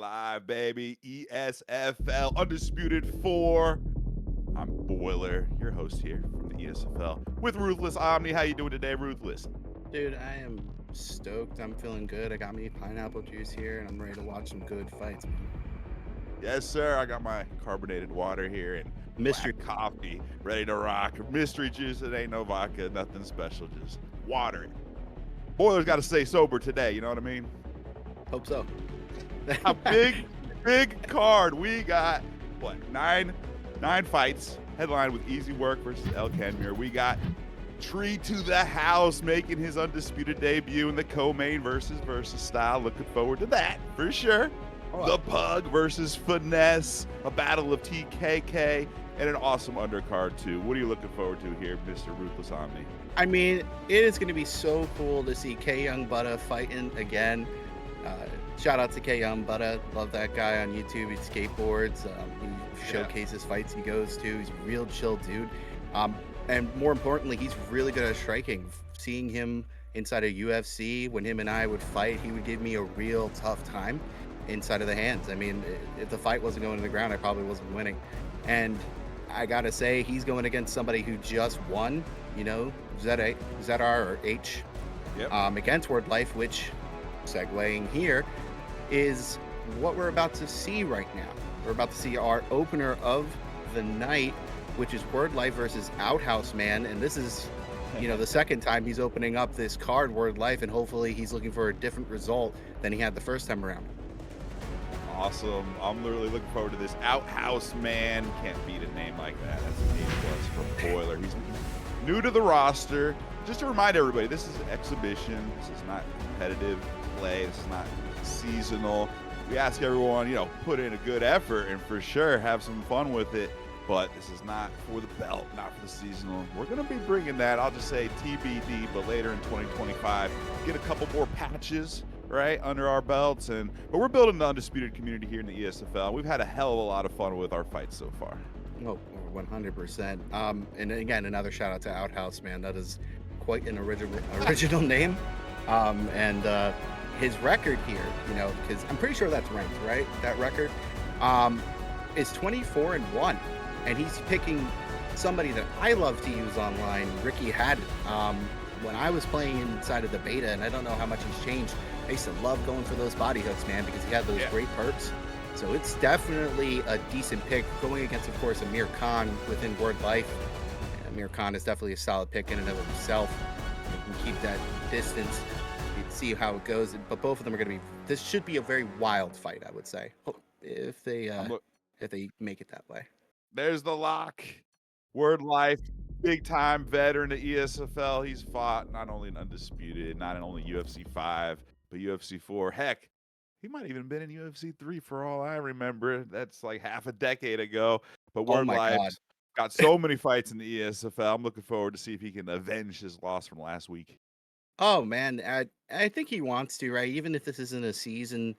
live, baby. ESFL Undisputed 4. I'm Boiler, your host here from the ESFL with Ruthless Omni. How you doing today, Ruthless? Dude, I am stoked. I'm feeling good. I got me pineapple juice here, and I'm ready to watch some good fights, man. Yes, sir. I got my carbonated water here and Mystery. black coffee ready to rock. Mystery juice. It ain't no vodka, nothing special, just water. Boiler's got to stay sober today. You know what I mean? Hope so. A big card. We got what nine fights. Headline with Easy Work versus El Kenmir. We got Tree to the House making his undisputed debut in the co-main versus style. Looking forward to that for sure. The Pug versus Finesse, a battle of TKK, and an awesome undercard too. What are you looking forward to here, Mr. Ruthless Omni? I mean, it is going to be so cool to see K Young Buddha fighting again. Shout out to K Young Buddha. Love that guy on YouTube. He skateboards. He showcases fights he goes to. He's a real chill dude. And more importantly, he's really good at striking. Seeing him inside of UFC, when him and I would fight, he would give me a real tough time inside of the hands. I mean, if the fight wasn't going to the ground, I probably wasn't winning. And I gotta say, he's going against somebody who just won, ZR or H, against Word Life, which, segueing here, is what we're about to see right now. We're about to see our opener of the night, which is Word Life versus Outhouse Man, and this is, the second time he's opening up this card, Word Life, and hopefully he's looking for a different result than he had the first time around. Awesome. I'm literally looking forward to this. Outhouse Man. Can't beat a name like that. That's an A+ for Boiler. He's new to the roster. Just to remind everybody, this is an exhibition. This is not competitive play. This is not seasonal. We ask everyone, put in a good effort and for sure have some fun with it. But this is not for the belt, not for the seasonal. We're going to be bringing that, I'll just say TBD, but later in 2025, get a couple more patches, right, under our belts. But we're building the Undisputed community here in the ESFL. We've had a hell of a lot of fun with our fights so far. Oh, 100%. And again, another shout out to Outhouse, man. That is quite an original name. And his record here, because I'm pretty sure that's ranked, right? That record is 24-1. And he's picking somebody that I love to use online, Ricky Haddon. When I was playing inside of the beta, and I don't know how much he's changed, I used to love going for those body hooks, man, because he had those great perks. So it's definitely a decent pick going against, of course, Amir Khan within Word Life. And Amir Khan is definitely a solid pick in and of himself. You can keep that distance. You can see how it goes. But both of them are going to be. This should be a very wild fight, I would say, if they make it that way. There's the lock. Word Life, big time veteran of ESFL. He's fought not only in Undisputed, not only UFC 5, but UFC 4. Heck, he might have even been in UFC 3 for all I remember. That's like half a decade ago. But Oh Word my God. Life's got so many fights in the ESFL. I'm looking forward to see if he can avenge his loss from last week. Oh man, I think he wants to, right? Even if this isn't a season,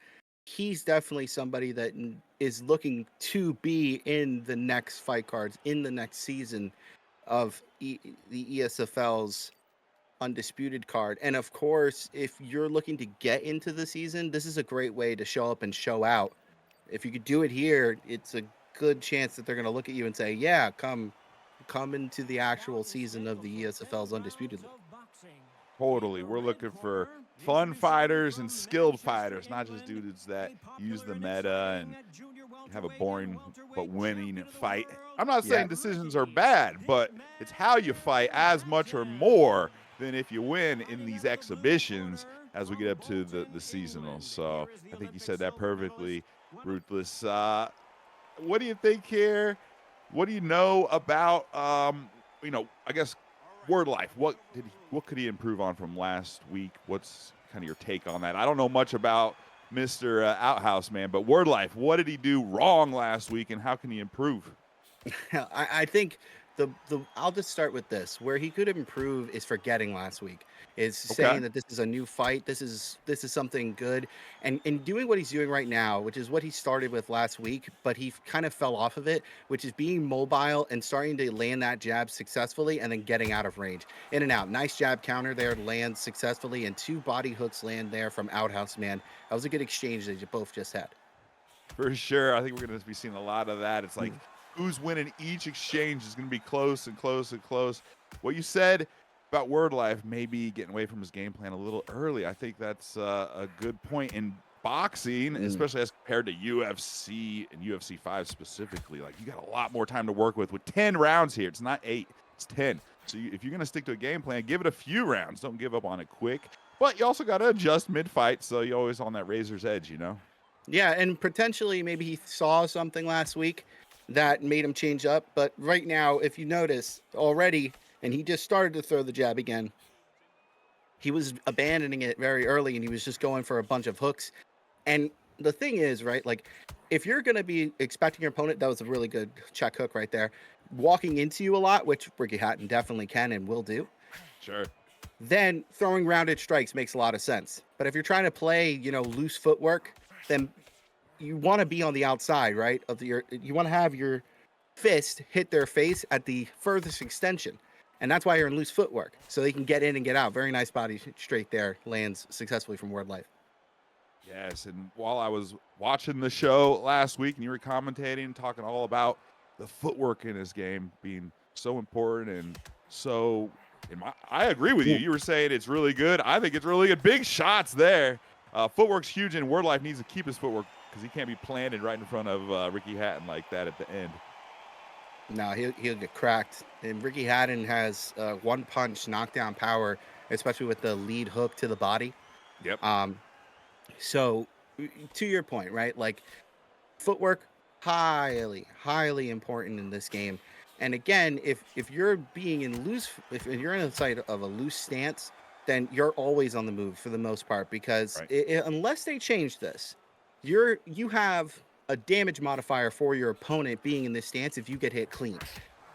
he's definitely somebody that is looking to be in the next fight cards in the next season of the ESFL's Undisputed card. And of course, if you're looking to get into the season, this is a great way to show up and show out. If you could do it here, it's a good chance that they're going to look at you and say, "Yeah, come into the actual season of the ESFL's Undisputed League." Totally. We're looking for fun fighters and skilled fighters, not just dudes that use the meta and have a boring but winning fight. I'm not Yeah. saying decisions are bad, but it's how you fight as much or more than if you win in these exhibitions as we get up to the seasonals. So I think you said that perfectly, Ruthless. What do you think here? What do you know about, I guess Word Life? What could he improve on from last week? What's kind of your take on that? I don't know much about Mr. Outhouse Man, but Word Life, what did he do wrong last week, and how can he improve? I think the I'll just start with this. Where he could improve is forgetting last week. Is Okay. saying that this is a new fight. This is something good, and doing what he's doing right now, which is what he started with last week, but he kind of fell off of it, which is being mobile and starting to land that jab successfully, and then getting out of range, in and out. Nice jab counter there, lands successfully, and two body hooks land there from Outhouse Man. That was a good exchange that you both just had. For sure. I think we're going to be seeing a lot of that. It's like Mm. who's winning each exchange is going to be close and close and close. What you said about Word Life maybe getting away from his game plan a little early, I think that's a good point. In boxing, Mm. especially as compared to UFC and UFC 5 specifically, like you got a lot more time to work with 10 rounds here. It's not 8, it's 10. So if you're going to stick to a game plan, give it a few rounds. Don't give up on it quick. But you also got to adjust mid-fight, so you're always on that razor's edge, you know? Yeah, and potentially maybe he saw something last week that made him change up. But right now, if you notice already, and he just started to throw the jab again, he was abandoning it very early and he was just going for a bunch of hooks. And the thing is, right, like if you're going to be expecting your opponent, that was a really good check hook right there, walking into you a lot, which Ricky Hatton definitely can and will do, Sure. then throwing rounded strikes makes a lot of sense. But if you're trying to play, loose footwork, then you want to be on the outside, right? You want to have your fist hit their face at the furthest extension. And that's why you're in loose footwork. So they can get in and get out. Very nice body straight there. Lands successfully from Word Life. Yes, and while I was watching the show last week and you were commentating, talking all about the footwork in his game being so important and so I agree with you. Mm. You were saying it's really good. I think it's really good. Big shots there. Footwork's huge, and Word Life needs to keep his footwork because he can't be planted right in front of Ricky Hatton like that at the end. No, he'll get cracked. And Ricky Hatton has one punch knockdown power, especially with the lead hook to the body. Yep. So to your point, right? Like footwork, highly important in this game. And again, if you're being in loose, if you're in the side of a loose stance, then you're always on the move for the most part because Right. unless they change this, you have a damage modifier for your opponent being in this stance if you get hit clean,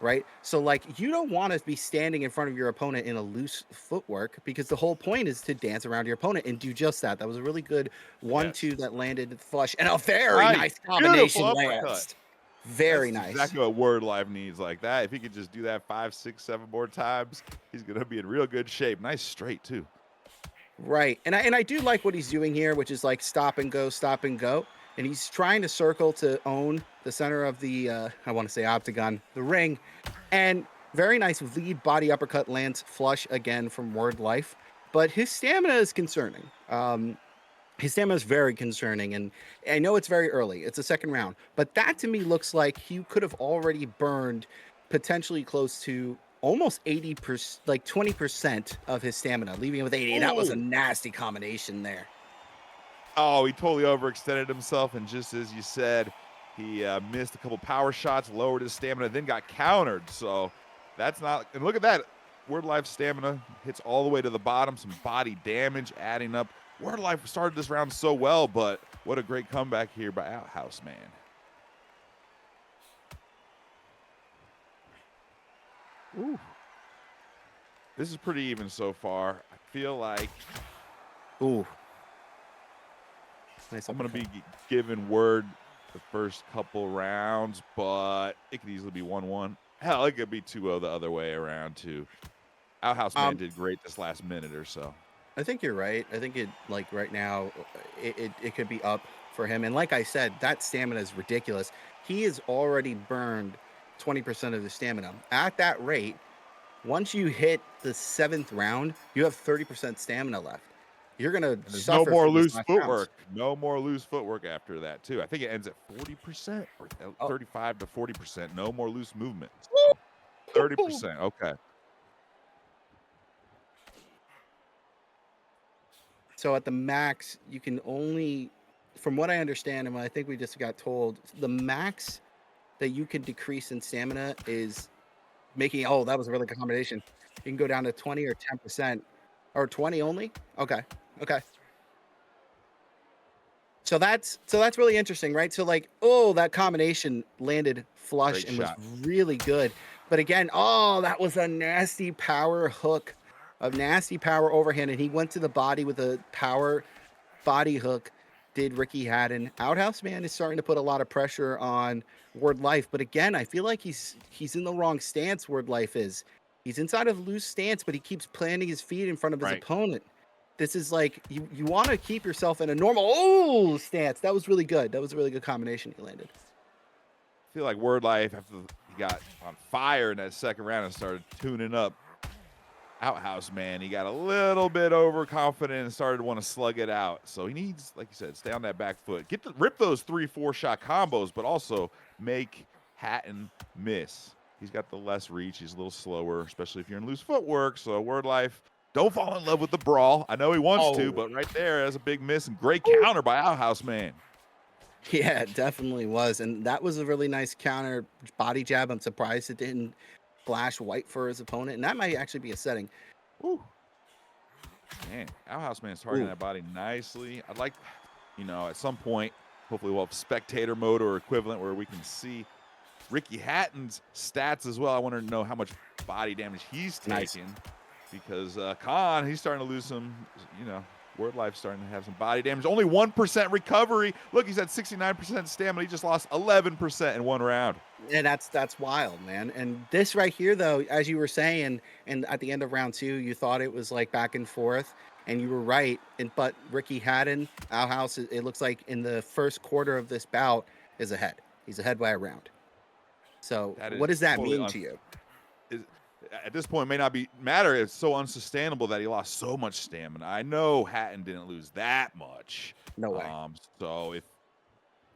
right? So like you don't want to be standing in front of your opponent in a loose footwork because the whole point is to dance around your opponent and do just that. That was a really good Yes. 1-2 that landed flush and a very Nice. nice Beautiful combination uppercut. last. Very That's nice. exactly what Word Life needs like that. If he could just do that 5, 6, 7 more times, he's going to be in real good shape. Nice straight, too. Right. And I do like what he's doing here, which is like stop and go, stop and go. And he's trying to circle to own the center of the I want to say octagon, the ring. And very nice lead body uppercut lands flush again from Word Life. But his stamina is concerning. His stamina is very concerning. And I know it's very early. It's a second round. But that to me looks like he could have already burned potentially close to almost 80%, like 20% of his stamina, leaving him with 80. That was a Ooh. nasty combination there. Oh, he totally overextended himself, and just as you said, he missed a couple power shots, lowered his stamina, then got countered. So that's not. And look at that. Word Life stamina hits all the way to the bottom. Some body damage adding up. Word Life started this round so well, but what a great comeback here by Outhouse Man. Ooh. This is pretty even so far. I feel like Ooh. Nice I'm going to uppercut. be giving Word the first couple rounds, but it could easily be 1-1. Hell, it could be 2-0 the other way around, too. Outhouse Man did great this last minute or so. I think you're right. I think it like right now it could be up for him. And like I said, that stamina is ridiculous. He has already burned 20% of his stamina. At that rate, once you hit the 7th round, you have 30% stamina left. You're gonna And there's no suffer more for these loose last rounds. footwork. No more loose footwork after that, too. I think it ends at 40% or Oh. 35 to 40%. No more loose movement. 30%. Okay. So at the max, you can only, from what I understand, and what I think we just got told, the max that you can decrease in stamina is making. Oh, that was a really good combination. You can go down to 20 or 10%, or 20 only. Okay, okay. So that's really interesting, right? So like, oh, that combination landed flush Great and was shot. really good. But again, oh, that was a nasty power hook, a nasty power overhand, and he went to the body with a power body hook. Did Ricky Hatton. Outhouse Man is starting to put a lot of pressure on Word Life, but again, I feel like he's in the wrong stance. Word Life is. He's inside of a loose stance, but he keeps planting his feet in front of his Right. opponent. This is like you want to keep yourself in a normal stance. That was really good. That was a really good combination he landed. I feel like Word Life, after he got on fire in that second round and started tuning up Outhouse Man, he got a little bit overconfident and started to want to slug it out. So he needs, like you said, stay on that back foot. Rip those 3-4 shot combos, but also make Hatton miss. He's got the less reach. He's a little slower, especially if you're in loose footwork. So Word Life, don't fall in love with the brawl. I know he wants to, but right there, that's a big miss and great counter by Outhouse Man. Yeah, it definitely was. And that was a really nice counter body jab. I'm surprised it didn't flash white for his opponent. And that might actually be a setting. Ooh. Man, Outhouse Man's targeting that body nicely. I'd like, at some point, hopefully we'll have spectator mode or equivalent where we can see Ricky Hatton's stats as well. I want to know how much body damage he's taking because Khan, he's starting to lose some, Word Life's starting to have some body damage. Only 1% recovery. Look, he's at 69% stamina. He just lost 11% in one round. And that's wild, man. And this right here, though, as you were saying, and at the end of round 2, you thought it was like back and forth, and you were right. But Ricky Hatton, Outhouse, it looks like in the first quarter of this bout is ahead. He's ahead by a round. So what does that mean to you? At this point, it may not matter. It's so unsustainable that he lost so much stamina. I know Hatton didn't lose that much. No way. So if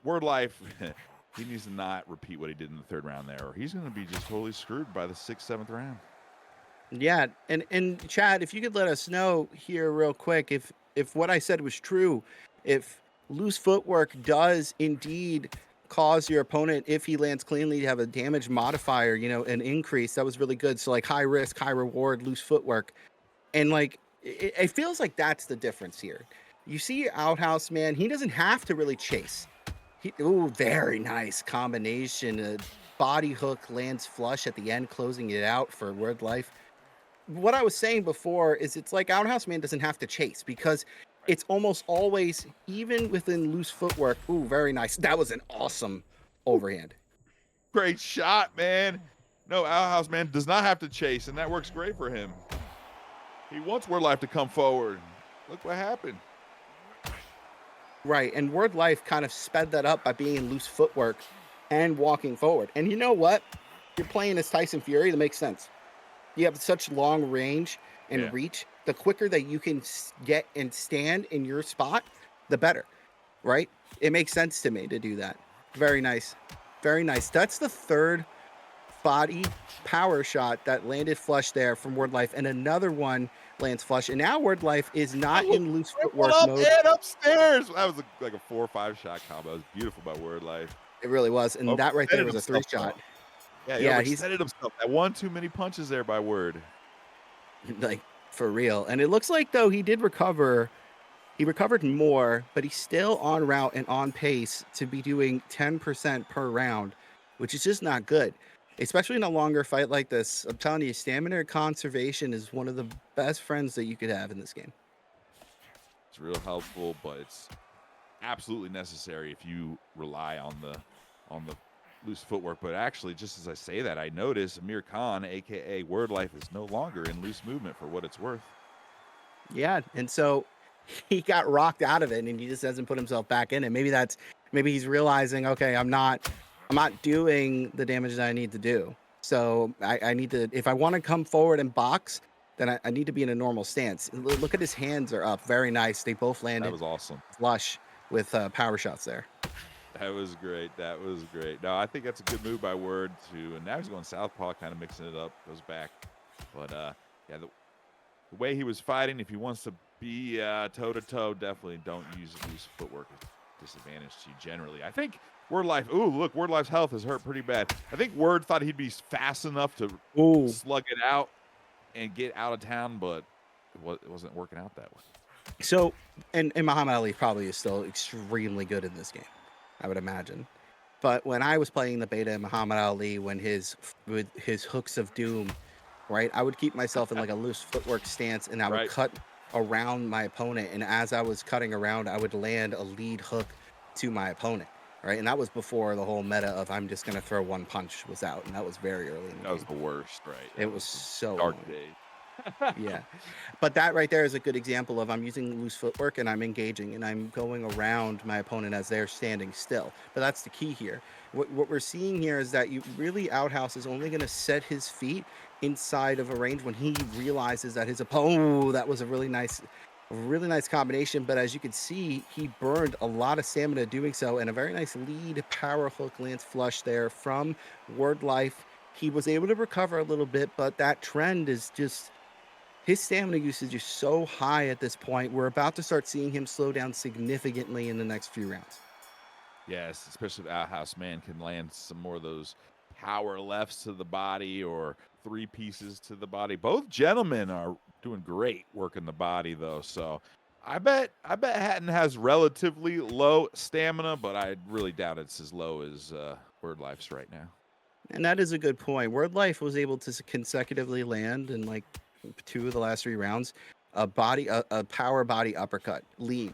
Word Life, he needs to not repeat what he did in the third round there, or he's going to be just totally screwed by the 6th, 7th round. Yeah, and Chad, if you could let us know here real quick if what I said was true, if loose footwork does indeed cause your opponent, if he lands cleanly, to have a damage modifier, an increase. That was really good. So like high risk, high reward, loose footwork. And like it feels like that's the difference here. You see Outhouse Man, he doesn't have to really chase. Very nice combination. Body hook lands flush at the end, closing it out for Word Life. What I was saying before is it's like Outhouse Man doesn't have to chase because it's almost always, even within loose footwork. Very nice. That was an awesome overhand. Great shot, man. No, Outhouse Man does not have to chase, and that works great for him. He wants Word Life to come forward. Look what happened. Right, and Word Life kind of sped that up by being in loose footwork and walking forward. And you know what? You're playing as Tyson Fury, that makes sense. You have such long range and reach. The quicker that you can get and stand in your spot, the better, right? It makes sense to me to do that. Very nice. Very nice. That's the third body power shot that landed flush there from Word Life, and another one lands flush. And now Word Life is not in loose footwork mode. And upstairs. That was like a 4 or 5 shot combo. It was beautiful by Word Life. It really was. And that right there was a 3 shot. Yeah, he extended himself. That one too many punches there by Word. Like, for real. And it looks like, though, he did recover. He recovered more, but he's still en route and on pace to be doing 10% per round, which is just not good, especially in a longer fight like this. I'm telling you, stamina conservation is one of the best friends that you could have in this game. It's real helpful, but it's absolutely necessary if you rely on the loose footwork. But actually, just as I say that, I notice Amir Khan, aka Word Life, is no longer in loose movement for what it's worth. Yeah, and so he got rocked out of it, and he just hasn't put himself back in it. Maybe he's realizing, okay, I'm not doing the damage that I need to do. So I need to, if I want to come forward and box, then I need to be in a normal stance. Look at his hands are up. Very nice. They both landed. That was awesome. Flush with power shots there. That was great. That was great. No, I think that's a good move by Word too. And now he's going southpaw, kind of mixing it up, goes back. But yeah, the way he was fighting, if he wants to be toe-to-toe, definitely don't use loose footwork as disadvantage to you generally. I think Word Life, look, Word Life's health is hurt pretty bad. I think Word thought he'd be fast enough to slug it out and get out of town, but it wasn't working out that way. So, and Muhammad Ali probably is still extremely good in this game, I would imagine. But when I was playing the beta in Muhammad Ali, with his hooks of doom, right, I would keep myself in like a loose footwork stance, and I would cut around my opponent. And as I was cutting around, I would land a lead hook to my opponent, right? And that was before the whole meta of I'm just going to throw one punch was out. And that was very early in the game. That was the worst, right? It was so dark days. Yeah. But that right there is a good example of I'm using loose footwork and I'm engaging and I'm going around my opponent as they're standing still. But that's the key here. What we're seeing here is that you really Outhouse is only going to set his feet inside of a range when he realizes that his opponent. Oh, that was a really nice combination. But as you can see, he burned a lot of stamina doing so, and a very nice lead power hook lance flush there from Word Life. He was able to recover a little bit, but that trend is just his stamina usage is so high at this point. We're about to start seeing him slow down significantly in the next few rounds. Yes, especially if Outhouse Man can land some more of those power lefts to the body or three pieces to the body. Both gentlemen are doing great working the body though. So I bet Hatton has relatively low stamina, but I really doubt it's as low as Word Life's right now. And that is a good point. Word Life was able to consecutively land in like 2 of the last 3 rounds a power body uppercut lead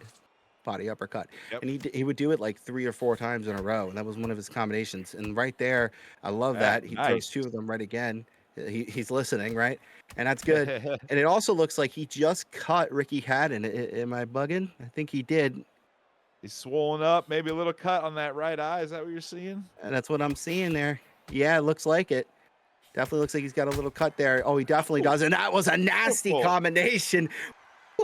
body uppercut, Yep. and he would do it like 3 or 4 times in a row, and that was one of his combinations. And right there, I love that he throws Nice. 2 of them right again. He's listening, right, and that's good. And it also looks like he just cut Ricky Hatton. Am I bugging? I think he did, He's swollen up, maybe a little cut on that right eye. Is that what you're seeing? and that's what I'm seeing there. Yeah, it looks like it. Definitely looks like he's got a little cut there. Oh, he definitely Ooh, does, and that was a nasty beautiful. combination.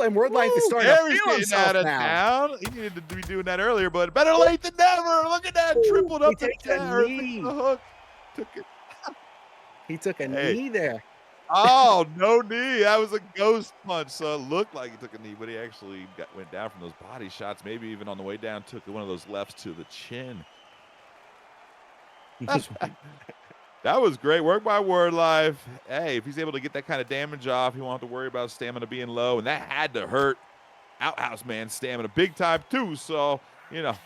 And Word Life is Woo! starting to Gary's feel getting himself out of now. town. He needed to be doing that earlier, but better late than never. Look at that. Ooh, Tripled he up the takes a jab or the knee. hook. Took it. He took a Hey. knee there. Oh, no knee. That was a ghost punch. So it looked like he took a knee, but he actually went down from those body shots. Maybe even on the way down, took one of those lefts to the chin. That was great work by Word Life. Hey, if he's able to get that kind of damage off, he won't have to worry about stamina being low, and that had to hurt Outhouse Man stamina big time too. So,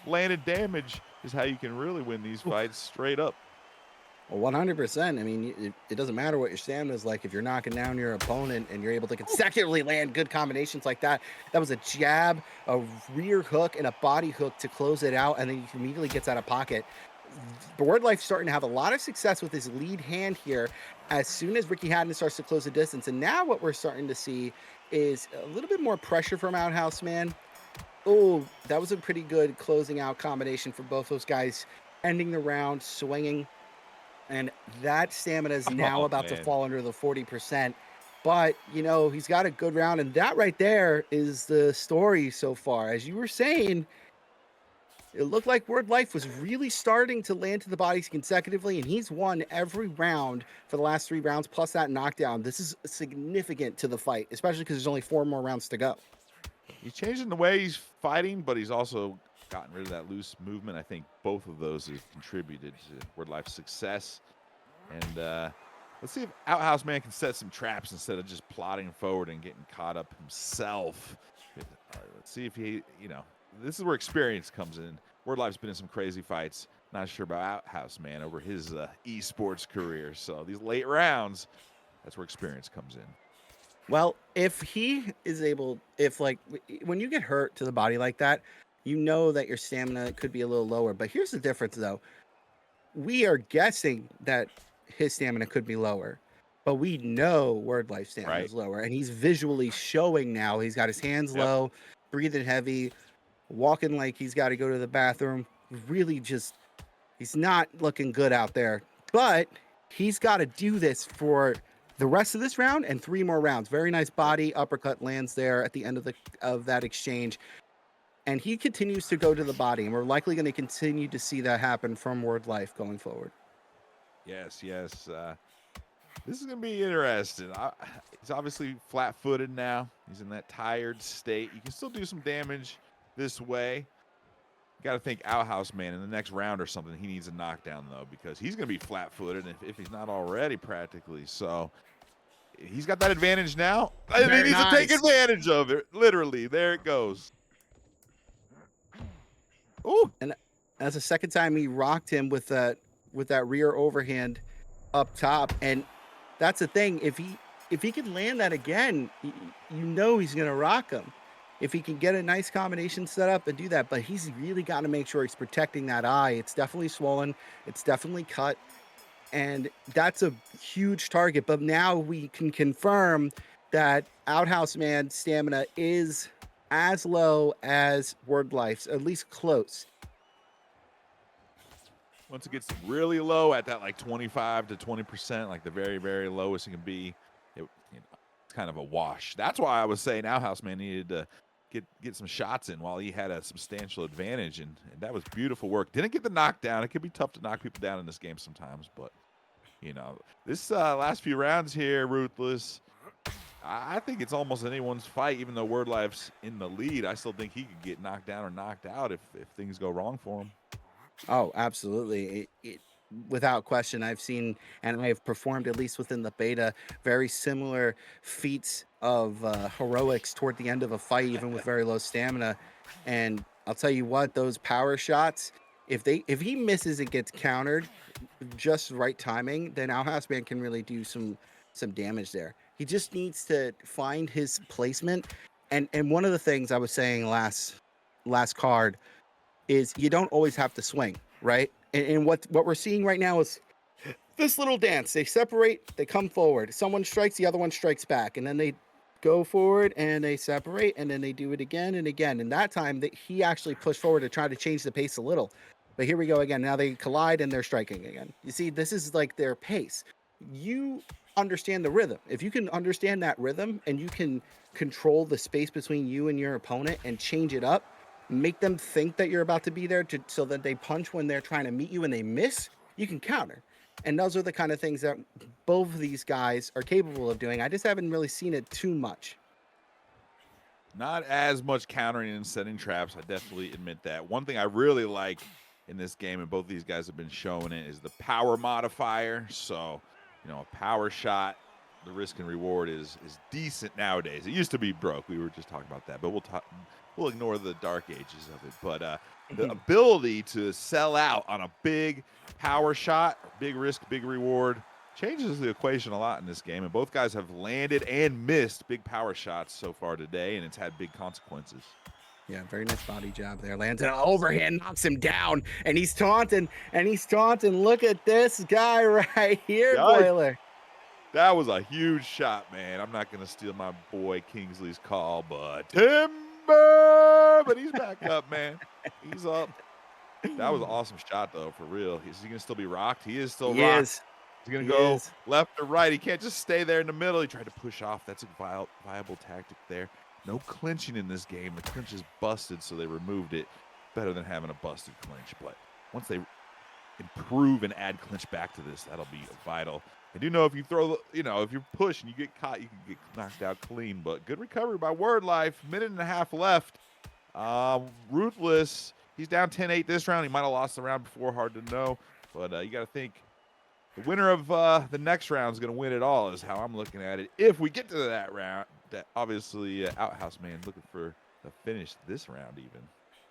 landed damage is how you can really win these fights straight up. Well, 100%. I mean, it doesn't matter what your stamina is like if you're knocking down your opponent and you're able to consecutively land good combinations like that. That was a jab, a rear hook, and a body hook to close it out, and then he immediately gets out of pocket. Word Life's starting to have a lot of success with his lead hand here as soon as Ricky Hatton starts to close the distance. And now what we're starting to see is a little bit more pressure from Outhouse Man. Oh, that was a pretty good closing out combination for both those guys, ending the round, swinging. And that stamina is now Oh about to man. fall under the 40%. But, he's got a good round. And that right there is the story so far. As you were saying, it looked like Word Life was really starting to land to the bodies consecutively, and he's won every round for the last 3 rounds, plus that knockdown. This is significant to the fight, especially because there's only 4 more rounds to go. He's changing the way he's fighting, but he's also gotten rid of that loose movement. I think both of those have contributed to Word Life's success. And let's see if Outhouse Man can set some traps instead of just plodding forward and getting caught up himself. Let's see if this is where experience comes in. Word Life's been in some crazy fights. Not sure about Outhouse Man over his eSports career. So these late rounds, that's where experience comes in. Well, if he is able, if like when you get hurt to the body like that, you know that your stamina could be a little lower. But here's the difference, though. We are guessing that his stamina could be lower, but we know Word Life stamina Right. is lower, and he's visually showing now. He's got his hands Yep. low, breathing heavy, walking like he's got to go to the bathroom. Really, he's not looking good out there. But he's got to do this for the rest of this round and 3 more rounds. Very nice body uppercut lands there at the end of that exchange. And he continues to go to the body, and we're likely going to continue to see that happen from Word Life going forward. Yes. This is going to be interesting. He's obviously flat-footed now. He's in that tired state. You can still do some damage this way. Got to think Outhouse Man in the next round or something. He needs a knockdown, though, because he's going to be flat-footed if he's not already practically. So he's got that advantage now. And he Very needs to take nice. advantage of it. Literally, there it goes. Ooh. And that's the second time he rocked him with that rear overhand up top. And that's the thing. If he can land that again, he's gonna rock him. If he can get a nice combination set up and do that, but he's really got to make sure he's protecting that eye. It's definitely swollen. It's definitely cut. And that's a huge target. But now we can confirm that Outhouse Man stamina is as low as Word Life's, at least close. Once it gets really low at that like 25 to 20%, like the very, very lowest it can be, it's kind of a wash. That's why I was saying Outhouse Man needed to get some shots in while he had a substantial advantage, and that was beautiful work. Didn't get the knockdown. It could be tough to knock people down in this game sometimes, but this last few rounds here, Ruthless, I think it's almost anyone's fight. Even though Word Life's in the lead, I still think he could get knocked down or knocked out if things go wrong for him. Oh, absolutely. Without question, I've seen and I've performed, at least within the beta, very similar feats of heroics toward the end of a fight, even with very low stamina. And I'll tell you what, those power shots, if he misses and gets countered, just right timing, then Outhouse Man can really do some damage there. He just needs to find his placement. And one of the things I was saying last card is you don't always have to swing, right? And what we're seeing right now is this little dance. They separate, they come forward. Someone strikes, the other one strikes back, and then they go forward and they separate, and then they do it again and again. And that time that he actually pushed forward to try to change the pace a little. But here we go again. Now they collide and they're striking again. You see, this is like their pace. You understand the rhythm. If you can understand that rhythm and you can control the space between you and your opponent and change it up, make them think that you're about to be there so that they punch when they're trying to meet you and they miss, you can counter. And those are the kind of things that both of these guys are capable of doing. I just haven't really seen it too much. Not as much countering and setting traps. I definitely admit that. One thing I really like in this game, and both these guys have been showing it, is the power modifier. So, a power shot, the risk and reward is decent nowadays. It used to be broke. We were just talking about that, but we'll ignore the dark ages of it. But the ability to sell out on a big power shot, big risk, big reward, changes the equation a lot in this game, and both guys have landed and missed big power shots so far today, and it's had big consequences. Yeah, very nice body job there. Lands an overhand, knocks him down, and he's taunting, Look at this guy right here, Boiler. That was a huge shot, man. I'm not going to steal my boy Kingsley's call, but Timber! But he's back up, man. He's up. That was an awesome shot, though, for real. Is he going to still be rocked? He is still rocked. Is. He's going to go left or right. He can't just stay there in the middle. He tried to push off. That's a viable tactic there. No clinching in this game. The clinch is busted, so they removed it. Better than having a busted clinch. But once they improve and add clinch back to this, that'll be vital. I do know if you throw, if you push and you get caught, you can get knocked out clean. But good recovery by Word Life. Minute and a half left. Ruthless, he's down 10-8 this round. He might have lost the round before. Hard to know. But you got to think the winner of the next round is going to win it all, is how I'm looking at it. If we get to that round, that obviously Outhouse Man looking for the finish this round even.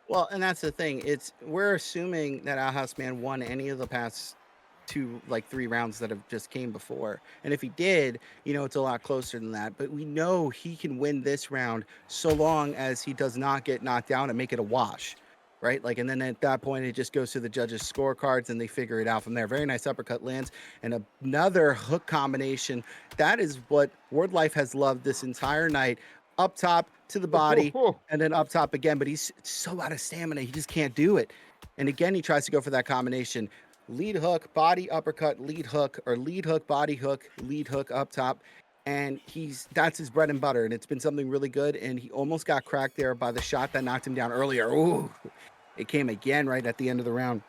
Well, and that's the thing. We're assuming that Outhouse Man won any of the past 3 rounds that have just came before. And if he did, it's a lot closer than that. But we know he can win this round so long as he does not get knocked down and make it a wash, right? And then at that point, it just goes to the judges' scorecards and they figure it out from there. Very nice uppercut lands and another hook combination. That is what Word Life has loved this entire night. Up top to the body and then up top again, but he's so out of stamina, he just can't do it. And again, he tries to go for that combination. Lead hook, body uppercut, lead hook, or lead hook, body hook, lead hook up top. And that's his bread and butter. And it's been something really good. And he almost got cracked there by the shot that knocked him down earlier. Ooh, it came again right at the end of the round.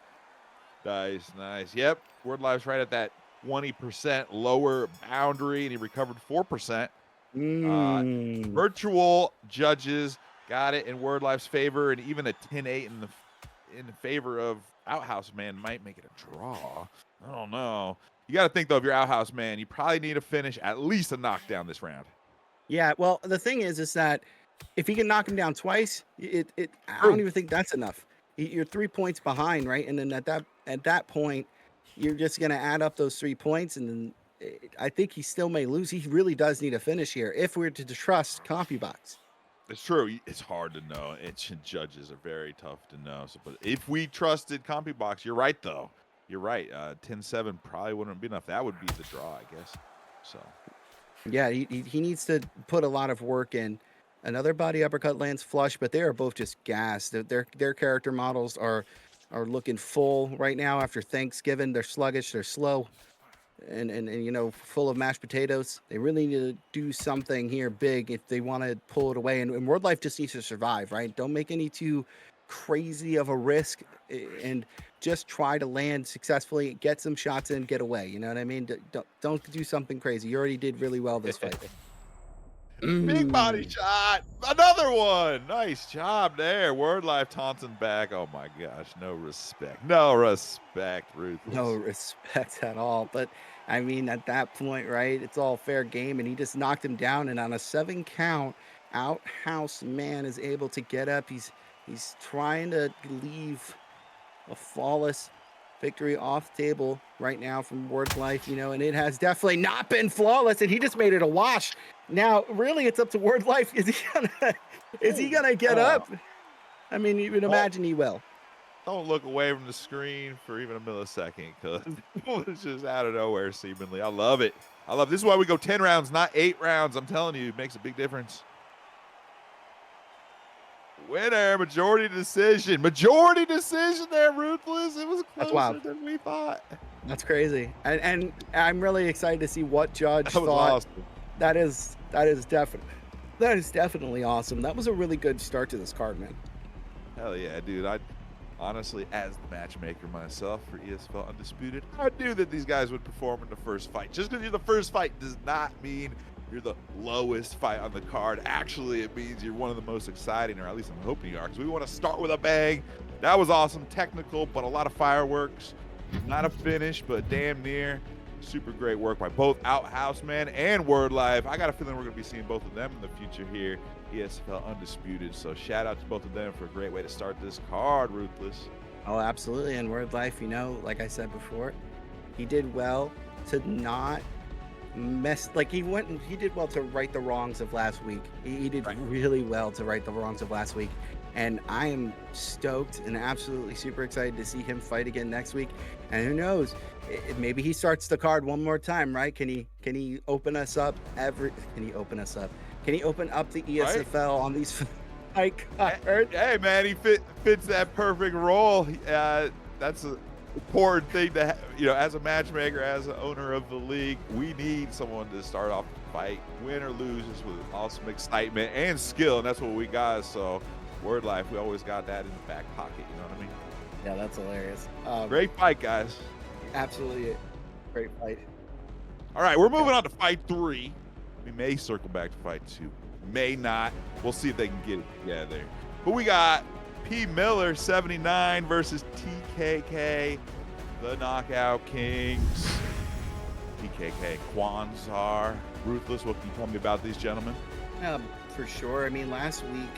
Nice. Yep. Word Life's right at that 20% lower boundary, and he recovered 4%. Virtual judges got it in Word Life's favor, and even a 10-8 in favor of Outhouse Man might make it a draw. I don't know. You got to think, though, if you're Outhouse Man, you probably need to finish at least a knockdown this round. Yeah, well, the thing is that if he can knock him down twice, I don't even think that's enough. You're 3 points behind, right? And then at that point, you're just going to add up those 3 points, and then I think he still may lose. He really does need a finish here if we're to trust CompuBox. It's true. It's hard to know. Judges are very tough to know. So, but if we trusted CompuBox, you're right, though. You're right. 10-7 probably wouldn't be enough. That would be the draw, I guess. So, Yeah, he needs to put a lot of work in. Another body uppercut lands flush, but they are both just gassed. Their character models are looking full right now after Thanksgiving. They're sluggish, they're slow, and you know, full of mashed potatoes. They really need to do something here big if they want to pull it away. And World Life just needs to survive, right? Don't make any too crazy of a risk, and just try to land successfully, get some shots in, get away. You know what I mean? Don't do something crazy. You already did really well this fight. Big body Mm, shot. Another one. Nice job there. Word Life Taunton back. Oh my gosh. No respect. No respect. no Ruthless. respect at all. But I mean, at that point, right? It's all fair game, and he just knocked him down. And on a 7 count, Outhouse Man is able to get up. He's trying to leave a flawless victory off the table right now from Word Life, you know, and it has definitely not been flawless, and he just made it a wash. Now, really, it's up to Word Life. Is he Oh, gonna get wow. up? I mean, you would Don't, imagine he will. don't look away from the screen for even a millisecond because it's just out of nowhere, seemingly. I love it. I love this is why we go 10 rounds, not 8 rounds. I'm telling you, it makes a big difference. Winner, majority decision. Majority decision there, Ruthless. It was That's wild. closer than we thought. That's crazy. And I'm really excited to see what judge That was thought. awesome. That is definitely awesome. That was a really good start to this card, man. Hell yeah, dude. I honestly, as the matchmaker myself for ESFL Undisputed, I knew that these guys would perform in the first fight. Just because you're the first fight does not mean you're the lowest fight on the card. Actually, it means you're one of the most exciting, or at least I'm hoping you are, because we want to start with a bang. That was awesome. Technical, but a lot of fireworks. Not a finish, but damn near. Super great work by both Outhouse Man and Word Life. I got a feeling we're going to be seeing both of them in the future here. ESFL Undisputed. So shout out to both of them for a great way to start this card, Ruthless. Oh, absolutely. And Word Life, you know, like I said before, he did well to not mess. Like he did well to right the wrongs of last week. He did Right. really well to right the wrongs of last week. And I am stoked and absolutely super excited to see him fight again next week. And who knows, maybe he starts the card one more time, right? Can he open us up can he open us up? Can he open up the Right? ESFL on these fight cards? Hey, man, he fits that perfect role. That's an important thing to, as a matchmaker, as an owner of the league, we need someone to start off the fight, win or lose, just with awesome excitement and skill, and that's what we got. So, Word Life, we always got that in the back pocket. You know what I mean? Yeah, that's hilarious. Great fight, guys. Absolutely great fight. All right, we're moving on to fight 3. We may circle back to fight 2. May not. We'll see if they can get it together. But we got P. Miller, 79, versus TKK, the Knockout Kings. TKK, Kwanzar, Ruthless. What can you tell me about these gentlemen? For sure. I mean, last week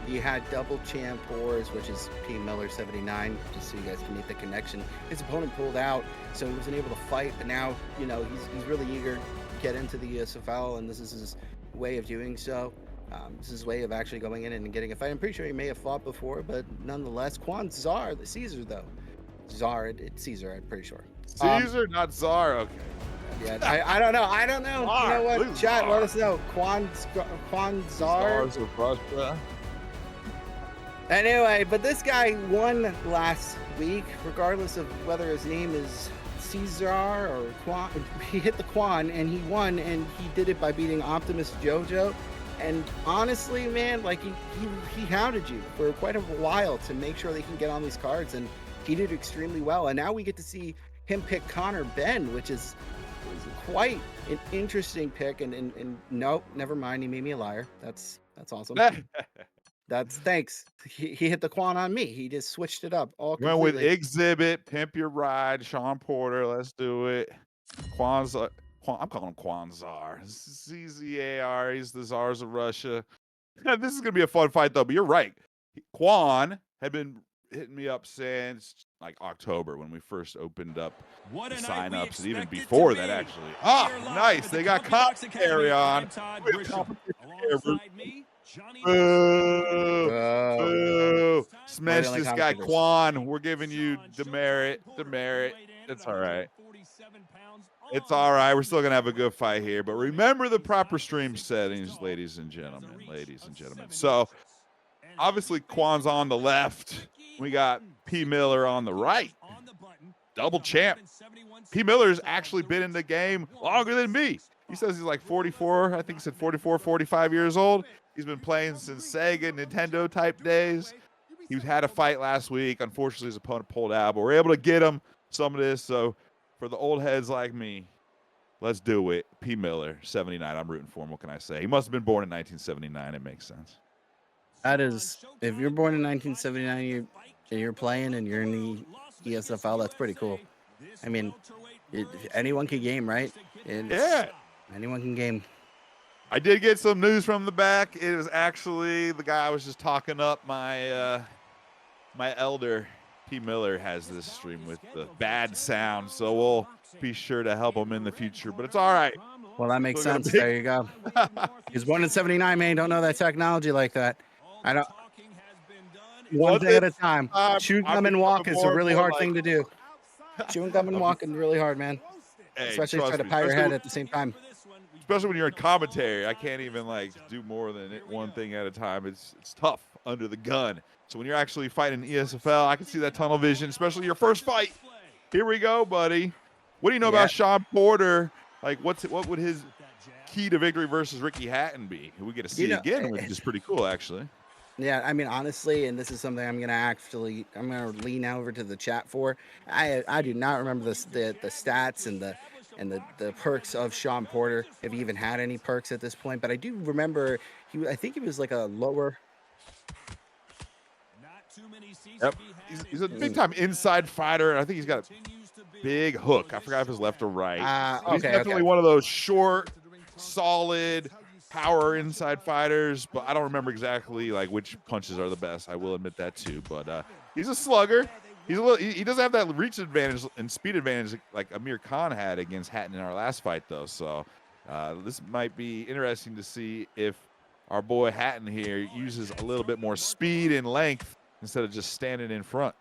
you had double champ wars, which is P. Miller 79, just so you guys can make the connection. His opponent pulled out, so he wasn't able to fight, but now, you know, he's really eager to get into the ESFL, and this is his way of doing so. This is his way of actually going in and getting a fight. I'm pretty sure he may have fought before, but nonetheless, Kwanzar, the Caesar, though. It's Caesar, I'm pretty sure. Caesar, not Czar. Okay. Yeah, I don't know. I don't know. You know Czar, what? Blue Chat, let Czar. us know. Kwanzar. Stars of Russia. Anyway, but this guy won last week, regardless of whether his name is Caesar or Quan. He hit the Quan and he won, and he did it by beating Optimus Jojo. And honestly, man, like he hounded you for quite a while to make sure they can get on these cards, and he did extremely well. And now we get to see him pick Connor Ben, which is quite an interesting pick. And nope, never mind. He made me a liar. That's awesome. That's thanks. He hit the Quan on me. He just switched it up all Went with completely. Exhibit, Pimp Your Ride, Sean Porter. Let's do it. Kwanzaa. I'm calling him Kwanzar. CZAR. He's the Czars of Russia. This is going to be a fun fight, though. But you're right. Quan had been hitting me up since like October when we first opened up the signups, and even before that, actually. Ah, nice. They got commentary on. We have competition here. Boo! Boo! Smash only this guy commentators. Quan. We're giving you demerit. Demerit. It's all right. It's all right. We're still going to have a good fight here. But remember the proper stream settings, ladies and gentlemen. Ladies and gentlemen. So, obviously, Kwan's on the left. We got P. Miller on the right. Double champ. P. Miller's actually been in the game longer than me. He says he's like 44. I think he said 44, 45 years old. He's been playing since Sega, Nintendo type days. He had a fight last week. Unfortunately, his opponent pulled out, but we're able to get him some of this. So for the old heads like me, let's do it. P. Miller, 79. I'm rooting for him. What can I say? He must have been born in 1979. It makes sense. That is, if you're born in 1979 and you're playing and you're in the ESFL, that's pretty cool. I mean, anyone can game, right? Yeah. Anyone can game. I did get some news from the back. It was actually the guy I was just talking up. My my elder, P. Miller, has this stream with the bad sound, so we'll be sure to help him in the future. But it's all right. Well, that makes sense. There you go. He was born in 79, man. Don't know that technology like that. I don't. One thing at a time. Chew gum and walk is a really hard thing to do. Chewing gum and walking really hard, man. Hey, especially try to pat your head at the same time. Especially when you're in commentary, I can't even like do more than one thing at a time. It's tough under the gun. So when you're actually fighting ESFL, I can see that tunnel vision, especially your first fight. Here we go, buddy. What do you know about Sean Porter? Like, what would his key to victory versus Ricky Hatton be? We get to see again, which is pretty cool, actually. Yeah, I mean, honestly, and this is something I'm gonna lean over to the chat for. I do not remember the stats and the perks of Sean Porter, if he even had any perks at this point. But I do remember I think he was like a lower. Yep, he's a big time inside fighter, and I think he's got a big hook. I forgot if it's left or right. He's definitely one of those short, solid power inside fighters, but I don't remember exactly like which punches are the best. I will admit that too. But he's a slugger. He doesn't have that reach advantage and speed advantage like Amir Khan had against Hatton in our last fight, though. So this might be interesting to see if our boy Hatton here uses a little bit more speed and length instead of just standing in front.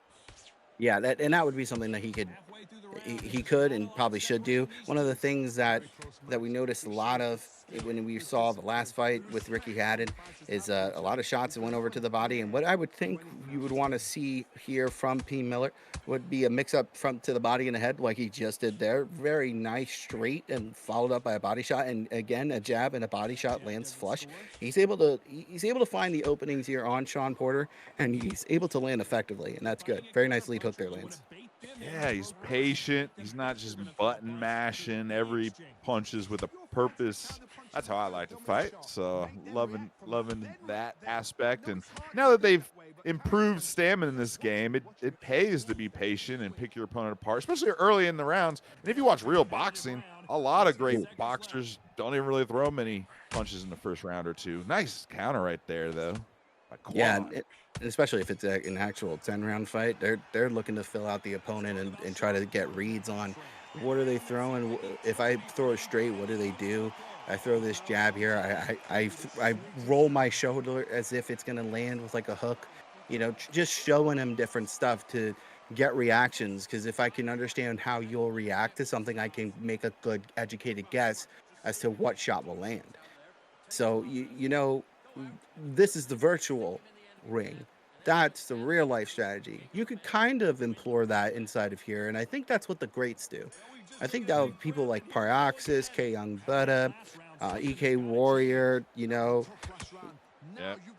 Yeah, that would be something that he could and probably should do. One of the things that we noticed a lot of when we saw the last fight with Ricky Hatton is a lot of shots that went over to the body. And what I would think you would want to see here from P. Miller would be a mix-up front to the body and the head like he just did there. Very nice straight and followed up by a body shot. And again, a jab and a body shot lands flush. He's able to find the openings here on Sean Porter, and he's able to land effectively, and that's good. Very nice lead hook there, Lance. Yeah, he's patient. He's not just button mashing. Every punch is with a purpose. That's how I like to fight. So loving that aspect. And now that they've improved stamina in this game, it pays to be patient and pick your opponent apart, especially early in the rounds. And if you watch real boxing, a lot of great boxers don't even really throw many punches in the first round or two. Nice counter right there, though. Yeah, especially if it's an actual 10-round fight, they're looking to fill out the opponent and try to get reads on what are they throwing. If I throw it straight, what do they do? I throw this jab here. I roll my shoulder as if it's gonna land with like a hook. You know, just showing them different stuff to get reactions. Because if I can understand how you'll react to something, I can make a good educated guess as to what shot will land. So you know. This is the virtual ring. That's the real life strategy. You could kind of implore that inside of here, and I think that's what the greats do. I think that people like Parioxis, K Young Buddha, EK Warrior, you know,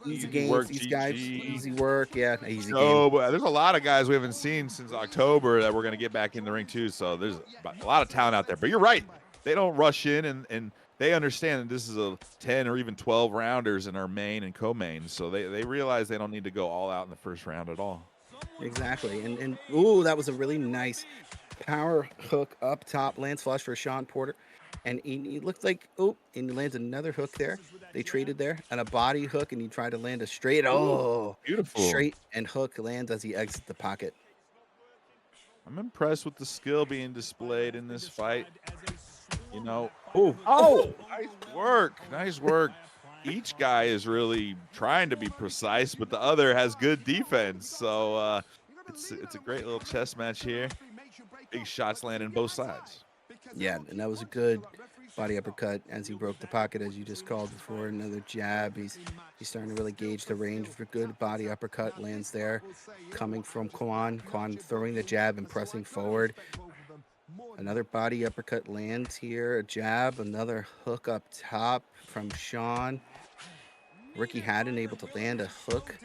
easy games, work, these GG. guys, easy work, easy game. But there's a lot of guys we haven't seen since October that we're going to get back in the ring too, so there's a lot of talent out there. But you're right. They don't rush in and they understand that this is a 10 or even 12 rounders in our main and co-main, so they realize they don't need to go all out in the first round at all. Exactly, and ooh, that was a really nice power hook up top, lands flush for Sean Porter, and he looked like and he lands another hook there. They traded there and a body hook, and he tried to land a straight. Oh, beautiful straight and hook lands as he exits the pocket. I'm impressed with the skill being displayed in this fight. You know, nice work. Each guy is really trying to be precise, but the other has good defense. So it's a great little chess match here. Big shots landing both sides. Yeah, and that was a good body uppercut as he broke the pocket, as you just called before. Another jab. He's starting to really gauge the range of a good body uppercut lands there, coming from Kwan. Kwan throwing the jab and pressing forward. Another body uppercut lands here. A jab, another hook up top from Sean. Ricky Haddon able to land a hook,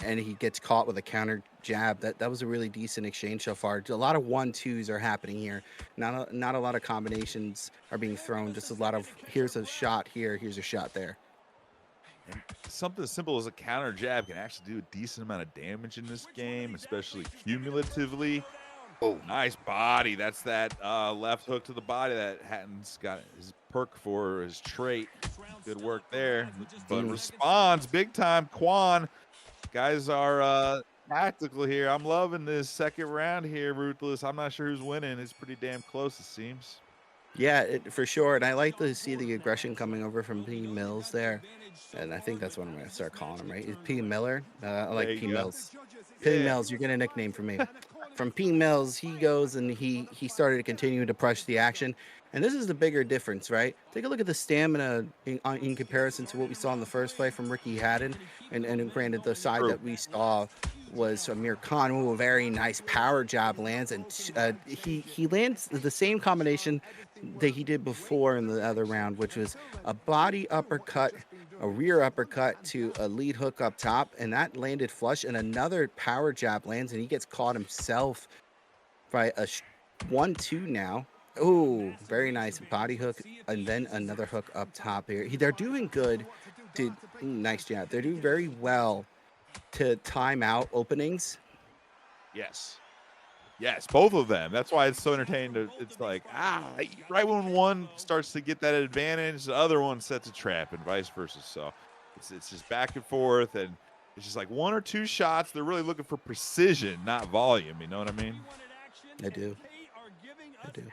and he gets caught with a counter jab. That was a really decent exchange so far. A lot of 1-2s are happening here. Not a lot of combinations are being thrown. Just a lot of here's a shot here, here's a shot there. And something as simple as a counter jab can actually do a decent amount of damage in this game, especially cumulatively. Oh, Nice body. That's that left hook to the body that Hatton's got his perk for, his trait. Good work there. But responds big time. Quan, guys are tactical here. I'm loving this second round here, Ruthless. I'm not sure who's winning. It's pretty damn close, it seems. yeah, for sure. And I like to see the aggression coming over from P Mills there. And I think that's what I'm going to start calling him, right? Is P Miller? I There like P you go. Mills. P Yeah. Mills, you're getting a nickname for me. From P Mills, he goes and he started to continue to push the action. And this is the bigger difference, right? Take a look at the stamina in comparison to what we saw in the first fight from Ricky Haddon. And granted, the side True. that we saw was Amir Khan, who a very nice power job lands. And he lands the same combination that he did before in the other round, which was a body uppercut, a rear uppercut to a lead hook up top, and that landed flush. And another power jab lands, and he gets caught himself by a 1-2 now. Oh, very nice body hook, and then another hook up top here. They're doing good to nice jab. They're doing very well to time out openings. Yes. Yes, both of them. That's why it's so entertaining it's like, right when one starts to get that advantage, the other one sets a trap and vice versa. So it's just back and forth, and it's just like one or two shots. They're really looking for precision, not volume. You know what I mean? I do. I do.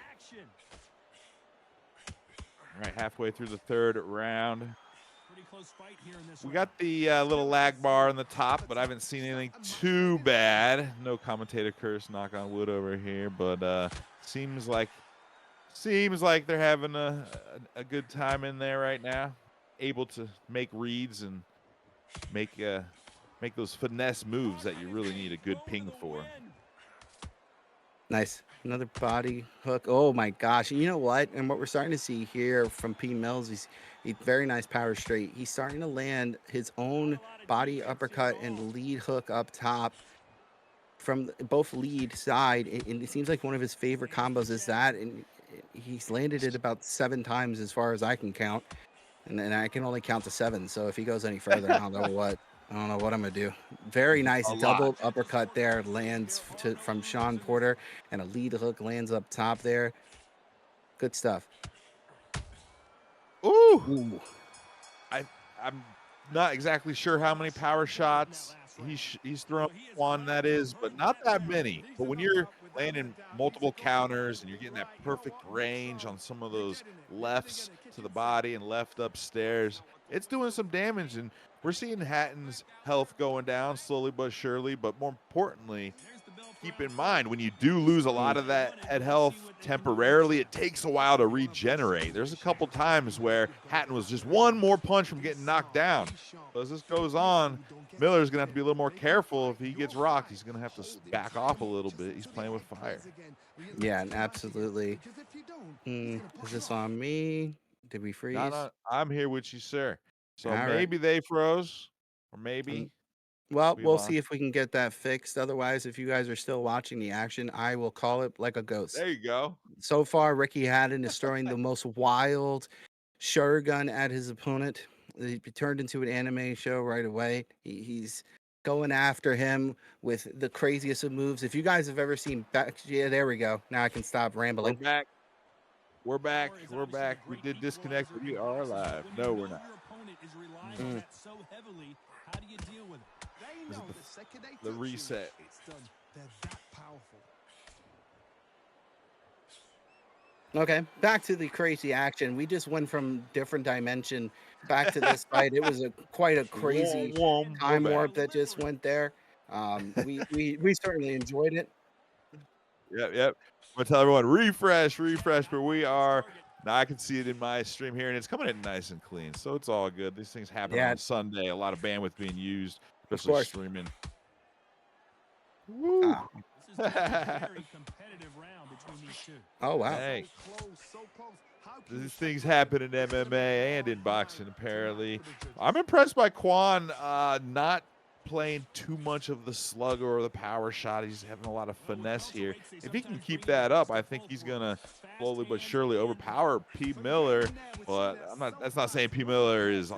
All right, halfway through the third round. We got the little lag bar on the top, but I haven't seen anything too bad. No commentator curse, knock on wood over here, but seems like they're having a good time in there right now. Able to make reads and make those finesse moves that you really need a good ping for. Nice. Another body hook. Oh my gosh. You know what? And what we're starting to see here from P Mills is a very nice power straight. He's starting to land his own body uppercut and lead hook up top from both lead side. And it seems like one of his favorite combos is that. And he's landed it about 7 times as far as I can count. And then I can only count to 7. So if he goes any further, I don't know what. I don't know what I'm gonna do. Very nice A lot. double uppercut there lands from Sean Porter, and a lead hook lands up top there. Good stuff. Ooh. Ooh. I'm not exactly sure how many power shots he's thrown on that is, but not that many. But when you're landing multiple counters and you're getting that perfect range on some of those lefts to the body and left upstairs, it's doing some damage. And we're seeing Hatton's health going down slowly but surely. But more importantly, keep in mind when you do lose a lot of that head health temporarily, it takes a while to regenerate. There's a couple times where Hatton was just one more punch from getting knocked down. So as this goes on, Miller's gonna have to be a little more careful. If he gets rocked, he's gonna have to back off a little bit. He's playing with fire. Yeah, absolutely. Is this on me? Did we freeze? I'm here with you, sir. So All right. maybe they froze, or Um, maybe well, we we'll lost. see if we can get that fixed. Otherwise, if you guys are still watching the action, I will call it like a ghost. There you go. So far, Ricky Haddon is throwing the most wild Shogun at his opponent. He turned into an anime show right away. He's going after him with the craziest of moves. If you guys have ever seen back, yeah, there we go. Now I can stop We're rambling. back. We're back. We're back. We did disconnect. We are live. No, we're not. Mm. This is the reset. Okay, back to the crazy action. We just went from different dimension back to this fight. It was quite a crazy We're time back. warp that just went there. We certainly enjoyed it. Yep, yep. I'm gonna tell everyone refresh, but we are. Now I can see it in my stream here, and it's coming in nice and clean, so it's all good. These things happen on Yeah, a Sunday. A lot of bandwidth being used, of especially course. streaming. Woo! Uh, oh wow. Hey, these things happen in MMA and in boxing, apparently. I'm impressed by Quan not playing too much of the slugger or the power shot. He's having a lot of finesse here. If he can keep that up, I think he's gonna slowly but surely overpower P. Miller. But that's not saying P. Miller is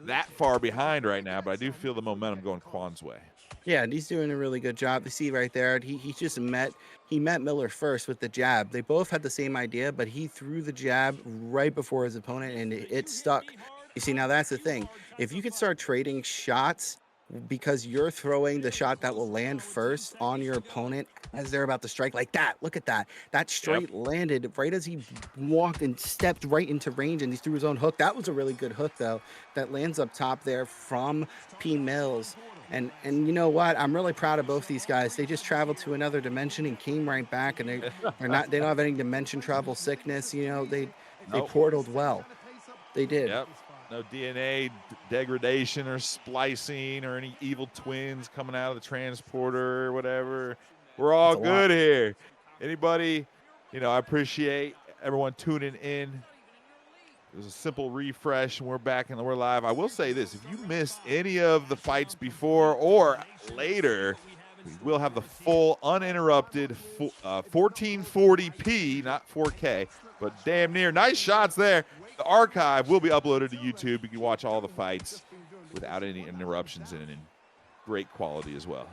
that far behind right now, but I do feel the momentum going Quan's way. Yeah, and he's doing a really good job. You see right there, he met Miller first with the jab. They both had the same idea, but he threw the jab right before his opponent, and it stuck. You see, now that's the thing. If you could start trading shots because you're throwing the shot that will land first on your opponent as they're about to strike, like that. Look at that. That Yep. straight landed right as he walked and stepped right into range, and he threw his own hook. That was a really good hook, though, that lands up top there from P. Mills. And you know what? I'm really proud of both these guys. They just traveled to another dimension and came right back, and they don't have any dimension travel sickness. You know, they Nope. portaled well. They did. Yep. No DNA degradation or splicing or any evil twins coming out of the transporter or whatever. We're all That's a lot. good here. Anybody, I appreciate everyone tuning in. It was a simple refresh, and we're back and we're live. I will say this: if you missed any of the fights before or later, we will have the full, uninterrupted 1440p, not 4K, but damn near. Nice shots there. The archive will be uploaded to YouTube. You can watch all the fights without any interruptions and in great quality as well.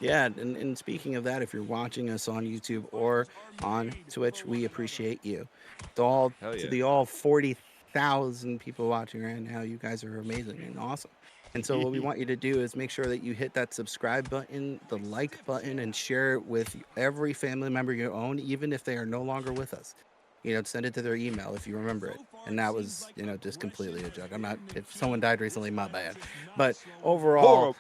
Yeah, and speaking of that, if you're watching us on YouTube or on Twitch, we appreciate you. Hell To yeah. the all 40,000 people watching right now, you guys are amazing and awesome. And so what we want you to do is make sure that you hit that subscribe button, the like button, and share it with every family member you own, even if they are no longer with us. Send it to their email if you remember it. And that was, just completely a joke. I'm not, if someone died recently, my bad. But overall,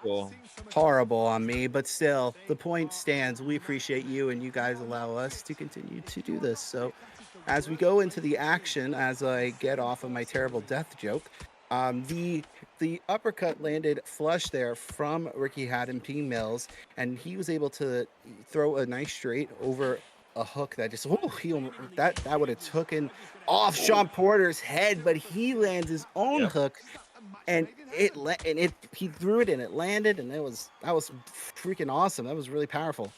horrible on me, but still, the point stands. We appreciate you, and you guys allow us to continue to do this. So, as we go into the action, as I get off of my terrible death joke, the uppercut landed flush there from Ricky Haddon P. Mills, and he was able to throw a nice straight over a hook that just that would have taken off Sean Porter's head, but he lands his own Yep. hook, and he threw it and it landed, and that was freaking awesome. That was really powerful.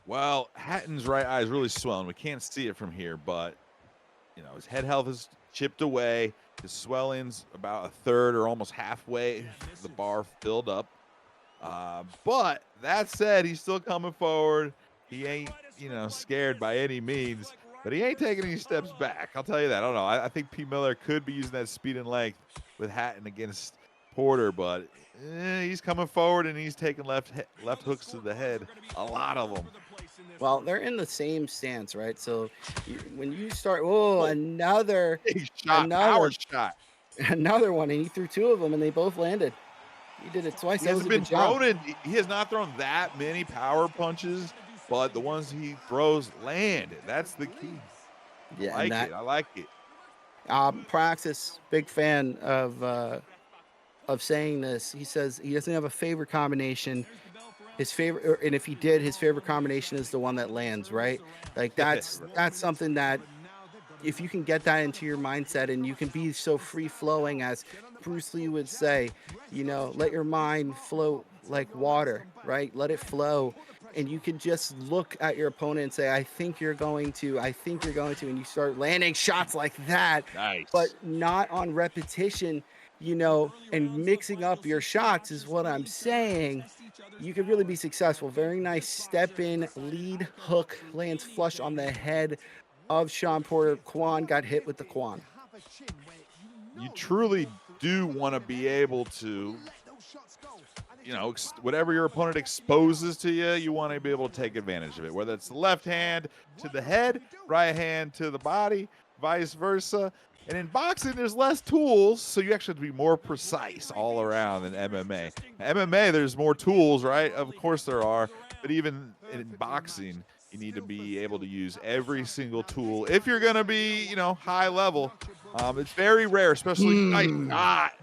Well, Hatton's right eye is really swelling. We can't see it from here, but his head health is chipped away. His swelling's about a third or almost halfway the bar filled up. But that said, he's still coming forward. He ain't, scared by any means, but he ain't taking any steps back. I'll tell you that. I don't know. I think P. Miller could be using that speed and length with Hatton against Porter, but he's coming forward and he's taking left hooks to the head. A lot of them. Well, they're in the same stance, right? So when you start, another Big shot, power shot. another one, and he threw two of them, and they both landed. He did it twice. He That was hasn't a been good job. thrown in. He has not thrown that many power punches, but the ones he throws land. That's the key. Yeah, I like it. Praxis, big fan of saying this. He says he doesn't have a favorite combination. His favorite, and if he did, his favorite combination is the one that lands, right? Like that's something that if you can get that into your mindset and you can be so free flowing, as Bruce Lee would say, let your mind float like water, right? Let it flow. And you can just look at your opponent and say, I think you're going to, and you start landing shots like that, Nice. but not on repetition, and mixing up your shots is what I'm saying. You could really be successful. Very nice step in lead hook, lands flush on the head of Sean Porter. Quan got hit with the Quan. You truly do want to be able to, whatever your opponent exposes to you, you want to be able to take advantage of it. Whether it's the left hand to the head, right hand to the body, vice versa. And in boxing, there's less tools, so you actually have to be more precise all around than MMA. MMA, there's more tools, right? Of course there are, but even in boxing, You need to be able to use every single tool if you're going to be, you know, high level. It's very rare, especially nice shot.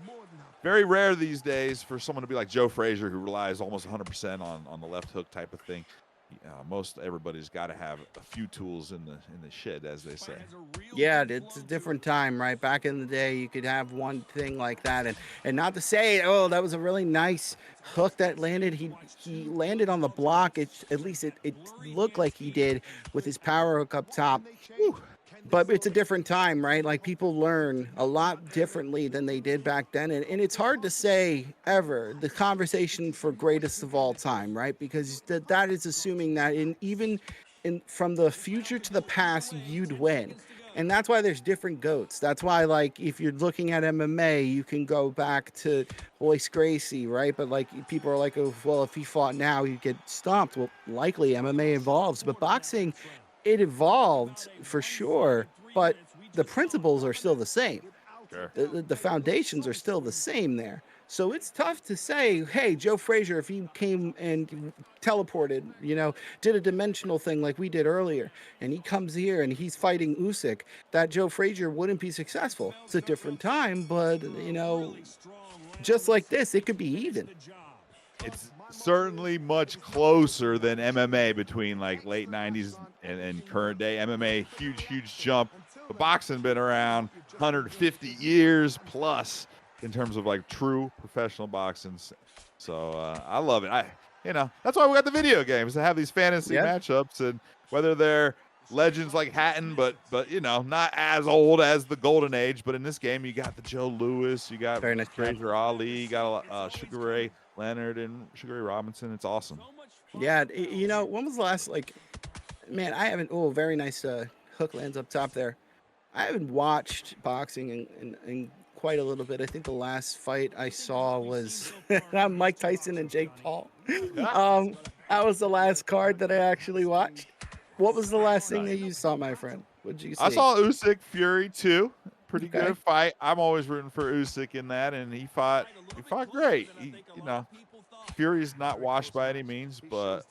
Very rare these days for someone to be like Joe Frazier, who relies almost 100% on the left hook type of thing. Most everybody's got to have a few tools in the shed, as they say. Yeah, it's a different time, right? Back in the day, you could have one thing like that, and not to say, oh, that was a really nice hook that landed. He landed on the block. At least it looked like he did with his power hook up top. Whew. But it's a different time, right? Like people learn a lot differently than they did back then. And it's hard to say ever the conversation for greatest of all time, right? Because that is assuming that even from the future to the past, you'd win. And that's why there's different GOATs. That's why, like, if you're looking at MMA, you can go back to Royce Gracie, right? But like people are like, oh, well, if he fought now, he'd get stomped. Well, likely MMA evolves, but boxing, it evolved for sure, but the principles are still the same. Sure. The foundations are still the same there. So it's tough to say, hey, Joe Frazier, if he came and teleported, you know, did a dimensional thing like we did earlier, and he comes here and he's fighting Usyk, that Joe Frazier wouldn't be successful. It's a different time, but, you know, just like this, it could be even. It's certainly much closer than MMA between like late 90s and current day. MMA, huge jump. But boxing been around 150 years plus in terms of like true professional boxing. So I love it. That's why we got the video games to have these fantasy Yeah. matchups, and whether they're legends like Hatton, but not as old as the Golden Age. But in this game, you got the Joe Louis, you got Very nice job. Fraser Ali, you got Sugar Ray Leonard and Sugar Ray Robinson. It's awesome. Yeah, you know, when was the last, like, man, I haven't, oh, very nice hook lands up top there. I haven't watched boxing in quite a little bit. I think the last fight I saw was Mike Tyson and Jake Paul. That was the last card that I actually watched. What was the last thing that you saw, my friend? What did you see? I saw Usyk Fury too. Pretty Okay. good fight. I'm always rooting for Usyk in that, and he fought great. Fury's not washed by any means, but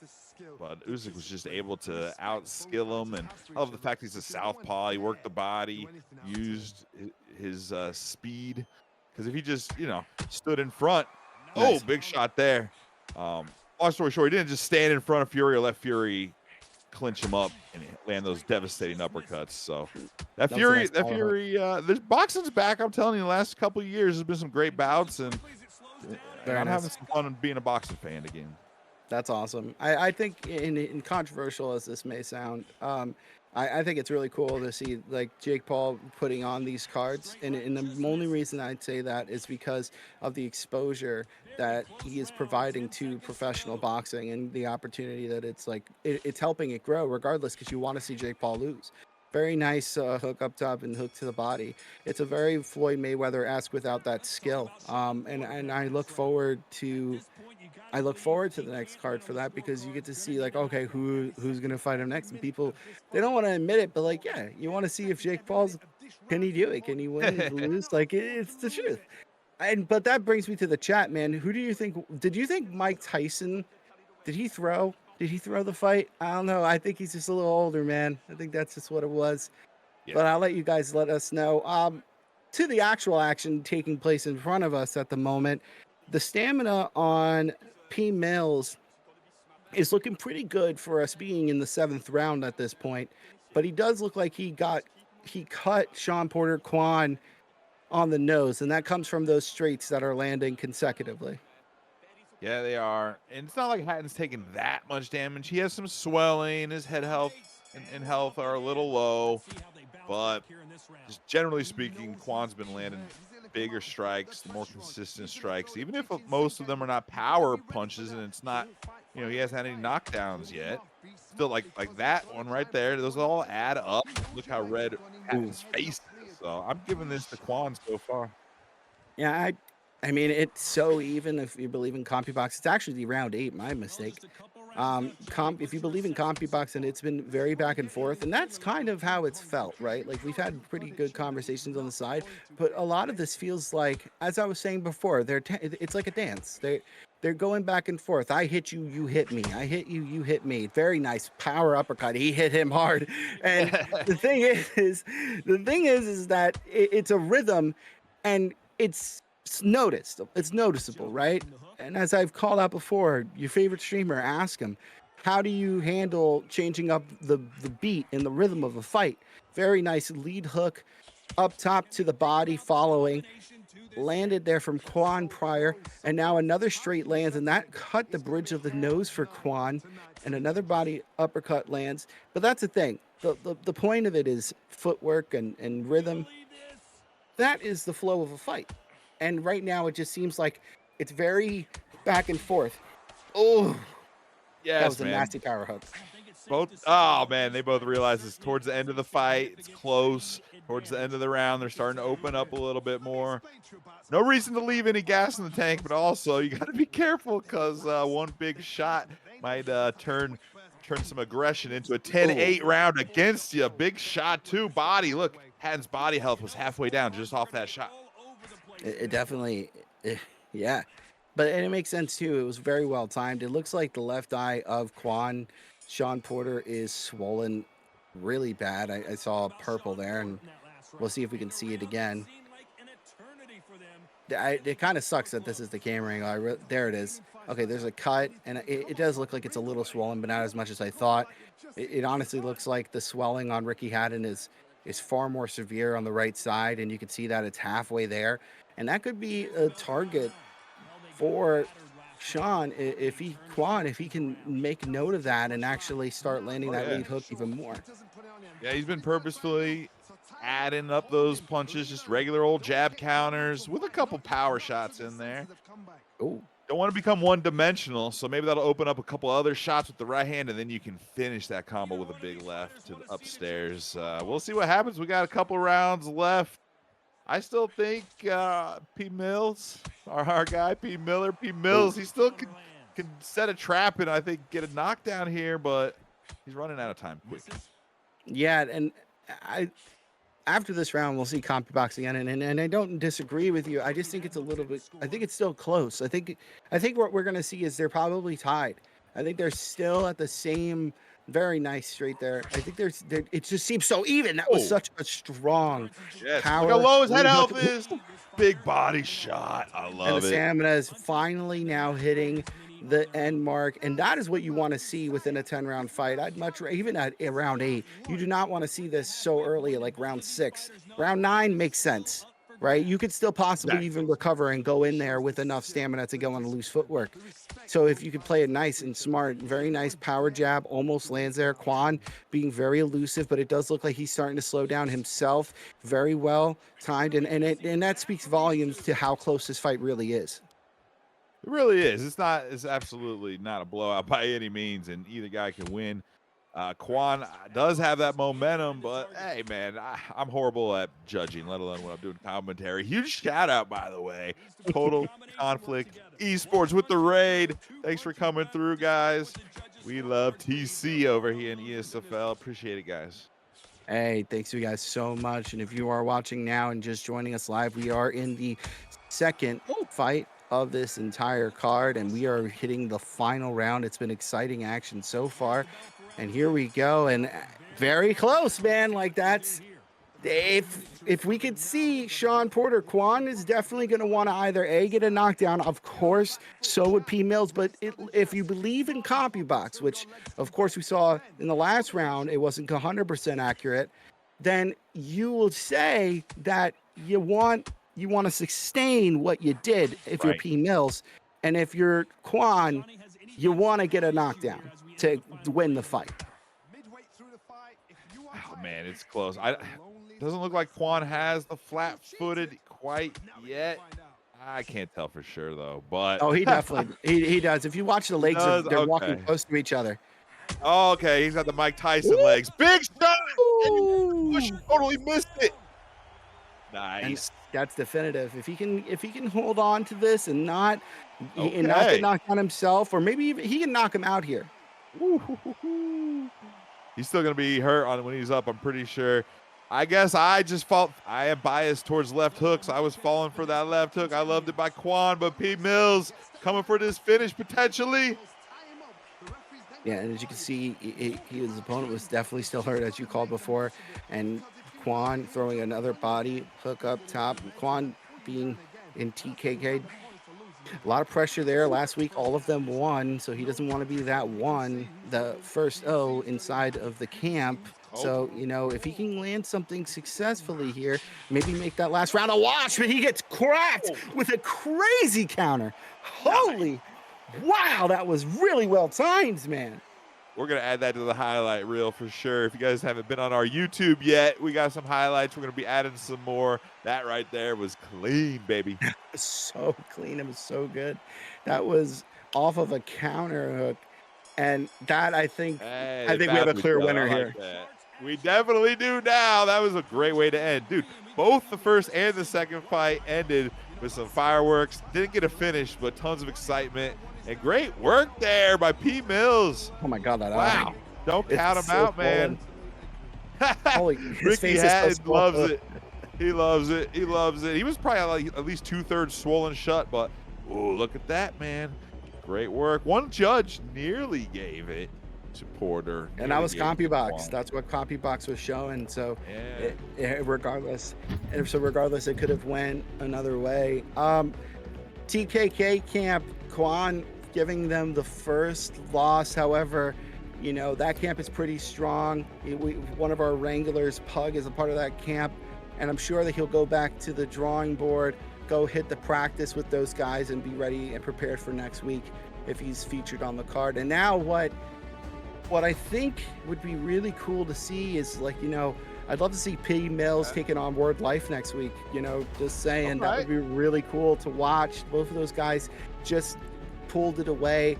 Usyk was just able to outskill him, and I love the fact he's a southpaw. He worked the body, used his speed, because if he just stood in front, Nice. big shot there. Long story short, he didn't just stand in front of Fury or let Fury clinch him up and land those devastating uppercuts. So that Fury, there's boxing's back. I'm telling you, the last couple of years there's been some great bouts, and I'm having some fun being a boxing fan again. That's awesome. I think, in controversial as this may sound, I think it's really cool to see like Jake Paul putting on these cards, and the only reason I'd say that is because of the exposure that he is providing to professional boxing and the opportunity that it's helping it grow, regardless, because you want to see Jake Paul lose. Very nice hook up top and hook to the body. It's a very Floyd Mayweather-esque without that skill, and I look forward to the next card for that, because you get to see like, okay, who's gonna fight him next, and people, they don't want to admit it, but like, yeah, you want to see if Jake Paul's, can he do it? Can he win? Lose? Like, it's the truth. But that brings me to the chat, man. Who do you think? Did you think Mike Tyson? Did he throw? Did he throw the fight? I don't know. I think he's just a little older, man. I think that's just what it was. Yeah. But I'll let you guys let us know. To the actual action taking place in front of us at the moment, the stamina on P. Mills is looking pretty good for us being in the 7th round at this point. But he does look like he cut Sean Porter Kwan on the nose, and that comes from those straights that are landing consecutively. Yeah, they are. And it's not like Hatton's taking that much damage. He has some swelling. His head health and health are a little low. But just generally speaking, Kwan's been landing bigger strikes, more consistent strikes. Even if most of them are not power punches, and it's not, he hasn't had any knockdowns yet. Still, like that one right there, those all add up. Look how red Hatton's face is. So I'm giving this to Kwan so far. Yeah, I mean, it's so even if you believe in CompuBox. It's actually the round 8, my mistake. If you believe in CompuBox, and it's been very back and forth, and that's kind of how it's felt, right? Like, we've had pretty good conversations on the side, but a lot of this feels like, as I was saying before, it's like a dance. They're going back and forth. I hit you, you hit me. I hit you, you hit me. Very nice power uppercut. He hit him hard. And the thing is that it's a rhythm, and it's noticed. It's noticeable, right? And as I've called out before, your favorite streamer, ask him, how do you handle changing up the beat and the rhythm of a fight? Very nice lead hook up top to the body, following landed there from Quan prior, and now another straight lands, and that cut the bridge of the nose for Quan, and another body uppercut lands. But that's the thing. The point of it is footwork and rhythm. That is the flow of a fight. And right now it just seems like it's very back and forth. Oh, that Yes, was a man. nasty power hook. Both, oh man, they both realize it's towards the end of the fight. It's close. Towards the end of the round, they're starting to open up a little bit more. No reason to leave any gas in the tank, but also you got to be careful because one big shot might turn some aggression into a 10-8 round against you. Big shot too. Body. Look, Hatton's body health was halfway down just off that shot. It definitely, yeah. But and it makes sense too. It was very well timed. It looks like the left eye of Quan, Sean Porter, is swollen really bad. I saw purple there, and we'll see if we can see it again. It kind of sucks that this is the camera angle. There it is. Okay, there's a cut, and it does look like it's a little swollen, but not as much as I thought. It honestly looks like the swelling on Ricky Hatton is far more severe on the right side, and you can see that it's halfway there. And that could be a target for Sean if he can make note of that and actually start landing that lead hook even more. Yeah, he's been purposefully adding up those punches, just regular old jab counters with a couple power shots in there. Oh, Don't want to become one-dimensional, so maybe that'll open up a couple other shots with the right hand, and then you can finish that combo with a big left to the upstairs. We'll see what happens. We got a couple rounds left. I still think P. Mills, our guy P. Mills, he still can set a trap and I think get a knockdown here, but he's running out of time quick. yeah, and after this round, we'll see CompuBox again, and I don't disagree with you. I just think it's a little bit. I think it's still close. I think what we're gonna see is they're probably tied. I think they're still at the same. Very nice straight there. I think it just seems so even. That was such a strong power. Look how low his head health is. Big body shot. I love it. And the stamina is finally now hitting the end mark, and that is what you want to see within a 10-round fight. I'd much even at round 8. You do not want to see this so early, like round 6. Round 9 makes sense, right? You could still possibly even recover and go in there with enough stamina to go on a loose footwork. So if you could play it nice and smart, very nice power jab, almost lands there. Quan being very elusive, but it does look like he's starting to slow down himself. Very well timed, and that speaks volumes to how close this fight really is. It really is. It's absolutely not a blowout by any means, and either guy can win. Quan does have that momentum, but hey, man, I'm horrible at judging, let alone when I'm doing commentary. Huge shout out, by the way. Total Conflict Esports with the raid. Thanks for coming through, guys. We love TC over here in ESFL. Appreciate it, guys. Hey, thanks you guys so much. And if you are watching now and just joining us live, we are in the second fight of this entire card, and we are hitting the final round. It's been exciting action so far. And here we go, and very close, man. Like that's if we could see Sean Porter, Quan is definitely going to want to either get a knockdown, of course. So would P Mills, but if you believe in CompuBox, which of course we saw in the last round, it wasn't 100% accurate. Then you will say that you want to sustain what you did if you're P Mills, and if you're Quan, you want to get a knockdown to win the fight. Oh man, it's close. Doesn't look like Quan has the flat-footed quite yet. I can't tell for sure though, but oh, he definitely he does. If you watch the legs, they're walking close to each other. Oh, okay, he's got the Mike Tyson legs. Big shot! Totally missed it. Nice. And that's definitive. If he can hold on to this and not get knocked on himself, or maybe even he can knock him out here. He's still gonna be hurt when he's up, I'm pretty sure. I guess I am biased towards left hooks. I was falling for that left hook. I loved it by Quan, but P. Mills coming for this finish potentially. Yeah, and as you can see, his opponent was definitely still hurt, as you called before, and Quan throwing another body hook up top. Quan being in TKK, a lot of pressure there. Last week, all of them won, so he doesn't want to be that one, the first O inside of the camp. So, you know, if he can land something successfully here, maybe make that last round a wash, but he gets cracked with a crazy counter. Holy, wow, that was really well timed, man. We're going to add that to the highlight reel for sure. If you guys haven't been on our YouTube yet, we got some highlights. We're going to be adding some more. That right there was clean, baby. So clean. It was so good. That was off of a counter hook. And that, I think we have a clear winner here. We definitely do now. That was a great way to end. Dude, both the first and the second fight ended with some fireworks. Didn't get a finish, but tons of excitement. And great work there by P. Mills. Oh, my God. That wow. Don't count him out, man. Holy, Ricky Hatton loves it. He loves it. He loves it. He was probably like at least 2/3 swollen shut, but oh, look at that, man. Great work. One judge nearly gave it to Porter. And that was CompuBox. That's what CompuBox was showing. So regardless, it could have went another way. TKK camp, Quan giving them the first loss. However, you know, that camp is pretty strong. One of our Wranglers, Pug, is a part of that camp. And I'm sure that he'll go back to the drawing board, go hit the practice with those guys and be ready and prepared for next week if he's featured on the card. And now what I think would be really cool to see is, like, you know, I'd love to see P. Mills taking on Word Life next week. You know, just saying, that would be really cool to watch. Both of those guys just pulled it away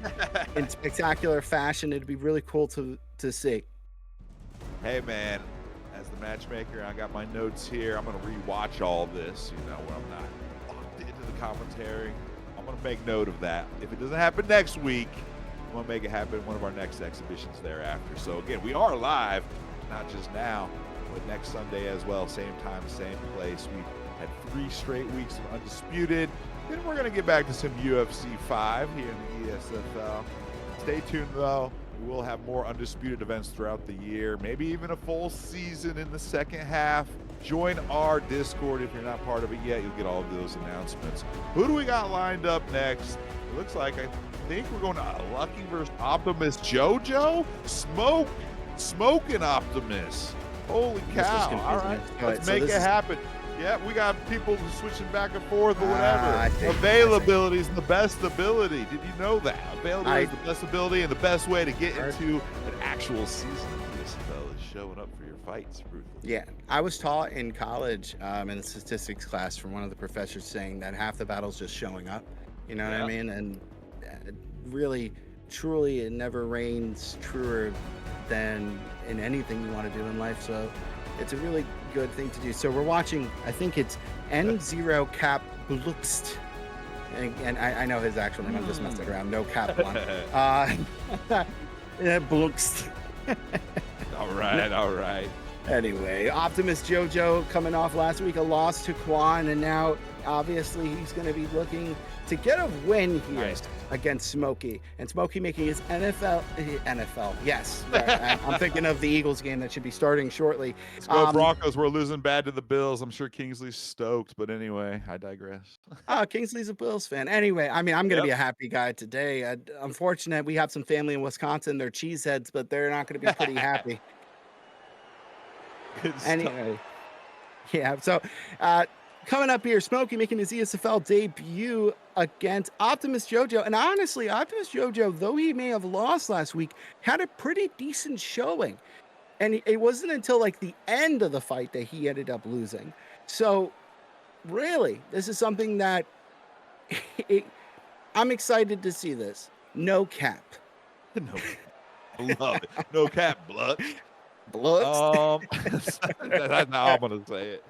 in spectacular fashion. It'd be really cool to see. Hey, man. As the matchmaker, I got my notes here. I'm going to rewatch all this, you know, where I'm not locked into the commentary. I'm going to make note of that. If it doesn't happen next week, I'm going to make it happen one of our next exhibitions thereafter. So, again, we are live, not just now, but next Sunday as well. Same time, same place. We had 3 straight weeks of Undisputed. Then we're going to get back to some UFC 5 here in the ESFL. Stay tuned, though. We will have more Undisputed events throughout the year, maybe even a full season in the second half. Join our Discord if you're not part of it yet. You'll get all of those announcements. Who do we got lined up next? It looks like, I think we're going to Lucky versus Optimus JoJo. Smoking Optimus. Holy cow. All right, let's make it happen. Yeah, we got people switching back and forth or whatever. Availability is the best ability. Did you know that? Availability is the best ability, and the best way to get into an actual season of ESFL is showing up for your fights. Yeah, I was taught in college in the statistics class from one of the professors saying that half the battle's just showing up. You know what I mean? And really, truly, it never rains truer than in anything you want to do in life. So it's a really good thing to do. So we're watching, I think it's N0 Cap Blukst. And I know his actual name, I'm just messing around. No Cap one. Blukst. All right. Anyway, Optimus JoJo coming off last week a loss to Quan, and now obviously he's going to be looking to get a win here against Smokey. And Smokey making his NFL, yes. I'm thinking of the Eagles game that should be starting shortly. Let's go Broncos. We're losing bad to the Bills. I'm sure Kingsley's stoked, but anyway, I digress. Kingsley's a Bills fan. Anyway, I mean, I'm going to be a happy guy today. Unfortunate, we have some family in Wisconsin. They're cheeseheads, but they're not going to be pretty happy. Anyway, yeah, so coming up here, Smokey making his ESFL debut against Optimus JoJo. And honestly, Optimus JoJo, though he may have lost last week, had a pretty decent showing. And it wasn't until like the end of the fight that he ended up losing. So really, this is something that I'm excited to see this. No cap. No, love it. No cap, blood. Bloods. That's how I'm gonna say it.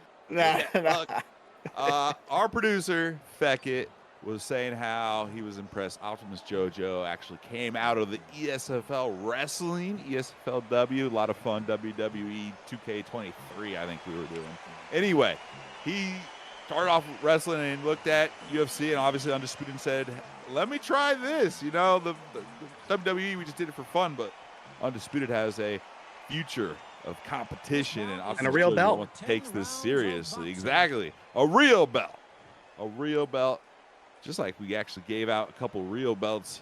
Our producer, Feckett, was saying how he was impressed. Optimus JoJo actually came out of the ESFL wrestling, ESFLW, a lot of fun, WWE 2K23, I think we were doing. Anyway, he started off wrestling and looked at UFC and obviously Undisputed and said, let me try this. You know, the WWE, we just did it for fun, but Undisputed has a future of competition, and Optimus a real JoJo belt. takes this seriously. Exactly. A real belt. A real belt. Just like we actually gave out a couple real belts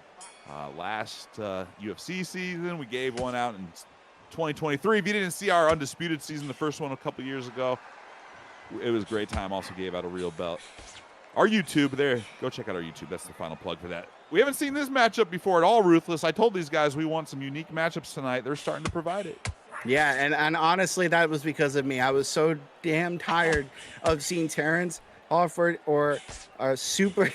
last UFC season. We gave one out in 2023. If you didn't see our Undisputed season, the first one a couple years ago, it was a great time. Also gave out a real belt. Our YouTube there, go check out our YouTube. That's the final plug for that. We haven't seen this matchup before at all, Ruthless. I told these guys we want some unique matchups tonight. They're starting to provide it. Yeah, and honestly, that was because of me. I was so damn tired of seeing Terrence Alford or super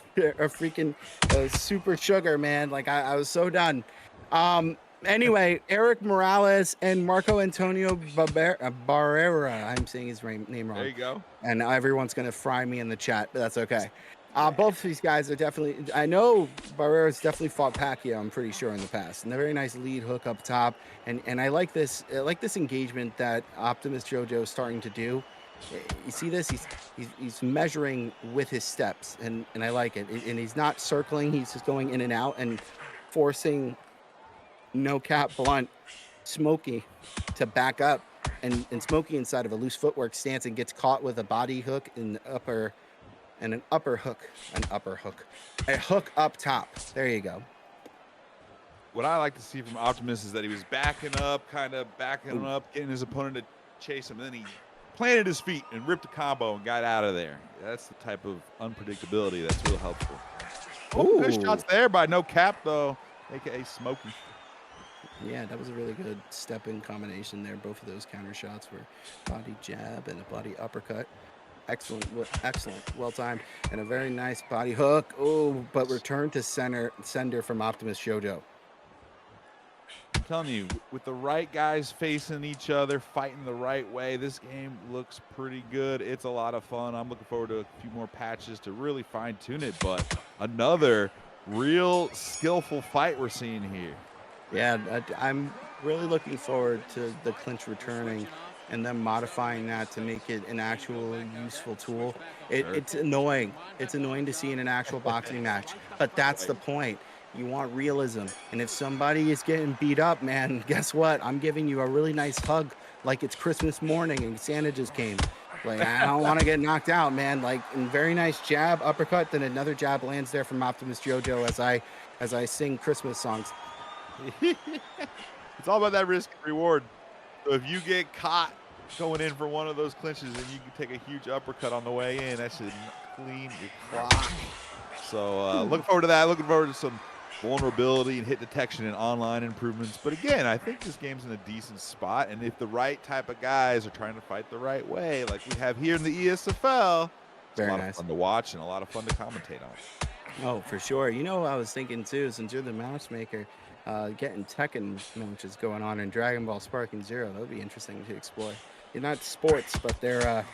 super sugar, man. Like I was so done. Anyway, Eric Morales and Marco Antonio Barrera. I'm saying his name wrong. There you go. And everyone's gonna fry me in the chat, but that's okay. Both of these guys are definitely. I know Barrera's definitely fought Pacquiao. I'm pretty sure in the past, and a very nice lead hook up top. And I like this. I like this engagement that Optimus JoJo is starting to do. You see this? He's measuring with his steps, and I like it. And he's not circling. He's just going in and out and forcing no cap blunt Smokey to back up, and Smokey inside of a loose footwork stance and gets caught with a body hook in the upper. And a hook up top. There you go. What I like to see from Optimus is that he was backing up, getting his opponent to chase him, and then he planted his feet and ripped a combo and got out of there. That's the type of unpredictability that's real helpful. Oh, good shots there by No Cap, though, a.k.a. Smokey. Yeah, that was a really good step-in combination there. Both of those counter shots were body jab and a body uppercut. Excellent, well timed, and a very nice body hook. Oh, but return to sender from Optimus JoJo. I'm telling you, with the right guys facing each other, fighting the right way, this game looks pretty good. It's a lot of fun. I'm looking forward to a few more patches to really fine-tune it, but another real skillful fight we're seeing here. Yeah, I'm really looking forward to the clinch returning and then modifying that to make it an actual useful tool. It's annoying. It's annoying to see in an actual boxing match, but that's the point. You want realism. And if somebody is getting beat up, man, guess what? I'm giving you a really nice hug like it's Christmas morning and Santa just came. Like, I don't want to get knocked out, man. Like, very nice jab, uppercut, then another jab lands there from Optimus JoJo as I sing Christmas songs. It's all about that risk and reward. So if you get caught going in for one of those clinches and you can take a huge uppercut on the way in, that should clean your clock. So looking forward to that. Looking forward to some vulnerability and hit detection and online improvements. But again, I think this game's in a decent spot. And if the right type of guys are trying to fight the right way, like we have here in the ESFL, it's a lot of fun to watch and a lot of fun to commentate on. Oh, for sure. You know, I was thinking too, since you're the matchmaker, getting Tekken matches going on in Dragon Ball Sparking Zero. That would be interesting to explore. You're not sports, but they're,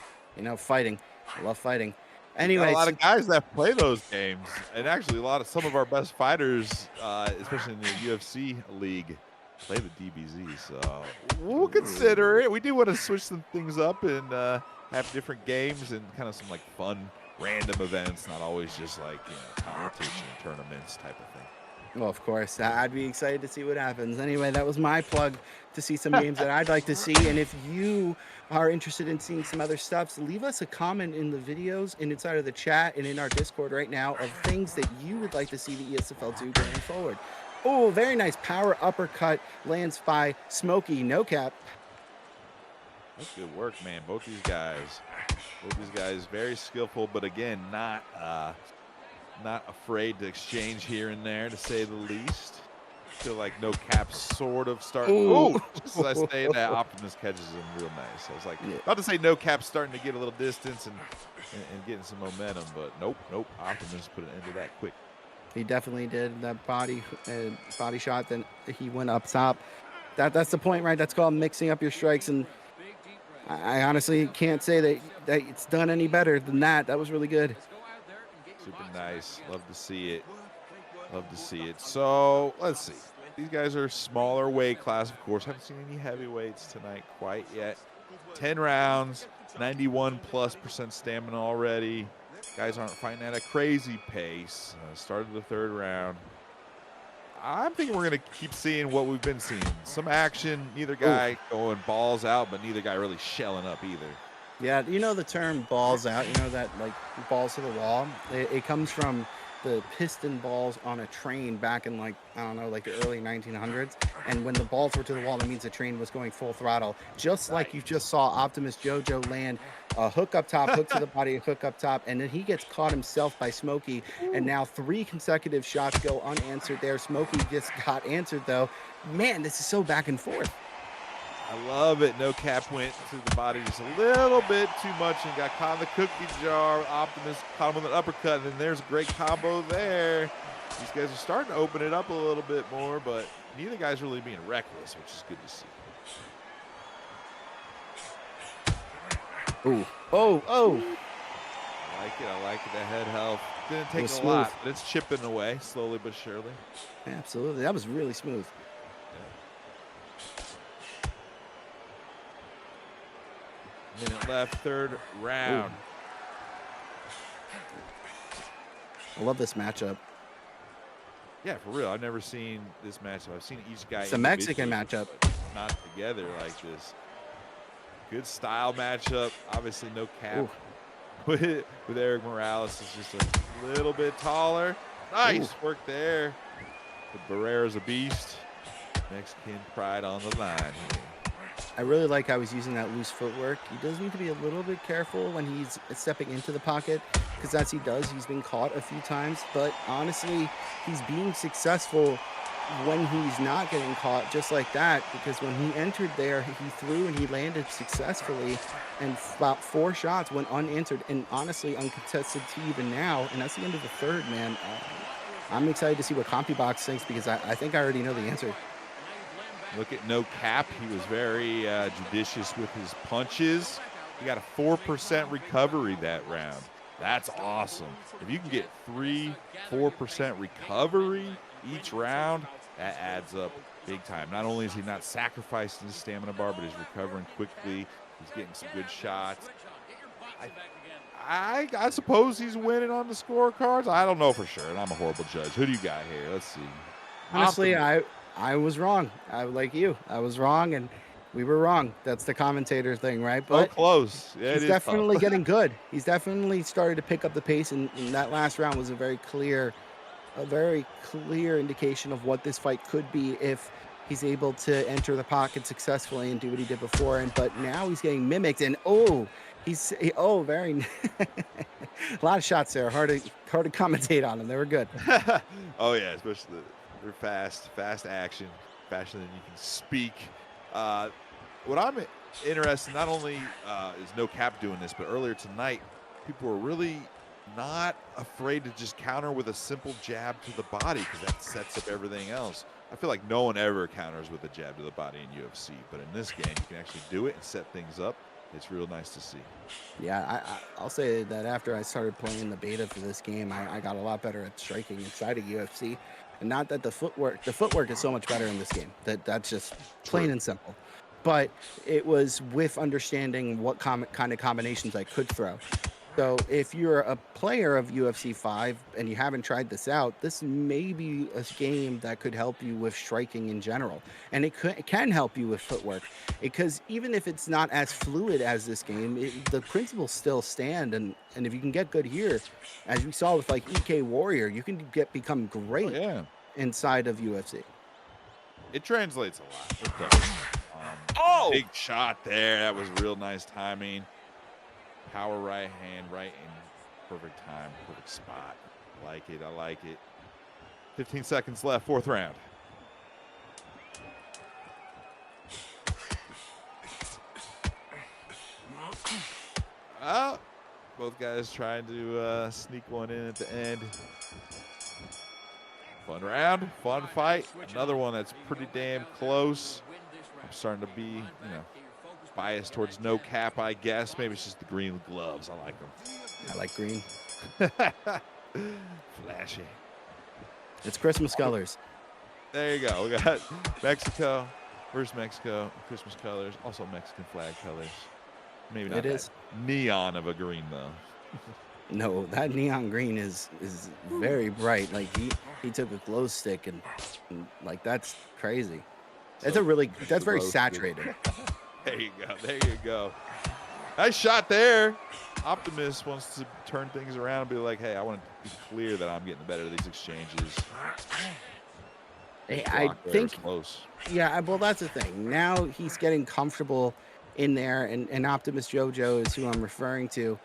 fighting. I love fighting. Anyway, a lot of guys that play those games, and actually some of our best fighters, especially in the UFC league, play the DBZ. So we'll consider it. We do want to switch some things up and have different games and kind of some like fun, random events, not always just like competition tournaments type of thing. Well, of course, I'd be excited to see what happens. Anyway, that was my plug to see some games that I'd like to see. And if you are interested in seeing some other stuff, so leave us a comment in the videos and inside of the chat and in our Discord right now of things that you would like to see the ESFL do going forward. Oh, very nice power uppercut lands by Smokey, no cap. That's good work, man. Both these guys, very skillful, but again, not afraid to exchange here and there, to say the least. I feel like No Cap sort of starting. Oh, just as I say that, Optimus catches him real nice. I was like, about to say No Cap starting to get a little distance and getting some momentum, but nope. Optimus put an end to that quick. He definitely did that body shot. Then he went up top. That's the point, right? That's called mixing up your strikes. And I honestly can't say that it's done any better than that. That was really good. Super nice. Love to see it. Love to see it. So let's see. These guys are smaller weight class, of course. Haven't seen any heavyweights tonight quite yet. 10 rounds, 91+% stamina already. Guys aren't fighting at a crazy pace. Started the third round. I'm thinking we're going to keep seeing what we've been seeing. Some action, neither guy going balls out, but neither guy really shelling up either. Yeah, you know the term balls out, you know that like balls to the wall? It comes from the piston balls on a train back in like, I don't know, like the early 1900s. And when the balls were to the wall, that means the train was going full throttle. Just like you just saw Optimus Jojo land a hook up top, hook to the body, a hook up top, and then he gets caught himself by Smokey. And now 3 consecutive shots go unanswered there. Smokey just got answered though. Man, this is so back and forth. I love it. No cap went to the body just a little bit too much and got caught in the cookie jar. Optimus caught him with an uppercut, and then there's a great combo there. These guys are starting to open it up a little bit more, but neither guy's really being reckless, which is good to see. Ooh. Oh. I like it. I like it. The head health didn't take a lot, but it's chipping away slowly but surely. Absolutely. That was really smooth. Minute left, third round. I love this matchup. Yeah, for real. I've never seen this matchup. I've seen each guy. It's a Mexican matchup. Not together like this. Good style matchup. Obviously, no cap. With Eric Morales is just a little bit taller. Nice work there. The Barrera's a beast. Mexican pride on the line here. I really like how he's using that loose footwork. He does need to be a little bit careful when he's stepping into the pocket, because as he does, he's been caught a few times. But honestly, he's being successful when he's not getting caught just like that, because when he entered there, he threw and he landed successfully, and about 4 shots went unanswered and honestly uncontested to even now. And that's the end of the third, man. I'm excited to see what CompuBox thinks, because I think I already know the answer. Look at no cap. He was very judicious with his punches. He got a 4% recovery that round. That's awesome. If you can get 3-4% recovery each round, that adds up big time. Not only is he not sacrificing his stamina bar, but he's recovering quickly. He's getting some good shots. I suppose he's winning on the scorecards. I don't know for sure, and I'm a horrible judge. Who do you got here? Let's see. Honestly, I was wrong. Like you. I was wrong, and we were wrong. That's the commentator thing, right? But close. Yeah, he's definitely getting good. He's definitely started to pick up the pace, and that last round was a very clear indication of what this fight could be if he's able to enter the pocket successfully and do what he did before. But now he's getting mimicked, and very a lot of shots there. Hard to commentate on them. They were good. Oh yeah, especially they're fast action, faster than you can speak. What I'm interested in, not only is no cap doing this, but earlier tonight, people were really not afraid to just counter with a simple jab to the body, because that sets up everything else. I feel like no one ever counters with a jab to the body in UFC, but in this game, you can actually do it and set things up. It's real nice to see. Yeah, I'll say that after I started playing the beta for this game, I got a lot better at striking inside of UFC. And not that the footwork is so much better in this game. That's just plain and simple. But it was with understanding what kind of combinations I could throw. So if you're a player of UFC 5 and you haven't tried this out, this may be a game that could help you with striking in general. And it can help you with footwork, because even if it's not as fluid as this game, the principles still stand. And if you can get good here, as we saw with like EK Warrior, you can become great inside of UFC. It translates a lot. It does. Big shot there. That was real nice timing. Power right hand, right in perfect time, perfect spot. I like it. 15 seconds left, 4th round. Both guys trying to sneak one in at the end. Fun round, fun fight. Another one that's pretty damn close. I'm starting to be, biased towards no cap, I guess. Maybe it's just the green gloves. I like them. I like green. Flashy. It's Christmas colors. There you go. We got Mexico versus Mexico. Christmas colors. Also Mexican flag colors. Maybe not It that is. neon of a green, though. No, that neon green is very bright. Like he took a glow stick and like that's crazy. That's So that's very roasted. saturated. There you go. There you go. Nice shot there. Optimus wants to turn things around and be like, hey, I want to be clear that I'm getting the better of these exchanges. Hey, Block I there was think, close. yeah, well, that's the thing. Now he's getting comfortable in there, and Optimus JoJo is who I'm referring to.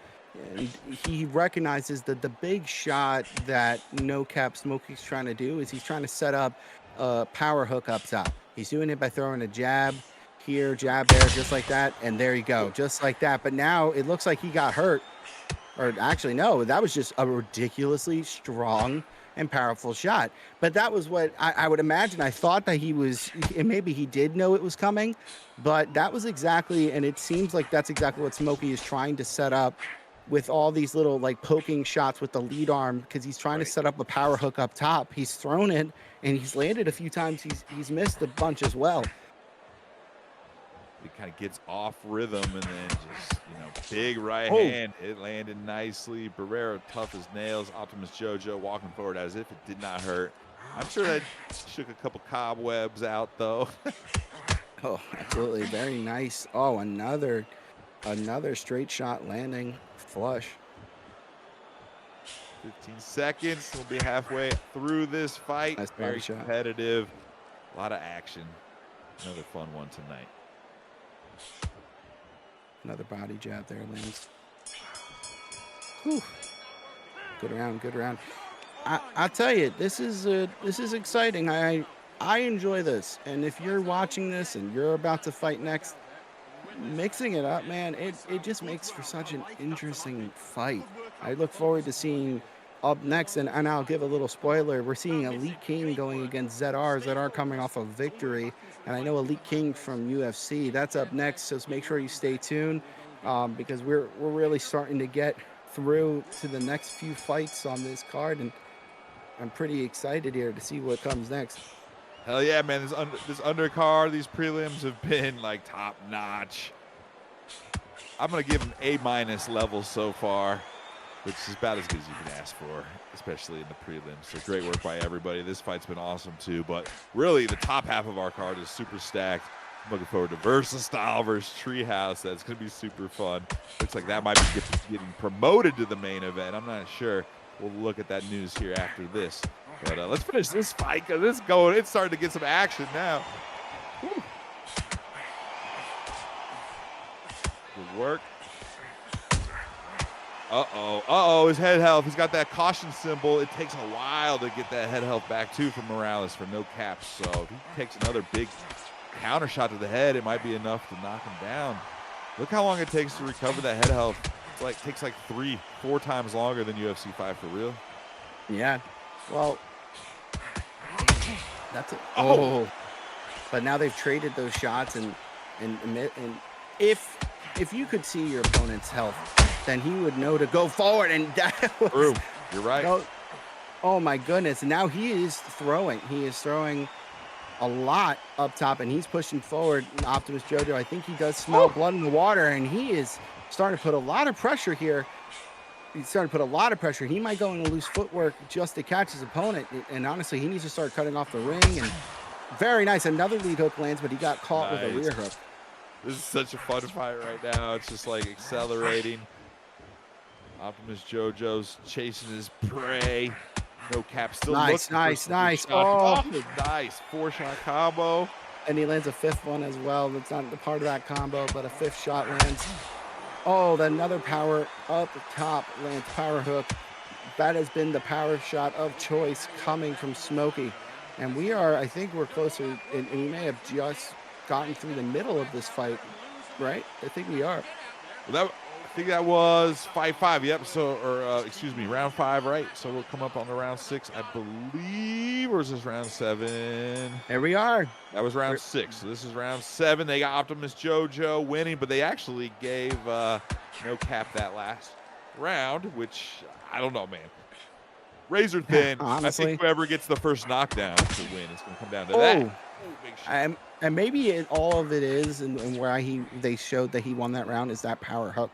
And he recognizes that the big shot that No Cap Smokey's trying to do is he's trying to set up a power hook up top. He's doing it by throwing a jab here, jab there, just like that, and there you go, just like that. But now it looks like he got hurt. Or actually, no, that was just a ridiculously strong and powerful shot. But that was what I would imagine. I thought that he was, and maybe he did know it was coming, but that was exactly, and it seems like that's exactly what Smokey is trying to set up with all these little like poking shots with the lead arm because he's trying to set up a power hook up top. He's thrown it and he's landed a few times. He's missed a bunch as well. It kind of gets off rhythm and then just, big right hand. It landed nicely. Barrero tough as nails. Optimus JoJo walking forward as if it did not hurt. I'm sure that shook a couple cobwebs out, though. Oh, absolutely. Very nice. Oh, another straight shot landing flush. 15 seconds. We'll be halfway through this fight. Nice Very shot. competitive. A lot of action. Another fun one tonight. Another body jab there lands. Whew. Good round, good round. I'll tell you, this is exciting. I enjoy this, and if you're watching this and you're about to fight next, mixing it up, man, it just makes for such an interesting fight. I look forward to seeing up next, and I'll give a little spoiler. We're seeing Elite King going against ZR. ZR coming off a victory, and I know Elite King from UFC. That's up next, so make sure you stay tuned because we're really starting to get through to the next few fights on this card, and I'm pretty excited here to see what comes next. Hell yeah, man. This undercard, these prelims have been like top notch. I'm going to give them A- level so far, which is about as good as you can ask for, especially in the prelims. So great work by everybody. This fight's been awesome too, but really the top half of our card is super stacked. I'm looking forward to Versa Style versus Treehouse. That's going to be super fun. Looks like that might be getting promoted to the main event. I'm not sure. We'll look at that news here after this. But let's finish this fight because it's starting to get some action now. Whew. Good work. Uh-oh, his head health. He's got that caution symbol. It takes a while to get that head health back, too, from Morales for no caps. So if he takes another big counter shot to the head, it might be enough to knock him down. Look how long it takes to recover that head health. It takes like 3-4 times longer than UFC 5 for real. Yeah. Well, that's it. Oh, but now they've traded those shots, and if you could see your opponent's health, then he would know to go forward, and that was true. You're right. Oh my goodness! Now he is throwing. He is throwing a lot up top, and he's pushing forward. Optimus JoJo, I think he does smell blood in the water, and he is starting to put a lot of pressure here. He's starting to put a lot of pressure. He might go into loose footwork just to catch his opponent. And honestly, he needs to start cutting off the ring. And very nice. Another lead hook lands, but he got caught with a rear hook. This is such a fun fight right now. It's just like accelerating. Optimus JoJo's chasing his prey. No cap. Still nice. Oh, nice. 4-shot combo. And he lands a 5th one as well. That's not the part of that combo, but a 5th shot lands. Oh, another power up top lands power hook. That has been the power shot of choice coming from Smokey. And I think we're closer, and we may have just gotten through the middle of this fight, right? I think we are. Well, I think that was 5-5. Yep. So, round 5, right? So we'll come up on the round 6, I believe. Or is this round 7? There we are. That was round 6. So this is round 7. They got Optimus JoJo winning, but they actually gave no cap that last round, which I don't know, man. razor thin. I Honestly. think whoever gets the first knockdown to win. It's going to come down to that. Oh, Ooh, big shot. and maybe all of it is, and where they showed that he won that round is that power hook,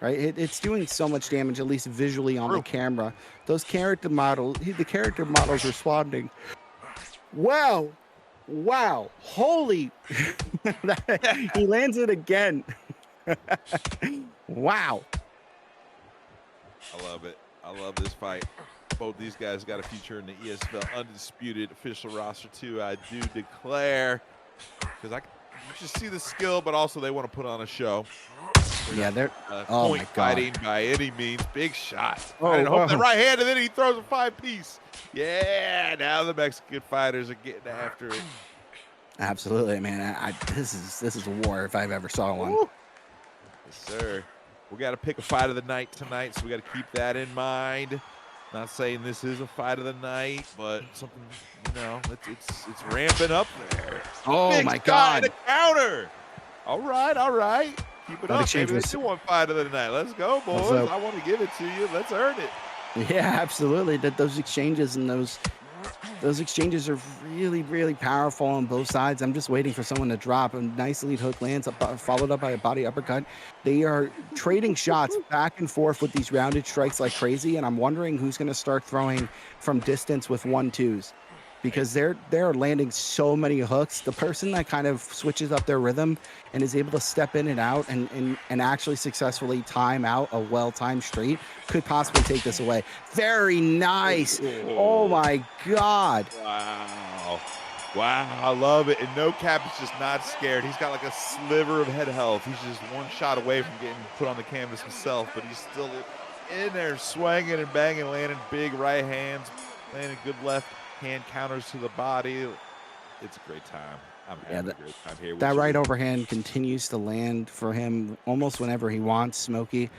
right? It's doing so much damage, at least visually on the True. camera. Those character models, the character models responding. Wow, wow, holy! He lands it again. Wow. I love it. I love this fight. Both these guys got a future in the ESFL Undisputed official roster too. I do declare, because you just see the skill, but also they want to put on a show. Yeah, they're Oh point fighting by any means. Big shot. I didn't hope that right hand, and then he throws a 5-piece. Yeah, now the Mexican fighters are getting after it. Absolutely, man. This is a war if I've ever saw one. Woo. Yes, sir. We got to pick a fight of the night tonight, so we got to keep that in mind. Not saying this is a fight of the night, but something, it's ramping up there. Oh Big my shot God! and a counter. All right. Keep it up. Maybe was... they do want fight of the night. Let's go, boys. I want to give it to you. Let's earn it. Yeah, absolutely. Those exchanges and those exchanges are really, really powerful on both sides. I'm just waiting for someone to drop. A nice lead hook lands, followed up by a body uppercut. They are trading shots back and forth with these rounded strikes like crazy, and I'm wondering who's going to start throwing from distance with 1-2s. Because they're landing so many hooks. The person that kind of switches up their rhythm and is able to step in and out and actually successful time out a well-timed straight could possibly take this away. Very nice. Oh my God. Wow, I love it. And No Cap is just not scared. He's got like a sliver of head health. He's just one shot away from getting put on the canvas himself, but he's still in there swinging and banging, landing big right hands, landing good left hand counters to the body. It's a great time. I'm having a great time here. That right overhand continues to land for him almost whenever he wants, Smokey.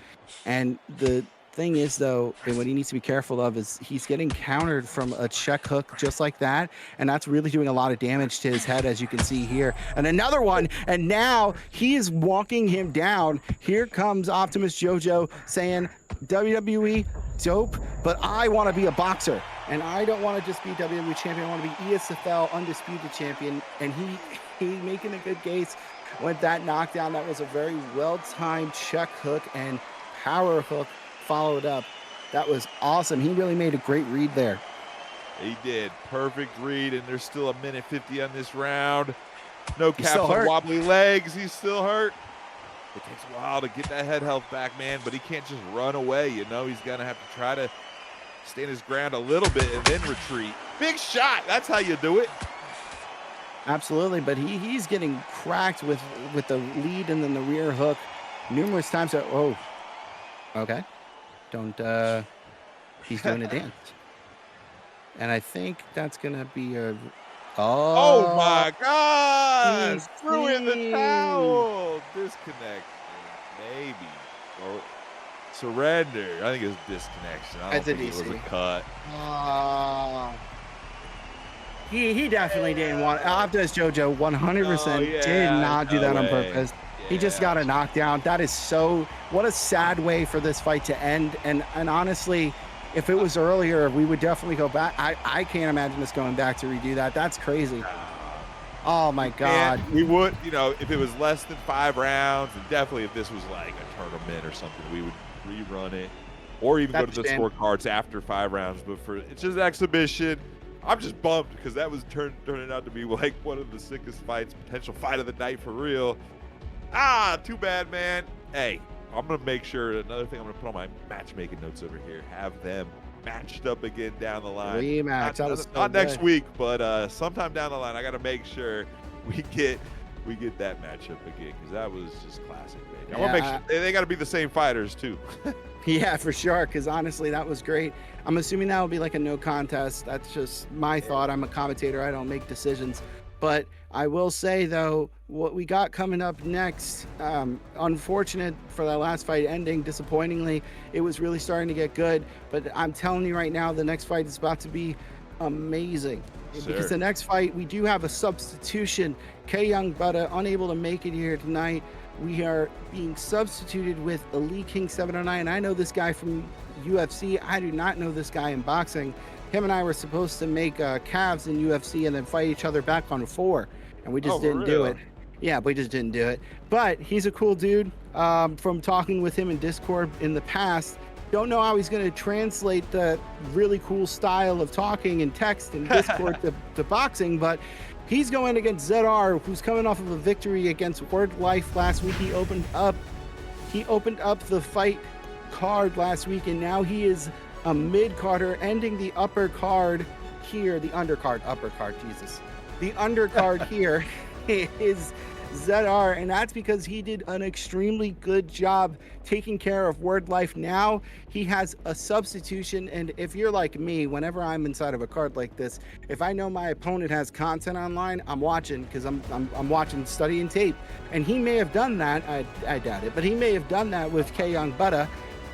And the thing is, though, and what he needs to be careful of is he's getting countered from a check hook just like that, and that's really doing a lot of damage to his head, as you can see here. And another one, and now he is walking him down. Here comes Optimus Jojo saying, WWE, dope, but I want to be a boxer. And I don't want to just be WWE champion. I want to be ESFL Undisputed champion. And he making a good case with that knockdown. That was a very well-timed check hook and power hook followed up. That was awesome. He really made a great read there. He did. Perfect read, and there's still 1:50 on this round. No Cap's on wobbly legs. He's still hurt. It takes a while to get that head health back, man, but he can't just run away, He's going to have to try to stand his ground a little bit and then retreat. Big shot. That's how you do it. Absolutely, but he's getting cracked with the lead and then the rear hook numerous times. Oh, okay. Don't, he's doing a dance. And I think that's going to be a, oh my God! Threw in the towel. Disconnect, maybe. Or surrender. I think it was disconnection. I don't think it was a cut. He definitely didn't want. Optimus Jojo 100% did not do that on purpose. Yeah. He just got a knockdown. That is what a sad way for this fight to end. And honestly, if it was earlier, we would definitely go back. I can't imagine us going back to redo that. That's crazy. Oh my God. And we would, if it was less than 5 rounds, and definitely if this was like a tournament or something, we would rerun it, or even go to the scorecards after 5 rounds. But it's just exhibition. I'm just bummed because that was turning out to be like one of the sickest fights, potential fight of the night for real. Too bad, man. Hey, I'm going to make sure, another thing I'm going to put on my matchmaking notes over here, have them matched up again down the line. Rematch. Not next week, but sometime down the line, I got to make sure we get that matchup again, because that was just classic, man. I want to make sure they got to be the same fighters too. Yeah, for sure, because honestly, that was great. I'm assuming that will be like a no contest. That's just my thought. I'm a commentator. I don't make decisions. But I will say, though, what we got coming up next, unfortunate for that last fight ending, disappointingly, it was really starting to get good. But I'm telling you right now, the next fight is about to be amazing. Sure. Because the next fight, we do have a substitution. K Young Butter, unable to make it here tonight. we are being substituted with Elite King 709. I know this guy from UFC. I do not know this guy in boxing. Him and I were supposed to make calves in UFC and then fight each other back on 4, and we just Oh, for didn't do real? it. Yeah, we just didn't do it. But he's a cool dude. From talking with him in Discord in the past, don't know how he's going to translate the really cool style of talking and text in Discord to boxing, but he's going against ZR, who's coming off of a victory against Word Life last week. He opened up the fight card last week, and now he is a mid-carder, ending the upper card here, the undercard, upper card, Jesus. The undercard here is ZR, and that's because he did an extremely good job taking care of Word Life. Now he has a substitution, and if you're like me, whenever I'm inside of a card like this, if I know my opponent has content online, I'm watching, because I'm watching, studying tape. And he may have done that, I doubt it, but he may have done that with K Young Buddha,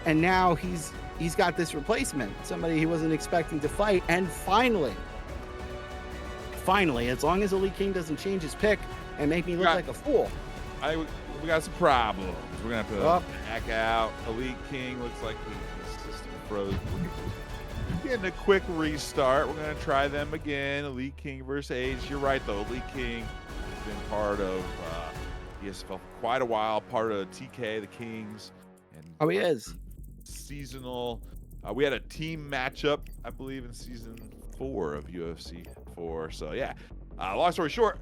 and now he's got this replacement, somebody he wasn't expecting to fight. And finally, as long as Elite King doesn't change his pick and make me look like a fool. We got some problems. We're gonna have to back out. Elite King looks like the system froze. Getting a quick restart. We're gonna try them again. Elite King versus Age. You're right though. Elite King has been part of ESFL for quite a while. Part of TK, the Kings. And he is seasonal. We had a team matchup, I believe, in season 4 of UFC 4. So yeah. Long story short,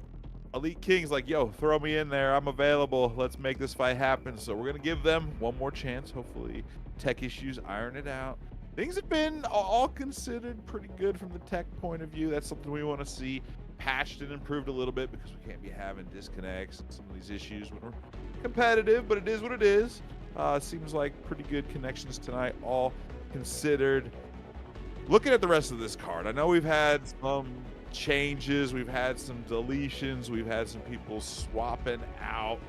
Elite King's like, yo, throw me in there. I'm available. Let's make this fight happen. So we're going to give them one more chance. Hopefully tech issues iron it out. Things have been all considered pretty good from the tech point of view. That's something we want to see patched and improved a little bit, because we can't be having disconnects and some of these issues when we're competitive, but it is what it is. It seems like pretty good connections tonight, all considered. Looking at the rest of this card, I know we've had some changes, we've had some deletions, we've had some people swapping out,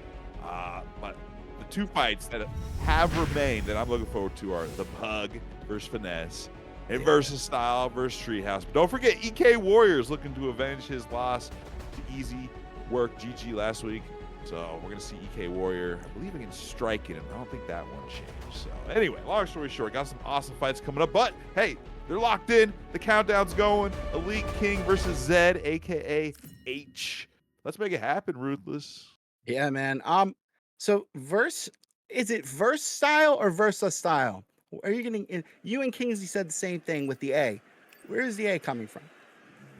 but the 2 fights that have remained that I'm looking forward to are the Pug versus Finesse and versus Style versus Treehouse. But don't forget, EK Warriors looking to avenge his loss to Easy Work GG last week. So we're going to see EK Warrior, I believe, against Striking, and I don't think that one changed. So anyway, long story short, got some awesome fights coming up, but hey, they're locked in. The countdown's going. Elite King versus Zed, a.k.a. H. Let's make it happen, Ruthless. Yeah, man. So is it verse style or versa style? Are you getting, you and Kingsley said the same thing with the A. Where is the A coming from?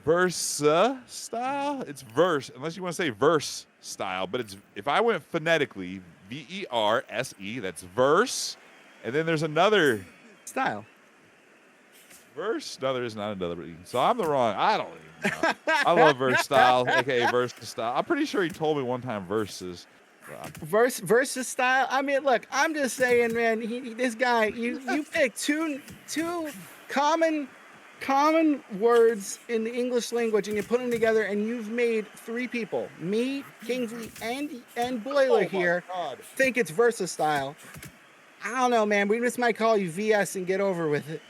Versa style? It's verse, unless you want to say verse style, but it's, if I went phonetically, V-E-R-S-E, that's verse, and then there's another style. Verse? No, there is not another. So I'm the wrong. I don't even know. I love verse style, aka verse style. I'm pretty sure he told me one time versus. Versus style. I mean, look, I'm just saying, man. This guy, you picked two common words in the English language, and you put them together, and you've made 3 people, me, Kingsley, and Boiler here, think it's versus style. I don't know, man. We just might call you VS and get over with it.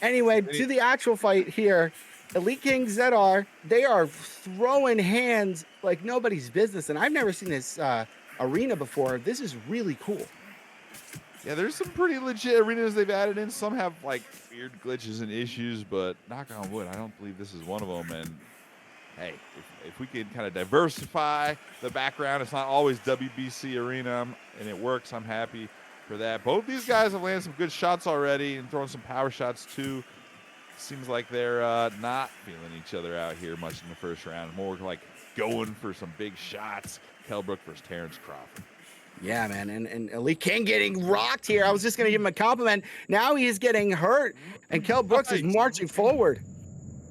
Anyway, to the actual fight here, Elite King ZR, they are throwing hands like nobody's business, and I've never seen this arena before. This is really cool. Yeah, there's some pretty legit arenas they've added in. Some have like weird glitches and issues, but knock on wood, I don't believe this is one of them. And hey, if we could kind of diversify the background, it's not always WBC arena, and it works, I'm happy for that. Both these guys have landed some good shots already and throwing some power shots too. Seems like they're not feeling each other out here much in the first round. More like going for some big shots. Kelbrook versus Terrence Crawford. Yeah, man, and Elite King getting rocked here. I was just going to give him a compliment. Now he's getting hurt, and Kell Brooks is marching forward.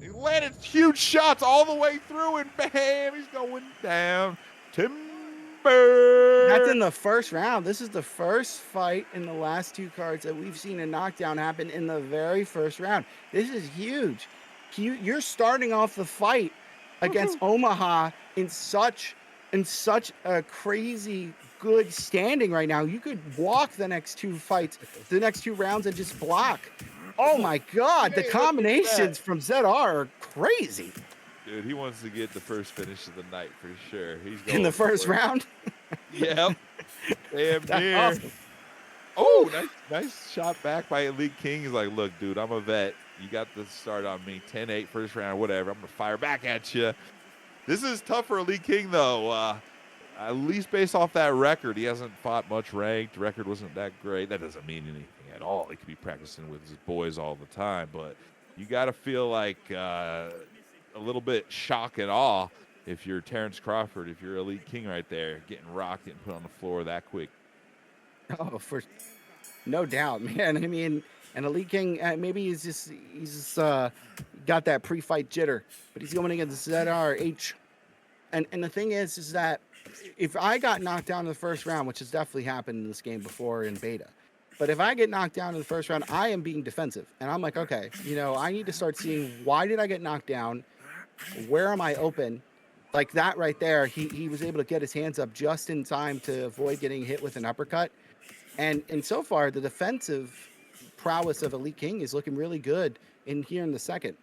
He landed huge shots all the way through, and bam, he's going down. That's in the first round. This is the first fight in the last 2 cards that we've seen a knockdown happen in the very first round. This is huge. You're starting off the fight against Omaha in such a crazy good standing right now. You could walk the next 2 fights, the next 2 rounds, and just block. Oh my God, the combinations from ZR are crazy. Dude, he wants to get the first finish of the night for sure. He's going in the first round. Yep. Damn That's near. awesome. Oh, nice shot back by Elite King. He's like, look, dude, I'm a vet. You got the start on me. 10-8 first round, whatever. I'm going to fire back at you. This is tough for Elite King, though. At least based off that record, he hasn't fought much ranked. Record wasn't that great. That doesn't mean anything at all. He could be practicing with his boys all the time. But you got to feel like a little bit shock and awe if you're Terrence Crawford, if you're Elite King right there, getting rocked, getting put on the floor that quick. Oh, for no doubt, man. I mean, and Elite King, maybe he's just got that pre-fight jitter, but he's going against ZRH. And the thing is that if I got knocked down in the first round, which has definitely happened in this game before in beta, but if I get knocked down in the first round, I am being defensive, and I'm like, okay, I need to start seeing why did I get knocked down, where am I open, like that right there. He was able to get his hands up just in time to avoid getting hit with an uppercut. And so far, the defensive prowess of Elite King is looking really good in here in the second.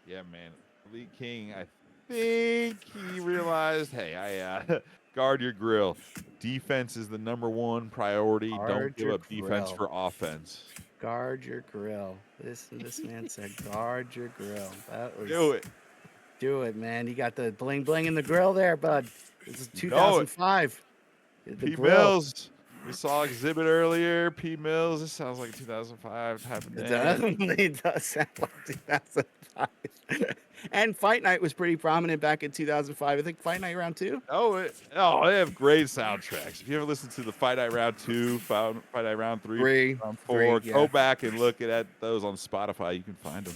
Yeah, man. Elite King, I think he realized, hey, I guard your grill. Defense is the #1 priority. Don't Guard give your up defense grill. for offense. Guard your grill. This man said, guard your grill. That was Do it. do it, man. You got the bling bling in the grill there, bud. This is You know it. 2005. The P. grill. Mills. We saw exhibit earlier. P. Mills. This sounds like a 2005 type of It thing. definitely does sound like 2005. And Fight Night was pretty prominent back in 2005. I think Fight Night round 2. Oh, they have great soundtracks. If you ever listen to the Fight Night Round 2, Fight Night Round 3, Round 4, go back and look at those on Spotify. You can find them.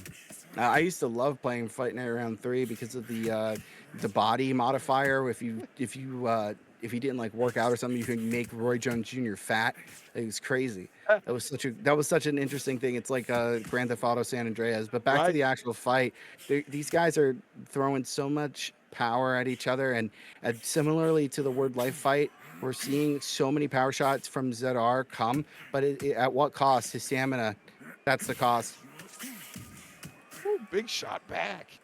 I used to love playing Fight Night Round 3 because of the body modifier. If you didn't like work out or something, you could make Roy Jones Jr. fat. It was crazy. That was such an interesting thing. It's like Grand Theft Auto San Andreas. But back to the actual fight, these guys are throwing so much power at each other, and similarly to the Word Life fight, we're seeing so many power shots from ZR come, but at what cost? His stamina. That's the cost. Ooh, big shot back.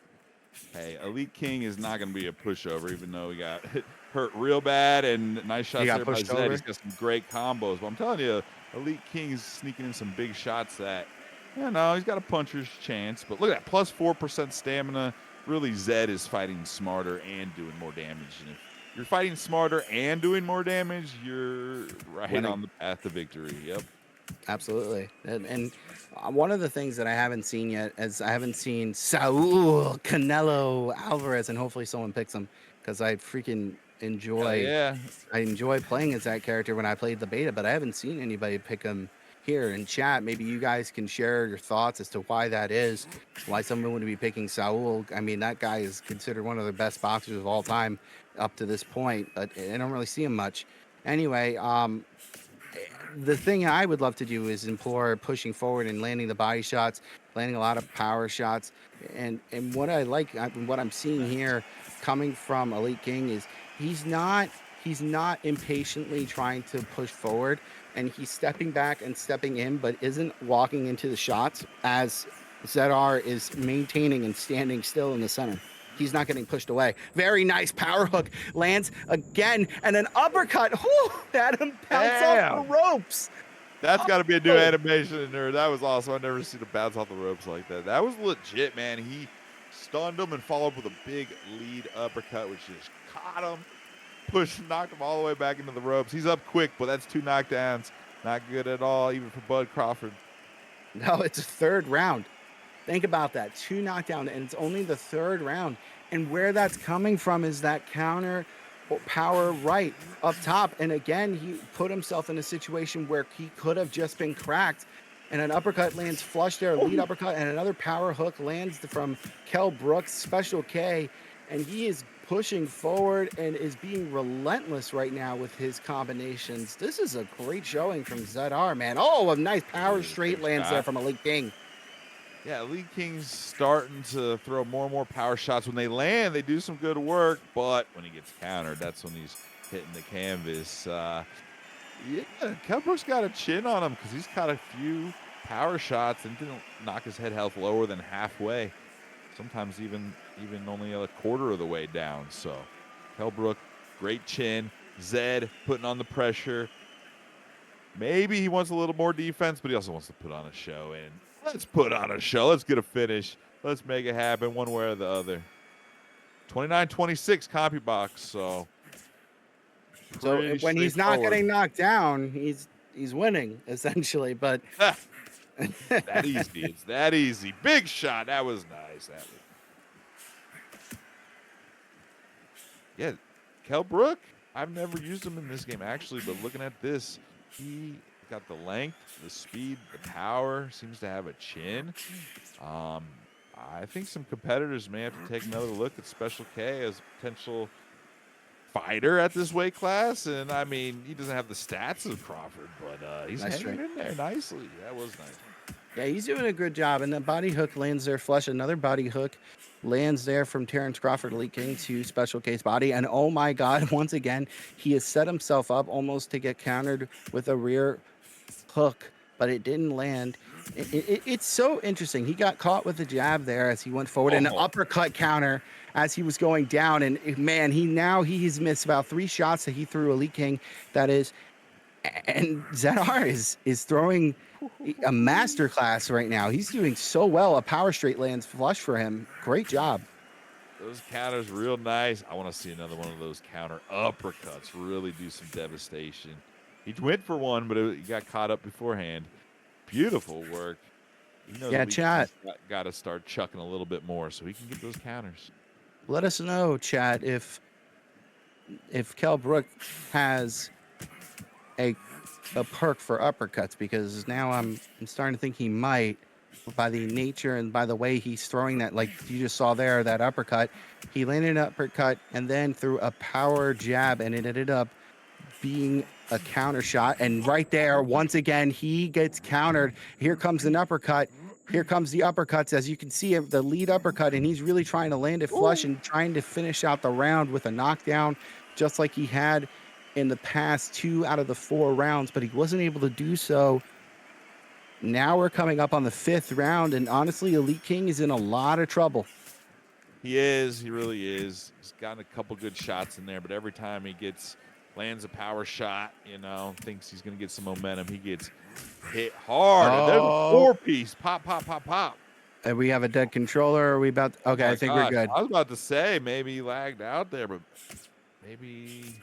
Hey, Elite King is not going to be a pushover, even though he got hurt real bad. And nice shots there by Zed. He's got some great combos. But I'm telling you, Elite King is sneaking in some big shots that, he's got a puncher's chance. But look at that, plus 4% stamina. Really, Zed is fighting smarter and doing more damage. And if you're fighting smarter and doing more damage, you're right on the path to victory. Yep. Absolutely. And one of the things that I haven't seen yet is I haven't seen Saul Canelo Alvarez, and hopefully someone picks him because I freaking enjoy. I enjoy playing as that character when I played the beta, but I haven't seen anybody pick him here in chat. Maybe you guys can share your thoughts as to why that is, why someone would be picking Saul. I mean, that guy is considered one of the best boxers of all time up to this point, but I don't really see him much. Anyway, the thing I would love to do is implore pushing forward and landing the body shots, landing a lot of power shots. And what I like, what I'm seeing here coming from Elite King is he's not impatiently trying to push forward, and he's stepping back and stepping in, but isn't walking into the shots as ZR is maintaining and standing still in the center. He's not getting pushed away. Very nice power hook. Lands again. And an uppercut. Whew, had him bounce off the ropes. That's got to be a new animation in there. That was awesome. I've never seen him bounce off the ropes like that. That was legit, man. He stunned him and followed with a big lead uppercut, which just caught him, knocked him all the way back into the ropes. He's up quick, but that's 2 knockdowns. Not good at all, even for Bud Crawford. No, it's a 3rd round. Think about that. 2 knockdown, and it's only the 3rd round. And where that's coming from is that counter power right up top. And again, he put himself in a situation where he could have just been cracked. And an uppercut lands flush there, lead uppercut, and another power hook lands from Kell Brooks, Special K. And he is pushing forward and is being relentless right now with his combinations. This is a great showing from ZR, man. Oh, a nice power straight lands there from Elite King. Yeah, Elite King's starting to throw more and more power shots. When they land, they do some good work, but when he gets countered, that's when he's hitting the canvas. Kell Brooks got a chin on him because he's caught a few power shots and didn't knock his head health lower than halfway. Sometimes even only a quarter of the way down. So Kell Brooks, great chin. Zed putting on the pressure. Maybe he wants a little more defense, but he also wants to put on a show. And let's put on a show. Let's get a finish. Let's make it happen one way or the other. 29-26 CompuBox. So pretty when he's not straightforward. getting knocked down, he's winning essentially. But that easy. It's that easy. Big shot. That was nice. Yeah, Kell Brook. I've never used him in this game actually, but looking at this, he got the length, the speed, the power. Seems to have a chin. I think some competitors may have to take another look at Special K as a potential fighter at this weight class. And I mean, he doesn't have the stats of Crawford, but he's hanging in there nicely. That was nice. Yeah, he's doing a good job. And the body hook lands there flush. Another body hook lands there from Terrence Crawford, leaking to Special K's body. And oh my God, once again, he has set himself up almost to get countered with a rear hook, but it didn't land. It's so interesting. He got caught with the jab there as he went forward, and an uppercut counter as he was going down. And man, he's missed about 3 shots that he threw Elite King. That is, and ZR is throwing a masterclass right now. He's doing so well. A power straight lands flush for him. Great job. Those counters real nice. I want to see another one of those counter uppercuts really do some devastation. He went for one, but he got caught up beforehand. Beautiful work. He knows chat. Got to start chucking a little bit more so he can get those counters. Let us know, chat, if Kell Brook has a perk for uppercuts, because now I'm starting to think he might, by the nature and by the way he's throwing that, like you just saw there, that uppercut. He landed an uppercut and then threw a power jab, and it ended up being a counter shot. And right there, once again, he gets countered. Here comes an uppercut. Here comes the uppercuts. As you can see, the lead uppercut, and he's really trying to land it flush and trying to finish out the round with a knockdown, just like he had in the past 2 out of the 4 rounds, but he wasn't able to do so. Now we're coming up on the 5th round, and honestly, Elite King is in a lot of trouble. He is. He really is. He's gotten a couple good shots in there, but every time he lands a power shot, thinks he's going to get some momentum, he gets hit hard. And there's a 4-piece. Pop, pop, pop, pop. And we have a dead controller. Are we about to, okay, I think we're good. I was about to say maybe he lagged out there, but maybe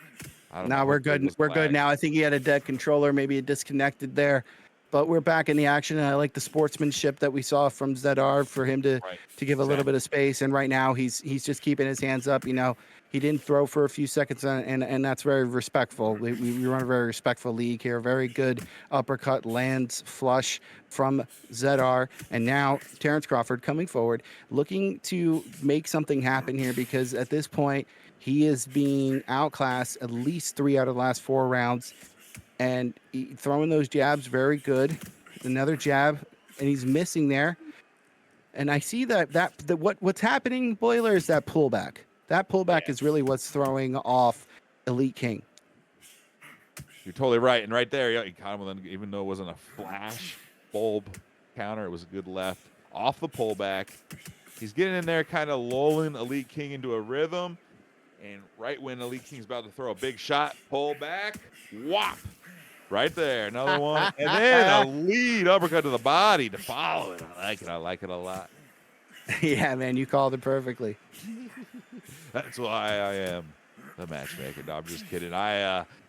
I don't know. No, we're good. We're good now. I think he had a dead controller. Maybe it disconnected there. But we're back in the action, and I like the sportsmanship that we saw from ZR for him to give a little bit of space. And right now, he's just keeping his hands up. He didn't throw for a few seconds, and that's very respectful. We run a very respectful league here. Very good uppercut lands flush from ZR. And now Terrence Crawford coming forward, looking to make something happen here, because at this point, he is being outclassed at least 3 out of the last 4 rounds. And throwing those jabs very good. Another jab, and he's missing there. And I see what's happening, Boiler, is that pullback. That pullback is really what's throwing off Elite King. You're totally right. And right there, he caught him with, even though it wasn't a flash bulb counter, it was a good left off the pullback. He's getting in there, kind of lulling Elite King into a rhythm. And right when Elite King's about to throw a big shot, pull back, whop. Right there, another one. And then a lead uppercut to the body to follow it. I like it a lot. Yeah, man, you called it perfectly. That's why I am the matchmaker. No, I'm just kidding.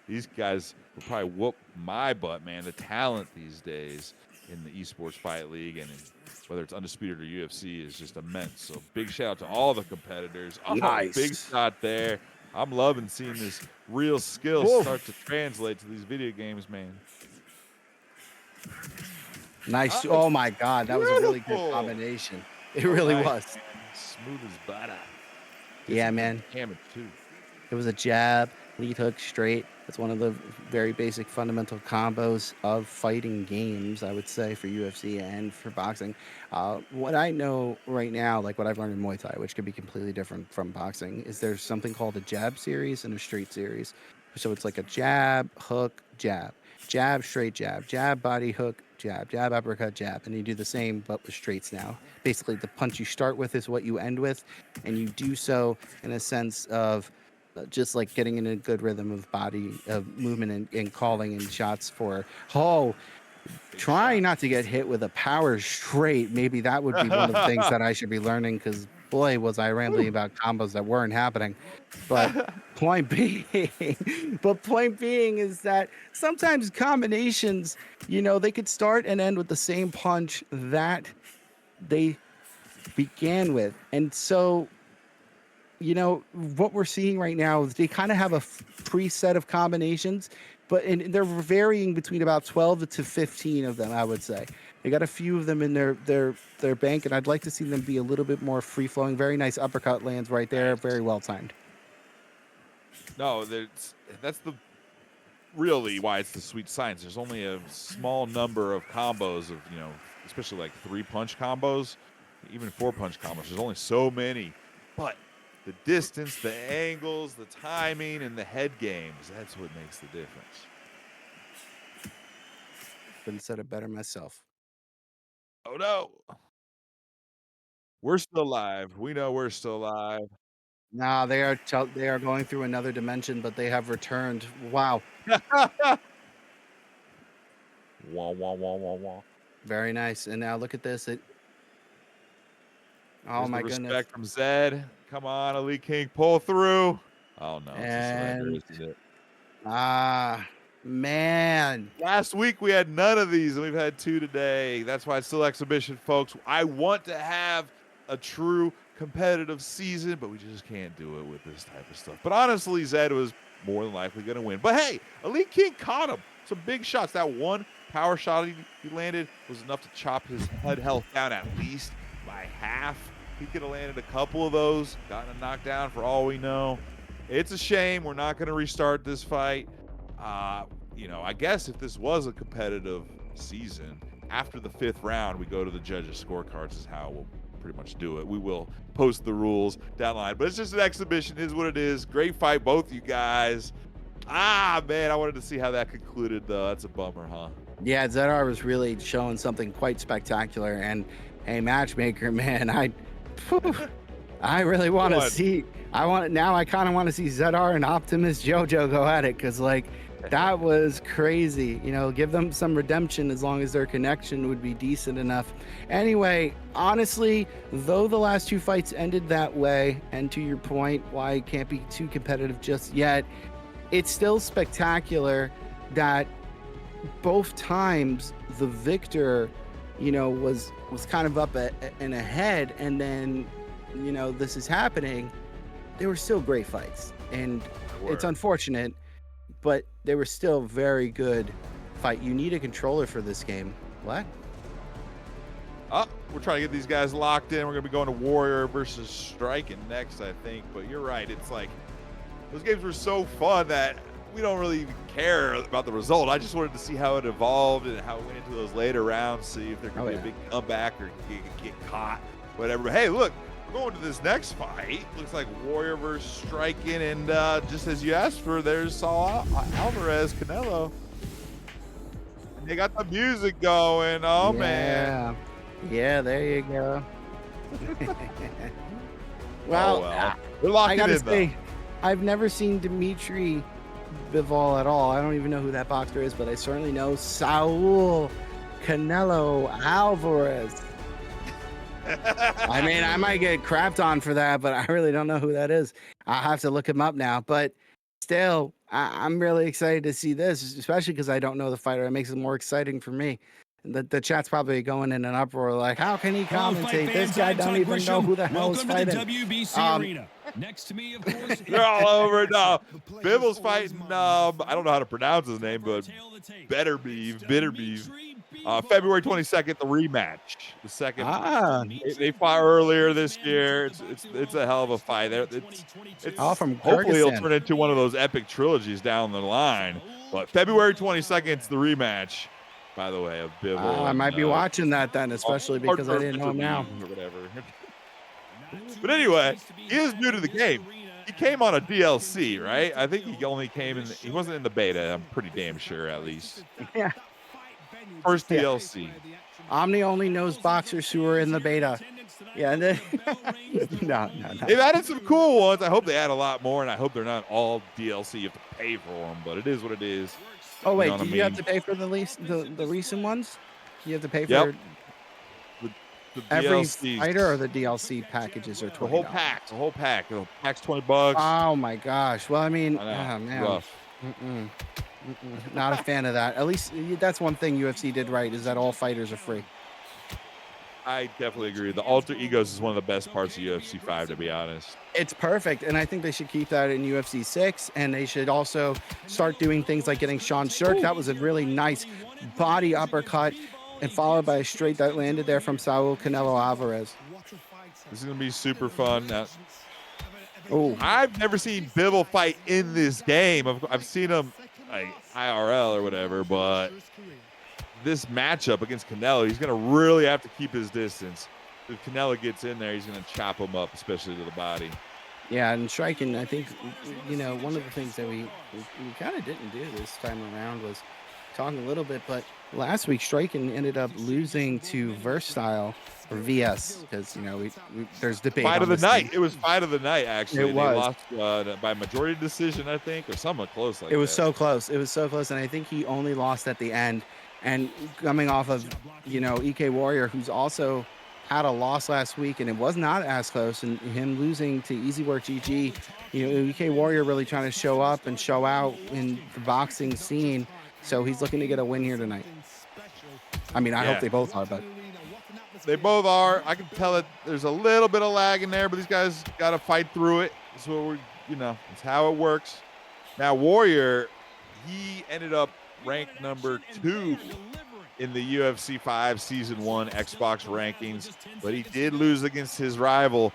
These guys will probably whoop my butt, man. The talent these days in the eSports Fight League, and whether it's Undisputed or UFC, is just immense. So big shout out to all the competitors. Nice. Big shot there. I'm loving seeing this real skill start to translate to these video games, man. Nice. Oh, my God. That was a really good combination. It really was. Smooth as butter. Yeah, man. Hammered, too. It was a jab, lead hook, straight. That's one of the very basic fundamental combos of fighting games, I would say, for UFC and for boxing. What I know right now, like what I've learned in Muay Thai, which could be completely different from boxing, is there's something called a jab series and a straight series. So it's like a jab, hook, jab, jab, straight jab, body hook, jab, uppercut, jab. And you do the same, but with straights now. Basically, the punch you start with is what you end with, and you do so in a sense of just like getting in a good rhythm of body of movement and calling and shots for oh, Big trying shot. not to get hit with a power straight. Maybe that would be one of the things that I should be learning because boy, was I rambling Woo. about combos that weren't happening. But point being, but point being is that sometimes combinations, they could start and end with the same punch that they began with. And so, what we're seeing right now is they kind of have a preset of combinations, but they're varying between about 12 to 15 of them, I would say. They got a few of them in their bank, and I'd like to see them be a little bit more free flowing. Very nice uppercut lands right there, very well timed. No, that's the really why it's the sweet science. There's only a small number of combos of, especially like 3-punch combos, even 4-punch combos. There's only so many. But the distance, the angles, the timing, and the head games, that's what makes the difference. Couldn't said it better myself. Oh, no. We're still live. We know we're still live. No, they are going through another dimension, but they have returned. Wow, Wah, wah, wah, wah, wah. very nice. And now look at this. Oh There's the my goodness. respect from Zed. Come on, Elite King, pull through. Oh, no, it's a surrender, And isn't it? man. Last week we had none of these, and we've had 2 today. That's why it's still exhibition, folks. I want to have a true competitive season, but we just can't do it with this type of stuff. But honestly, Zed was more than likely going to win. But hey, Elite King caught him. Some big shots. That one power shot he landed was enough to chop his head health down at least by half. He could have landed a couple of those, gotten a knockdown for all we know. It's a shame we're not going to restart this fight. I guess if this was a competitive season, after the 5th round, we go to the judges' scorecards is how we'll pretty much do it. We will post the rules down the line, but it's just an exhibition, is what it is. Great fight, both you guys. Man, I wanted to see how that concluded, though. That's a bummer, huh? Yeah, Zedar was really showing something quite spectacular. And hey, matchmaker, man, I really want to see. I kind of want to see Zedar and Optimus JoJo go at it because that was crazy. Give them some redemption as long as their connection would be decent enough. Anyway, honestly, though the last 2 fights ended that way, and to your point, why it can't be too competitive just yet, it's still spectacular that both times the victor, was kind of up and ahead, and then, this is happening. They were still great fights, and it's unfortunate, but they were still very good fight. You need a controller for this game. What? We're trying to get these guys locked in. We're going to be going to Warrior versus Striking next, I think. But you're right. It's like those games were so fun that we don't really even care about the result. I just wanted to see how it evolved and how it went into those later rounds, see if there could be a big comeback or get caught, whatever. But hey, look, we're going to this next fight. Looks like Warrior versus Striking, and just as you asked for, there's Saul Alvarez, Canelo. And they got the music going. Oh, man. Yeah, there you go. Well, we're locked I gotta in, say, I've never seen Dimitri Bivol at all. I don't even know who that boxer is, but I certainly know Saul Canelo Alvarez. I mean, I might get crapped on for that, but I really don't know who that is. I'll have to look him up now. But still, I'm really excited to see this, especially because I don't know the fighter. It makes it more exciting for me. The chat's probably going in an uproar like, how can he commentate? This guy don't even know who the hell is fighting. Welcome to the WBC arena. Next to me, of course, they're all over it now. Bibble's fighting, I don't know how to pronounce his name, but Bitterbeef. February 22nd, the rematch. The second. They fought earlier this year. It's a hell of a fight. It's all from hopefully it'll turn into one of those epic trilogies down the line. But February 22nd, it's the rematch. By the way, of Bibble. I might be watching that then, especially because I didn't know him now. Or whatever. But anyway, he is new to the game. He came on a DLC, right? I think he only came he wasn't in the beta. I'm pretty damn sure, at least. Yeah. First DLC. Omni only knows boxers who are in the beta. Yeah, and then no. They've added some cool ones. I hope they add a lot more, and I hope they're not all DLC. You have to pay for them, but it is what it is. Oh You know wait, what do I you have mean? to pay for the recent ones? You have to pay Yep. for The every DLCs. The fighter, or the DLC packages are whole $20? pack. The whole pack. The pack's $20. Oh my gosh. Well, I mean, I know. oh It's man, rough. not a fan of that. At least that's one thing UFC did right, is that all fighters are free. I definitely agree. The alter egos is one of the best parts of UFC 5, to be honest. It's perfect, and I think they should keep that in UFC 6, and they should also start doing things like getting Sean Shirk. That was a really nice body uppercut, and followed by a straight that landed there from Saul Canelo Alvarez. This is gonna be super fun. Now, Oh, I've never seen Bivol fight in this game. I've seen him like IRL or whatever, but this matchup against Canelo, he's gonna really have to keep his distance. If Canelo gets in there, he's gonna chop him up, especially to the body. yeah, and striking, I think, one of the things that we kind of didn't do this time around was talking a little bit, but last week striking ended up losing to Versatile or VS, because there's debate Fight on of the this night. thing. It was fight of the night, actually. It They was. lost by majority decision, I think, or somewhat close like It was that. so close. It was so close, and I think he only lost at the end. And coming off of EK Warrior, who's also had a loss last week, and it was not as close, and him losing to Easy Work GG. EK Warrior really trying to show up and show out in the boxing scene, so he's looking to get a win here tonight. I mean, I hope Yeah. they both are, but They both are. I can tell that there's a little bit of lag in there, but these guys got to fight through it. That's what it's how it works. Now, Warrior, he ended up ranked number 2 in the UFC 5 Season 1 Xbox rankings, but he did lose against his rival,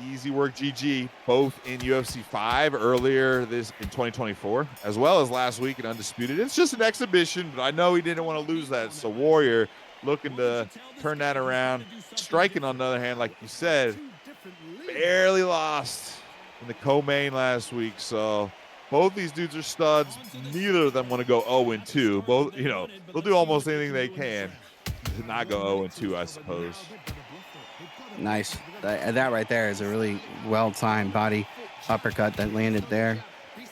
Easy Work GG, both in UFC 5 earlier in 2024, as well as last week in Undisputed. It's just an exhibition, but I know he didn't want to lose that. So Warrior looking to turn that around. Striking, on the other hand, like you said, barely lost in the co-main last week. So both these dudes are studs. Neither of them want to go 0-2. Both, they'll do almost anything they can to not go 0-2, I suppose. nice. That right there is a really well-timed body uppercut that landed there.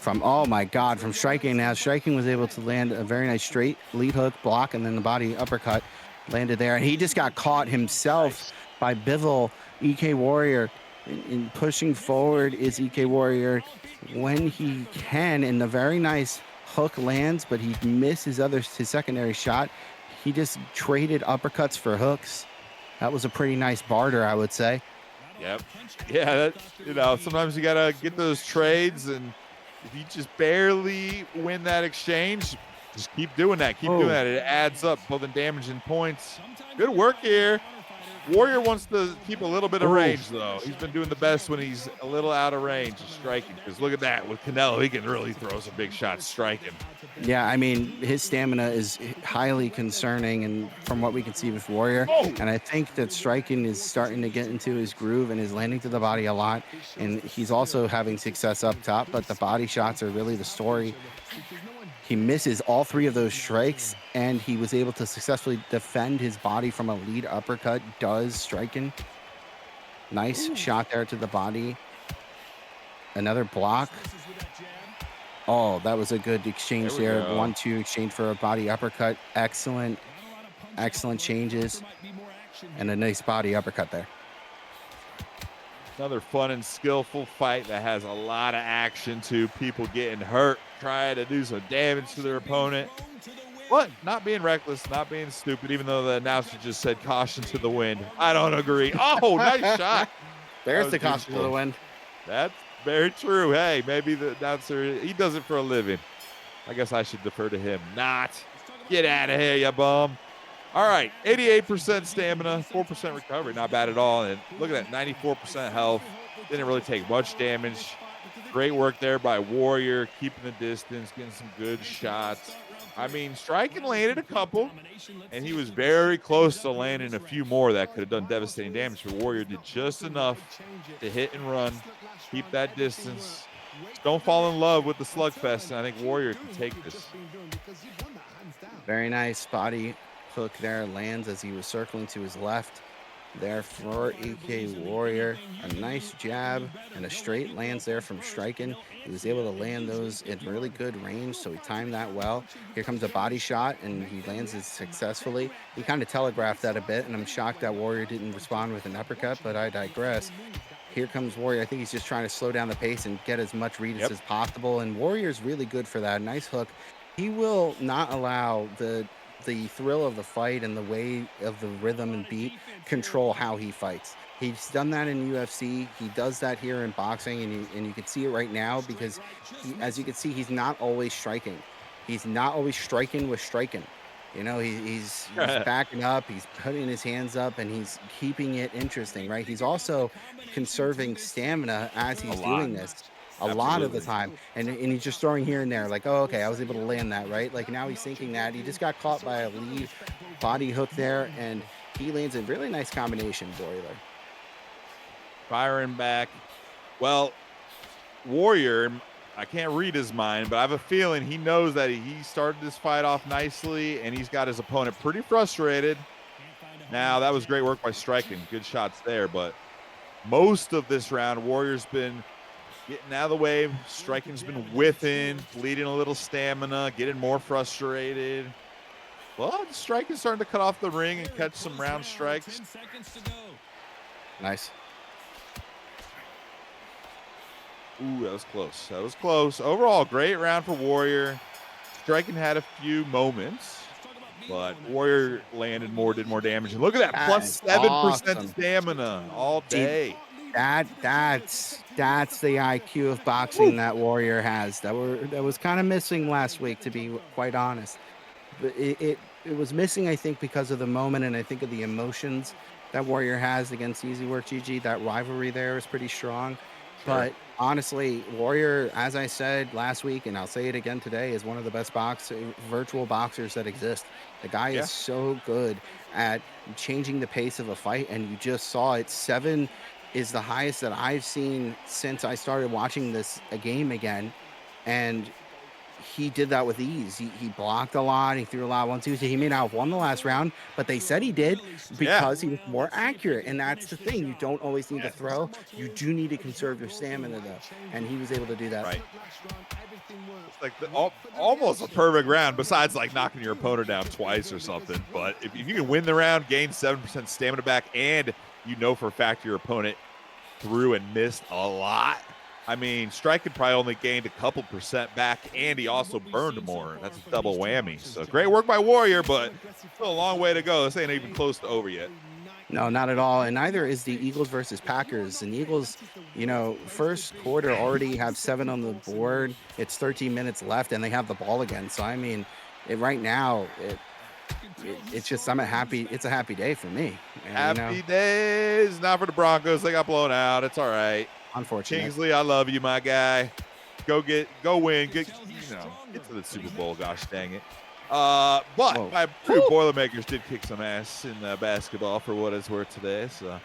Oh my God, from striking. Now striking was able to land a very nice straight lead hook block, and then the body uppercut landed there, and he just got caught himself by Bivol. EK Warrior in pushing forward is EK Warrior when he can, and the very nice hook lands, but he missed his secondary shot. He just traded uppercuts for hooks. That was a pretty nice barter, I would say. Yep. Yeah, sometimes you gotta get those trades, and if you just barely win that exchange, just keep doing that. Keep doing that. It adds up, both in damage and points. Good work here. Warrior wants to keep a little bit of range, though. He's been doing the best when he's a little out of range of striking. Because look at that. With Canelo, he can really throw some big shots striking. Yeah, I mean, his stamina is highly concerning, and from what we can see with Warrior. And I think that striking is starting to get into his groove and is landing to the body a lot. And he's also having success up top, but the body shots are really the story. He misses all 3 of those strikes, and he was able to successfully defend his body from a lead uppercut. Does striking. Nice shot there to the body. Another block. Oh, that was a good exchange there. 1-2 exchange for a body uppercut. Excellent changes. And a nice body uppercut there. Another fun and skillful fight that has a lot of action to people getting hurt, trying to do some damage to their opponent, but not being reckless, not being stupid, even though the announcer just said caution to the wind. I don't agree. Oh, nice shot. There's the caution to the wind. That's very true. Hey, maybe the announcer, he does it for a living. I guess I should defer to him. Not. Get out of here, you bum. All right, 88% stamina, 4% recovery, not bad at all. And look at that, 94% health. Didn't really take much damage. Great work there by Warrior, keeping the distance, getting some good shots. I mean, striking landed a couple, and he was very close to landing a few more that could have done devastating damage. But Warrior did just enough to hit and run, keep that distance. Just don't fall in love with the slugfest, and I think Warrior can take this. Very nice body hook there, lands as he was circling to his left. there for EK Warrior. A nice jab and a straight lands there from striking. He was able to land those in really good range, so he timed that well. Here comes a body shot, and he lands it successfully. He kind of telegraphed that a bit, and I'm shocked that Warrior didn't respond with an uppercut, but I digress. Here comes Warrior. I think he's just trying to slow down the pace and get as much read Yep. as possible, and Warrior's really good for that. Nice hook. He will not allow the thrill of the fight and the way of the rhythm and beat control how he fights. He's done that in UFC. He does that here in boxing, and you can see it right now because, as you can see, he's not always striking. He's not always striking with striking. You know, he's backing up, he's putting his hands up, and he's keeping it interesting, right? He's also conserving stamina as he's doing this a lot of the time. And he's just throwing here and there, like, oh, okay, I was able to land that, right? Like now he's thinking that he just got caught by a lead body hook there, and he lands a really nice combination, Broiler. Firing back. Well, Warrior, I can't read his mind, but I have a feeling he knows that he started this fight off nicely, and he's got his opponent pretty frustrated. Now, that was great work by striking. Good shots there, but most of this round, Warrior's been getting out of the way. Striking's been whiffing, bleeding a little stamina, getting more frustrated. Well, the striking's starting to cut off the ring and catch some round strikes. Nice. Ooh, that was close. That was close. Overall, great round for Warrior. Striking had a few moments, but Warrior landed more, did more damage. And look at that, plus 7% awesome. Stamina all day. That's the IQ of boxing that Warrior has. That was kind of missing last week, to be quite honest. But it was missing, I think, because of the moment, and I think of the emotions that Warrior has against Easy Work GG. That rivalry there is pretty strong. Sure. But honestly, Warrior, as I said last week, and I'll say it again today, is one of the best virtual boxers that exist. The guy is so good at changing the pace of a fight, and you just saw it. 7 is the highest that I've seen since I started watching a game again, and he did that with ease. He blocked a lot. He threw a lot of 1-2s. He may not have won the last round, but they said he did because he was more accurate. And that's the thing. You don't always need to throw. You do need to conserve your stamina, though. And he was able to do that. Right. It's like almost a perfect round, besides like knocking your opponent down twice or something. But if you can win the round, gain 7% stamina back, and you know for a fact your opponent threw and missed a lot, I mean, striking probably only gained a couple percent back, and he also burned more. That's a double whammy. So great work by Warrior, but still a long way to go. This ain't even close to over yet. No, not at all. And neither is the Eagles versus Packers. And Eagles, you know, first quarter already have 7 on the board. It's 13 minutes left, and they have the ball again. So, I mean, right now, it's just it's a happy day for me. And, happy days. Not for the Broncos. They got blown out. It's all right. Unfortunate. Kingsley, I love you, my guy. Go win, get to the Super Bowl. Gosh dang it. But my true Boilermakers did kick some ass in basketball for what it's worth today. So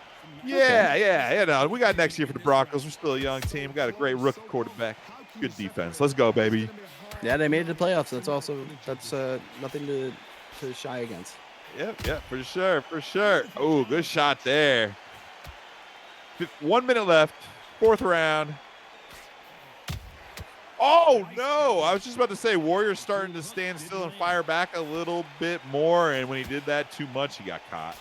yeah. No, we got next year for the Broncos. We're still a young team. We got a great rookie quarterback. Good defense. Let's go, baby. Yeah, they made it to the playoffs. That's nothing to shy against. Yeah, for sure. Oh, good shot there. 1 minute left. 4th round. Oh, no. I was just about to say, Warrior's starting to stand still and fire back a little bit more, and when he did that too much, he got caught.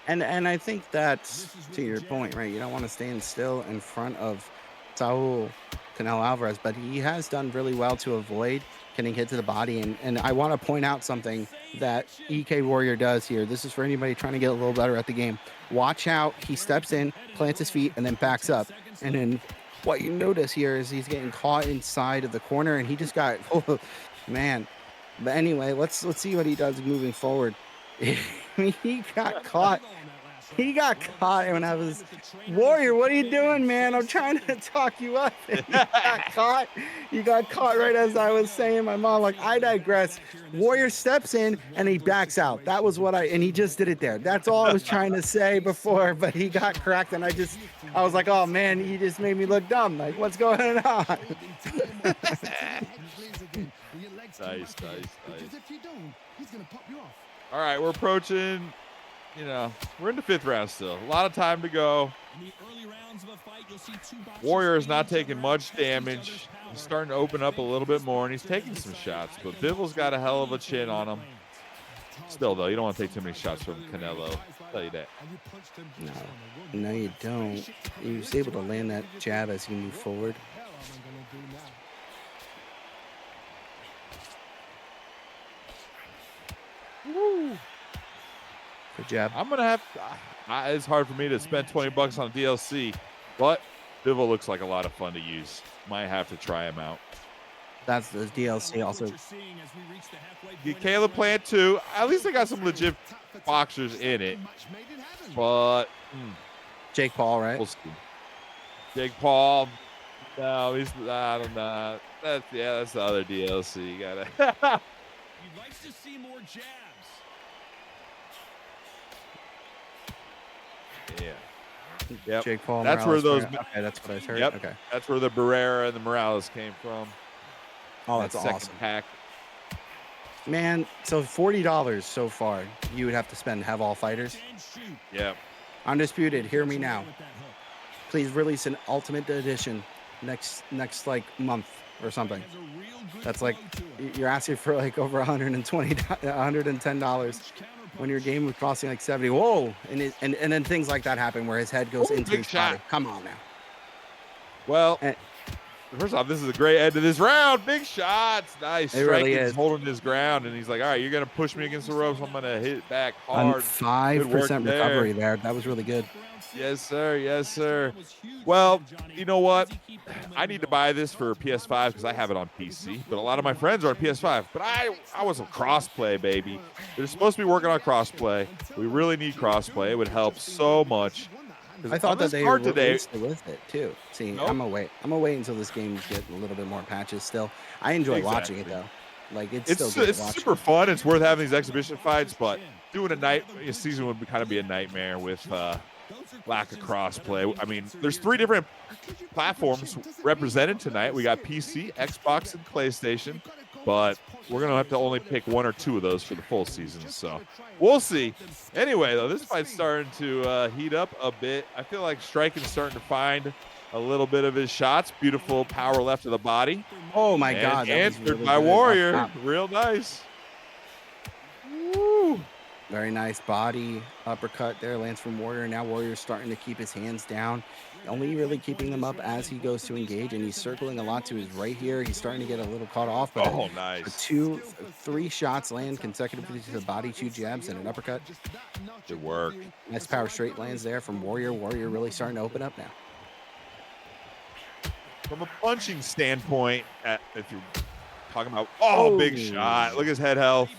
And I think that's, to your point, right? You don't want to stand still in front of Saul Canelo Alvarez, but he has done really well to avoid getting hit to the body. And I want to point out something that EK Warrior does here. This is for anybody trying to get a little better at the game. Watch out. He steps in, plants his feet, and then backs up. And then what you notice here is he's getting caught inside of the corner, and he just got, oh, man. But anyway, let's see what he does moving forward. He got caught. He got caught when I was, Warrior, what are you doing, man? I'm trying to talk you up. And he got caught. You got caught right as I was saying my mom, like, I digress. Warrior steps in and he backs out. That was and he just did it there. That's all I was trying to say before, but he got cracked, and I was like, oh man, he just made me look dumb. Like, what's going on? Nice. All right, we're approaching you know, we're in the 5th round still. A lot of time to go. Warrior is not taking much damage. He's starting to open up a little bit more, and he's taking some shots. But Bivol's got a hell of a chin on him. Still, though, you don't want to take too many shots from Canelo. I'll tell you that. No, you don't. He was able to land that jab as he moved forward. Woo. Good jab. I'm gonna have. It's hard for me to spend $20 on DLC, but Bivol looks like a lot of fun to use. Might have to try him out. That's the DLC also. Get Caleb Plant too. At least they got some legit boxers in it. But Jake Paul, right? We'll see. Jake Paul. No, he's. I don't know. That's the other DLC. You gotta. You'd like to see more jabs. Yeah. Yep. Jake Paul. That's Morales, where those. Okay, that's what I heard. Yep. Okay. That's where the Barrera and the Morales came from. Oh, that's second awesome. pack. Man, so $40 so far you would have to spend, have all fighters. Yeah. Undisputed, hear me now. Please release an Ultimate Edition next like month or something. That's like you're asking for like over $110 when your game was costing like 70. Whoa! And then things like that happen where his head goes into big his shot. body. Come on now. Well, first off, this is a great end to this round. Big shots. Nice. It really Striking, is. holding his ground, and he's like, all right, you're going to push me against the ropes. I'm going to hit it back hard. 5% recovery there. That was really good. Yes, sir. Yes, sir. Well, you know what? I need to buy this for PS5 because I have it on PC, but a lot of my friends are on PS5. But I was a crossplay, baby. They're supposed to be working on crossplay. We really need crossplay. It would help so much. I thought that they were today with it too. See, Nope. I'm gonna wait until this game gets a little bit more patches. Still, I enjoy watching it though. Like it's still good to watch. Super fun. It's worth having these exhibition fights, but doing a season would kind of be a nightmare with lack of crossplay. I mean, there's 3 different platforms represented tonight. We got PC, Xbox, and PlayStation, but we're gonna have to only pick 1 or 2 of those for the full season. So we'll see. Anyway, though, this fight's starting to heat up a bit. I feel like Striking's starting to find a little bit of his shots. Beautiful power left of the body. Oh my God! That was Answered really by good. Warrior. Real nice. Woo. Very nice body uppercut there, lands from Warrior. Now Warrior's starting to keep his hands down, only really keeping them up as he goes to engage, and he's circling a lot to his right here. He's starting to get a little caught off. But nice. 3 shots land consecutively to the body, 2 jabs and an uppercut. Good work. Nice power straight lands there from Warrior. Warrior really starting to open up now. From a punching standpoint, if you're talking about, big shot. Look at his head health.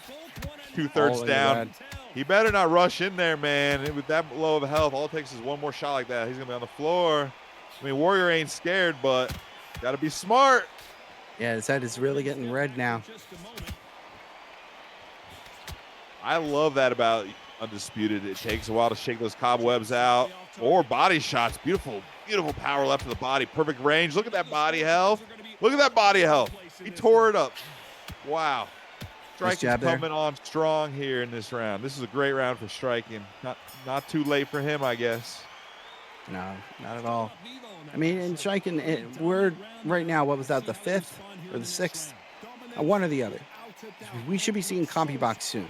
2/3 down. He better not rush in there, man. With that low of health, all it takes is one more shot like that. He's going to be on the floor. I mean, Warrior ain't scared, but got to be smart. Yeah, his head is really getting red now. I love that about Undisputed. It takes a while to shake those cobwebs out. Or body shots. Beautiful, beautiful power left of the body. Perfect range. Look at that body health. Look at that body health. He tore it up. Wow. Striking's coming on strong here in this round. This is a great round for Striking. Not too late for him, I guess. No, not at all. I mean, in Striking, we're right now, what was that, the 5th or the 6th? One or the other. We should be seeing CompuBox soon.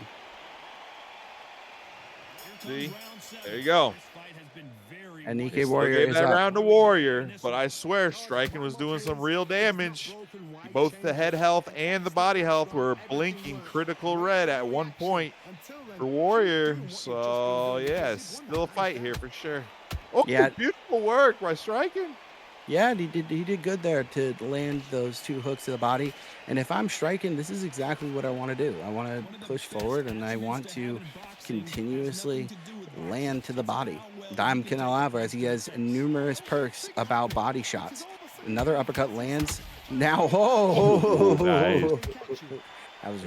See? There you go. And EK Warrior gave is that up. round to Warrior, but I swear Striking was doing some real damage. Both the head health and the body health were blinking critical red at one point for Warrior. So, yeah, still a fight here for sure. Oh, Yeah. Beautiful work by Striking. Yeah, he did good there to land those 2 hooks to the body. And if I'm Striking, this is exactly what I want to do. I want to push forward, and I want to continuously land to the body. Dime Canelo Alvarez, he has numerous perks about body shots. Another uppercut lands. Now, Nice.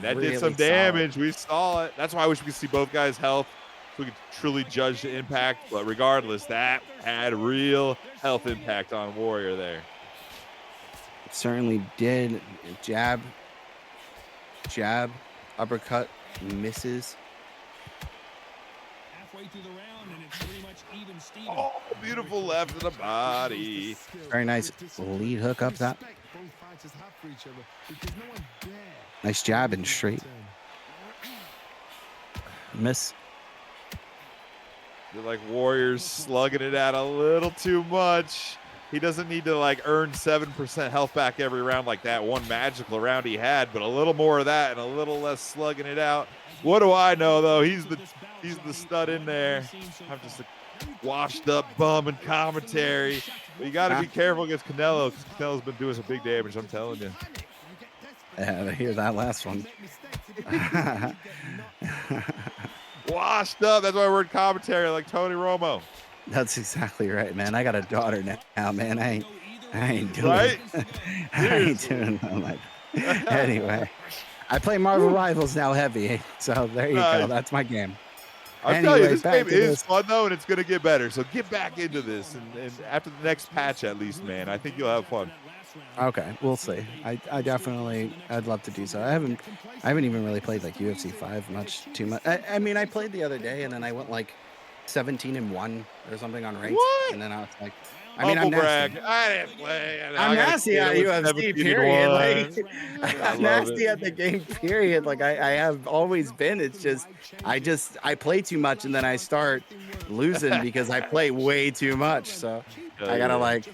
That really did some damage. We saw it. That's why I wish we could see both guys' health so we could truly judge the impact. But regardless, that had real health impact on Warrior there. It certainly did. Jab, uppercut, misses. halfway through the round, and it's pretty much even Steven. Oh, beautiful left of the body. Very nice lead hook up top. Nice jab and straight. Miss. You're like Warriors slugging it out a little too much. He doesn't need to like earn 7% health back every round like that one magical round he had, but a little more of that and a little less slugging it out. What do I know though? He's the stud in there. I'm just a washed up bum in commentary. But you got to be careful against Canelo because Canelo's been doing some big damage. I'm telling you. Yeah, I hear that last one. Washed up. That's why we're in commentary like Tony Romo. That's exactly right, man. I got a daughter now, man. I ain't doing Right? I ain't doing that much. Anyway, I play Marvel Rivals now heavy, so there you go. That's my game. I'll tell you, this game is fun though, and it's gonna get better. So get back into this, and after the next patch, at least, man, I think you'll have fun. Okay, we'll see. I'd love to do so. I haven't even really played like UFC 5 too much. I mean, I played the other day, and then I went like 17-1 or something on ranked, and then I was like, I mean, I'm brag. nasty. I didn't play. I'm nasty at UFC, period. Like, I'm nasty at the game, period. Like I have always been. It's just I play too much, and then I start losing because I play way too much. So I gotta like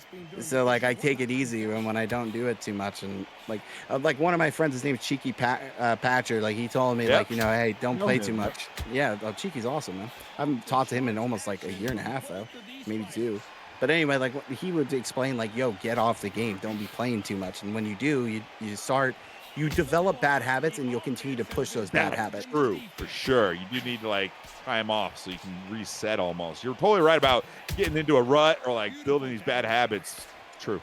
I take it easy when I don't do it too much. And like one of my friends, his name's Cheeky Patcher. Like he told me like, hey, don't play too much. Yeah, Cheeky's awesome, man. I haven't talked to him in almost like a year and a half though, maybe 2. But anyway, like he would explain like, yo, get off the game. Don't be playing too much. And when you do, you develop bad habits, and you'll continue to push those bad habits. True, for sure. You do need to like time off so you can reset almost. You're totally right about getting into a rut or like building these bad habits. True.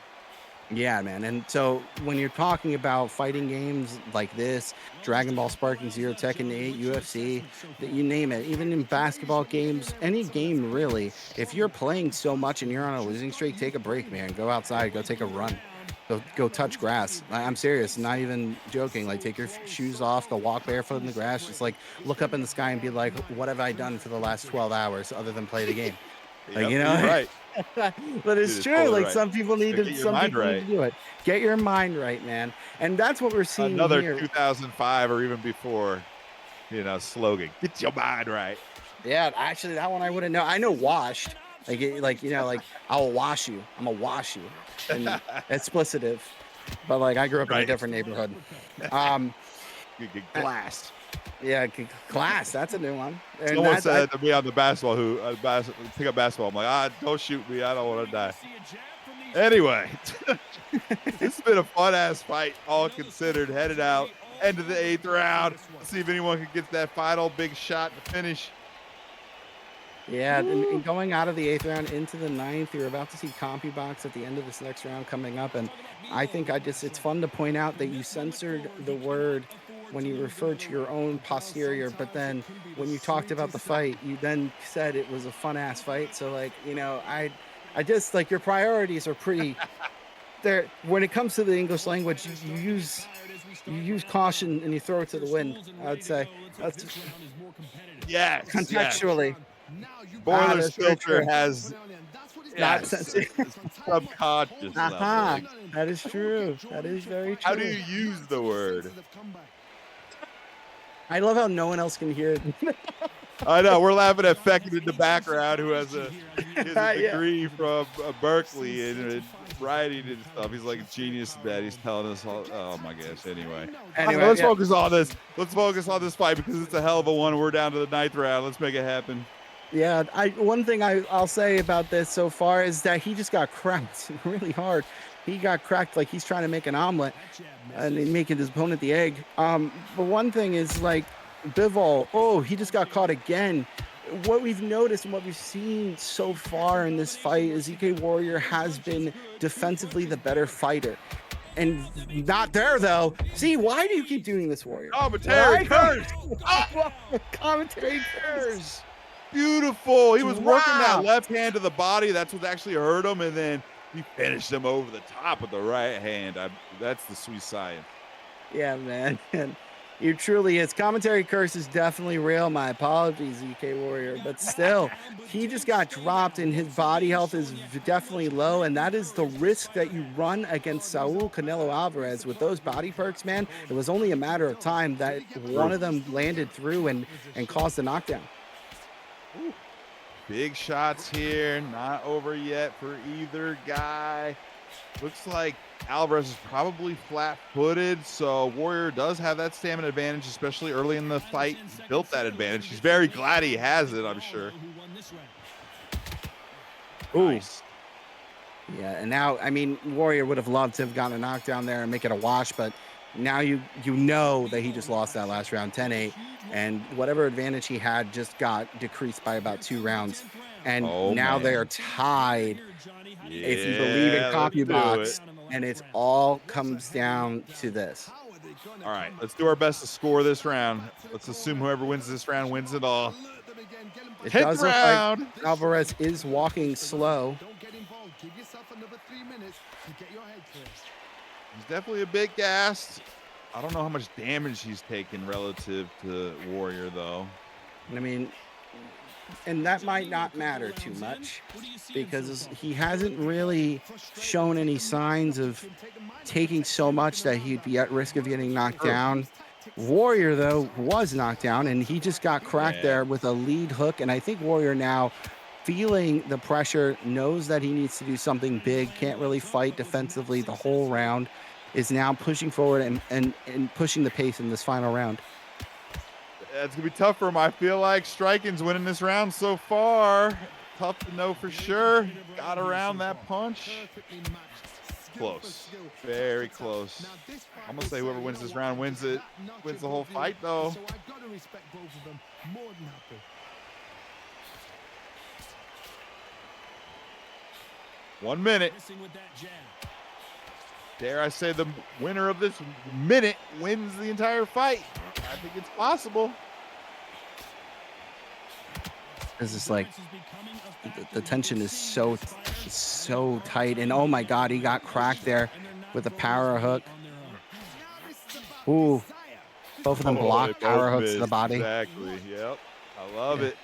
Yeah, man. And so when you're talking about fighting games like this, Dragon Ball Sparking Zero, Tekken 8, UFC, you name it, even in basketball games, any game really, if you're playing so much and you're on a losing streak, take a break, man. Go outside, go take a run. Go touch grass. I'm serious, not even joking. Like take your shoes off, go walk barefoot in the grass. Just like look up in the sky and be like, what have I done for the last 12 hours other than play the game? Like, you know, right. But it's true. Totally like right. some people need to need to do it. Get your mind right, man. And that's what we're seeing Another here. 2005 or even before, slogan. Get your mind right. Yeah, actually, that one I wouldn't know. I know washed. Like I'll wash you. I'm gonna wash you. And explicitive. But like I grew up in a different neighborhood. You get glassed. Yeah, class. That's a new one. And someone said to me on the basketball pick up basketball. I'm like, don't shoot me. I don't want to die. Anyway, this has been a fun ass fight, all considered. Headed out, end of the 8th round. Let's see if anyone can get that final big shot to finish. Yeah, and going out of the 8th round into the 9th, you're about to see CompuBox at the end of this next round coming up. And I think it's fun to point out that you censored the word when you referred to your own posterior, but then when you talked about the fight, you then said it was a fun ass fight. So like, I just like your priorities are pretty there. When it comes to the English language, you use caution and you throw it to the wind. I would say that's contextually. Boiler's filter has not sensitive. Subconscious level. That is true. That is very true. How do you use the word? I love how no one else can hear it. I know. We're laughing at Feckin in the background, who has a degree from Berkeley in writing and stuff. He's like a genius in that. He's telling us all. Oh my gosh. Anyway, let's focus on this. Let's focus on this fight because it's a hell of a one. We're down to the 9th round. Let's make it happen. Yeah, one thing I'll say about this so far is that he just got cracked really hard. He got cracked like he's trying to make an omelet and making his opponent the egg. But one thing is like Bivol, he just got caught again. What we've noticed and what we've seen so far in this fight is EK Warrior has been defensively the better fighter. And not there though. See, why do you keep doing this, Warrior? Commentary curse. Commentary curse. Beautiful. He was working that left hand to the body. That's what actually hurt him. And then he finished him over the top with the right hand. That's the sweet science. Yeah, man. And You truly is. Commentary curse is definitely real. My apologies, EK Warrior. But still, he just got dropped and his body health is definitely low. And that is the risk that you run against Saul Canelo Alvarez with those body perks, man. It was only a matter of time that one of them landed through and caused a knockdown. Ooh. Big shots here, not over yet for either guy. Looks like Alvarez is probably flat-footed, so Warrior does have that stamina advantage, especially early in the fight. He built that advantage. He's very glad he has it, I'm sure. Ooh. Nice. Yeah, and now, I mean, Warrior would have loved to have gotten a knockdown there and make it a wash, but now you know that he just lost that last round 10-8, and whatever advantage he had just got decreased by about 2 rounds. And now man. they are tied, Yeah, if you believe in let's CopyBox, do it. and it's all comes down to this. All right, let's do our best to score this round. Let's assume whoever wins this round wins it all. It 10th does look round. like Alvarez is walking slow. He's definitely a bit gassed. I don't know how much damage he's taken relative to Warrior, though. I mean, and that might not matter too much because he hasn't really shown any signs of taking so much that he'd be at risk of getting knocked down. Warrior, though, was knocked down, and he just got cracked there with a lead hook. And I think Warrior now, feeling the pressure, knows that he needs to do something big, can't really fight defensively the whole round, is now pushing forward and pushing the pace in this final round. It's going to be tough for him. I feel like Striking's winning this round so far. Tough to know for sure. Got around that punch. Close. Very close. I'm going to say whoever wins this round wins it. Wins the whole fight, though. 1 minute. Dare I say the winner of this minute wins the entire fight. I think it's possible. This is like the tension is so tight, and oh my God, he got cracked there with a power hook. Ooh, both of them blocked power hooks to the body. Exactly. Yep. I love it.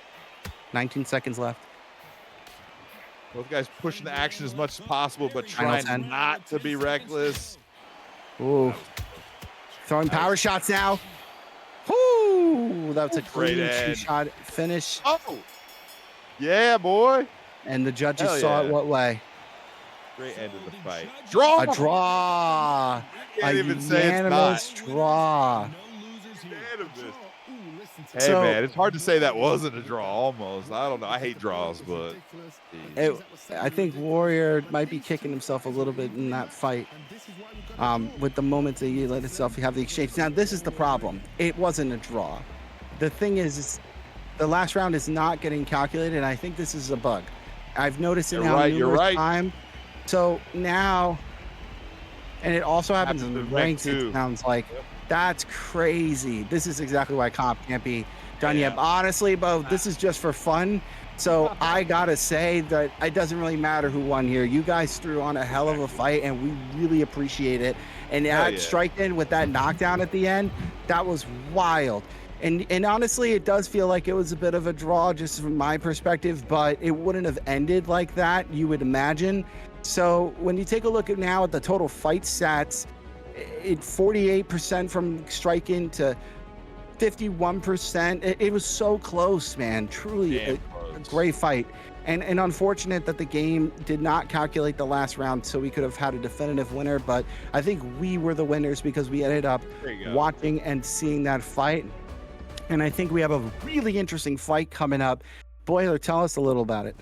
19 seconds left. Both guys pushing the action as much as possible, but trying not to be reckless. Ooh, throwing power shots now. Whoo, that's a clean 2-shot finish. Oh, yeah, boy. And the judges saw it what way? Great end of the fight. Draw. A draw. Can't a even say unanimous it's not. draw. Hey, man, it's hard to say that wasn't a draw almost. I don't know. I hate draws, but I think Warrior might be kicking himself a little bit in that fight with the moments that he let himself have the exchange. Now, this is the problem. It wasn't a draw. The thing is the last round is not getting calculated, and I think this is a bug. I've noticed it now numerous times. So now, and it also happens in the ranks, it sounds like. That's crazy. This is exactly why comp can't be done yet. Honestly, Bo, this is just for fun. So I gotta say that it doesn't really matter who won here. You guys threw on a hell of a fight, and we really appreciate it. And that strike in with that knockdown at the end, that was wild. And honestly, it does feel like it was a bit of a draw just from my perspective, but it wouldn't have ended like that, you would imagine. So when you take a look at now at the total fight stats, it 48% from strike-in to 51%. It was so close, man. Truly a great fight. And unfortunate that the game did not calculate the last round, so we could have had a definitive winner. But I think we were the winners because we ended up watching and seeing that fight. And I think we have a really interesting fight coming up. Boiler, tell us a little about it.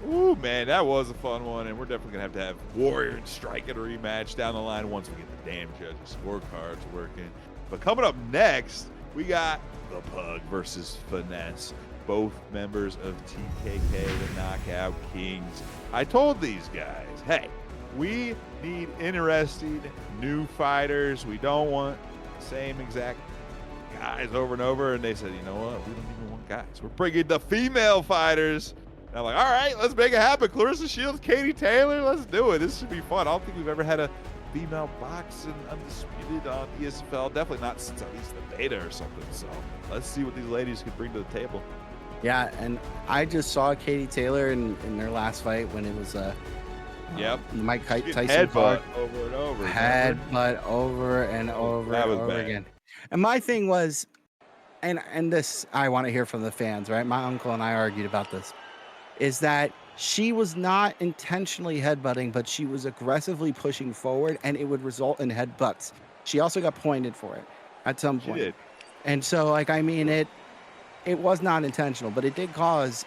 Ooh, man, that was a fun one, and we're definitely going to have Warrior and Striking a rematch down the line once we get the damn judges' scorecards working. But coming up next, we got the Pug versus Finesse, both members of TKK, the Knockout Kings. I told these guys, hey, we need interesting new fighters. We don't want the same exact guys over and over. And they said, you know what? We don't even want guys. We're bringing the female fighters. And I'm like, all right, let's make it happen. Clarissa Shields, Katie Taylor, let's do it. This should be fun. I don't think we've ever had a female boxing Undisputed on ESFL. Definitely not since at least the beta or something. So let's see what these ladies can bring to the table. Yeah, and I just saw Katie Taylor in their last fight when it was Mike Tyson headbutt over and over. Headbutt over and over and over again. And my thing was, and this I want to hear from the fans, right? My uncle and I argued about this, is that she was not intentionally headbutting, but she was aggressively pushing forward, and it would result in headbutts. She also got pointed for it at some point. She did. And so, like, I mean, it was not intentional, but it did cause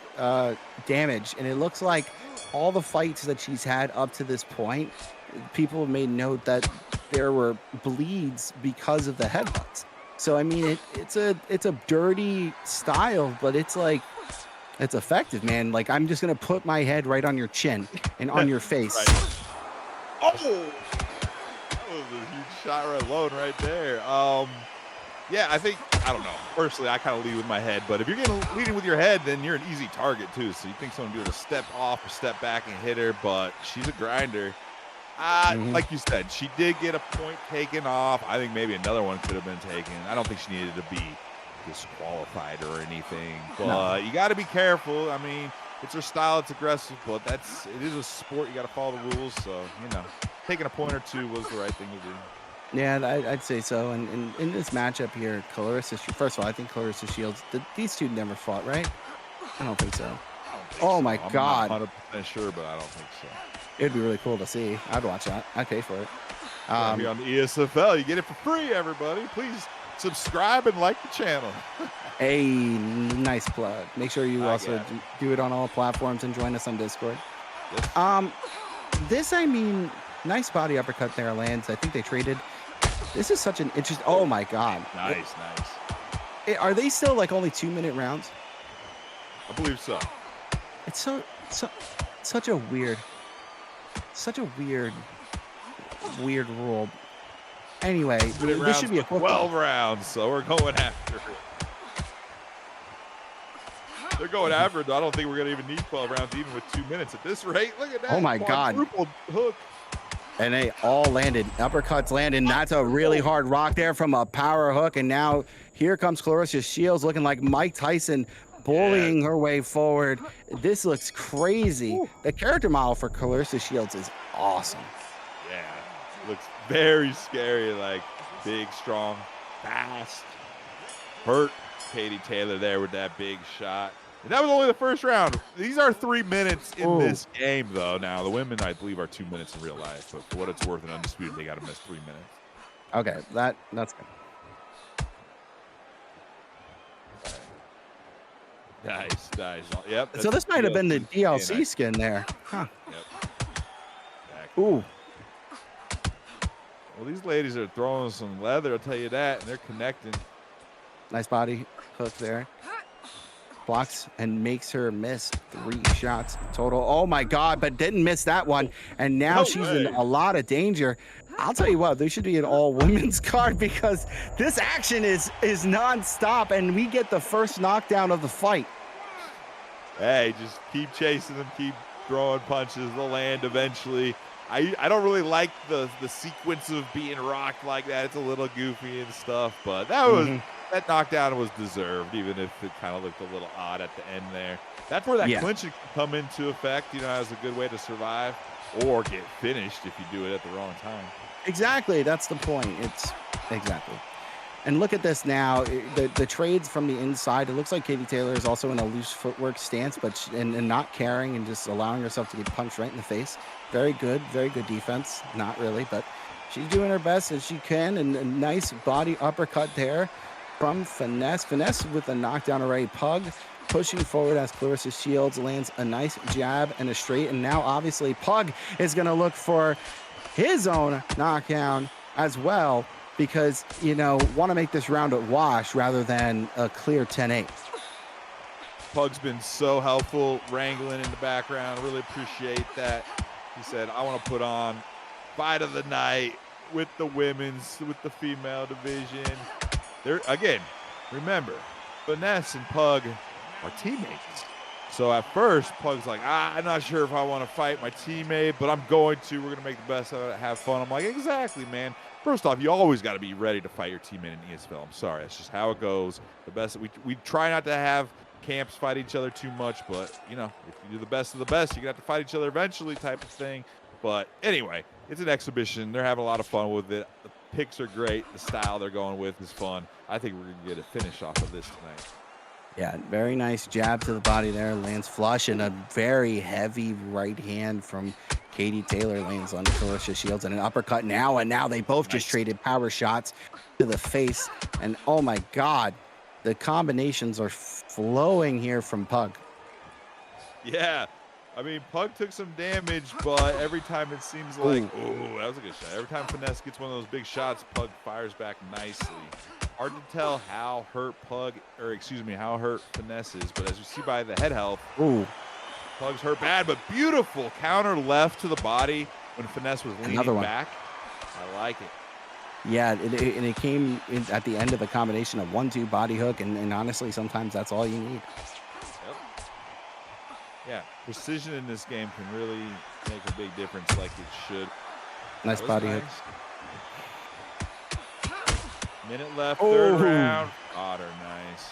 damage. And it looks like all the fights that she's had up to this point, people have made note that there were bleeds because of the headbutts. So, I mean, it's a dirty style, but it's like, it's effective, man. Like, I'm just going to put my head right on your chin and on your face. Right. Oh! That was a huge shot right alone right there. Yeah, I don't know. Personally, I kind of lead with my head, but if you're leading with your head, then you're an easy target too. So you think someone would be able to step off or step back and hit her, but she's a grinder. Like you said, she did get a point taken off. I think maybe another one could have been taken. I don't think she needed to be disqualified or anything, but you got to be careful. I mean, it's her style, it's aggressive, but it is a sport. You got to follow the rules. So, taking a point or two was the right thing to do. Yeah, I'd say so. And in this matchup here, first of all, I think Clarissa Shields, these two never fought, right? I don't think so. Oh my God. I'm not 100% sure, but I don't think so. It'd be really cool to see. I'd watch that. I'd pay for it. Here on the ESFL, you get it for free, everybody. Please subscribe and like the channel. A nice plug. Make sure you also do it on all platforms and join us on Discord. Yes. Nice body uppercut there lands. I think they traded. This is such an interesting. Oh my God. Nice. Are they still like only 2-minute rounds? I believe so. It's such a weird rule. Anyway, this should be a 12 rounds, so we're going after it. They're going after it. I don't think we're going to even need 12 rounds, even with 2 minutes at this rate. Look at that. Oh my God. Quadruple hook. And they all landed. Uppercuts landed. That's a really hard rock there from a power hook. And now here comes Clarissa Shields looking like Mike Tyson, bullying her way forward. This looks crazy. The character model for Clarissa Shields is awesome. Yeah, looks very scary, like big, strong, fast. Hurt Katie Taylor there with that big shot. And that was only the first round. These are 3 minutes in this game, though. Now, the women, I believe, are 2 minutes in real life. But for what it's worth in Undisputed, they got to miss 3 minutes. Okay, that's good. Nice. Yep. So this might have been the DLC skin there. Huh. Yep. Ooh. Well, these ladies are throwing some leather, I'll tell you that, and they're connecting. Nice body hook there. Blocks and makes her miss 3 shots total. Oh my God, but didn't miss that one. And now she's in a lot of danger. I'll tell you what, there should be an all women's card because this action is nonstop and we get the first knockdown of the fight. Hey, just keep chasing them, keep throwing punches. They'll land eventually. I don't really like the sequence of being rocked like that. It's a little goofy and stuff, but that knockdown was deserved, even if it kind of looked a little odd at the end there. That's where that clinching can come into effect, as a good way to survive or get finished if you do it at the wrong time. Exactly. That's the point. Exactly. And look at this now. The trades from the inside, it looks like Katie Taylor is also in a loose footwork stance, but and not caring and just allowing herself to get punched right in the face. Very good defense. Not really, but she's doing her best as she can. And a nice body uppercut there from Finesse. Finesse with a knockdown array. Pug pushing forward as Clarissa Shields lands a nice jab and a straight. And now obviously Pug is going to look for his own knockdown as well, because, want to make this round a wash rather than a clear 10-8. Pug's been so helpful, wrangling in the background. Really appreciate that. He said, I want to put on fight of the night with the female division. Again, remember, Finesse and Pug are teammates. So at first, Pug's like, I'm not sure if I want to fight my teammate, but I'm going to. We're going to make the best of it, have fun. I'm like, exactly, man. First off, you always got to be ready to fight your teammate in ESFL. I'm sorry. That's just how it goes. The best. We try not to have camps fight each other too much, but, you know, if you do the best of the best, you're going to have to fight each other eventually type of thing. But anyway, it's an exhibition. They're having a lot of fun with it. The picks are great. The style they're going with is fun. I think we're going to get a finish off of this tonight. Yeah, very nice jab to the body there. Lands flush, and a very heavy right hand from Katie Taylor lands on Felicia Shields, and an uppercut now. And now they both just traded power shots to the face. And oh my God, the combinations are flowing here from Pug. Yeah. I mean, Pug took some damage, but every time it seems like, oh, that was a good shot. Every time Finesse gets one of those big shots, Pug fires back nicely. Hard to tell how hurt how hurt Finesse is, but as you see by the head health, Pug's hurt bad, but beautiful counter left to the body when Finesse was leaning back. I like it. Yeah, and it came in at the end of the combination of 1-2 body hook, and honestly, sometimes that's all you need. Yep. Yeah, precision in this game can really make a big difference like it should. Nice body hook. Minute left, third round. Otter, nice.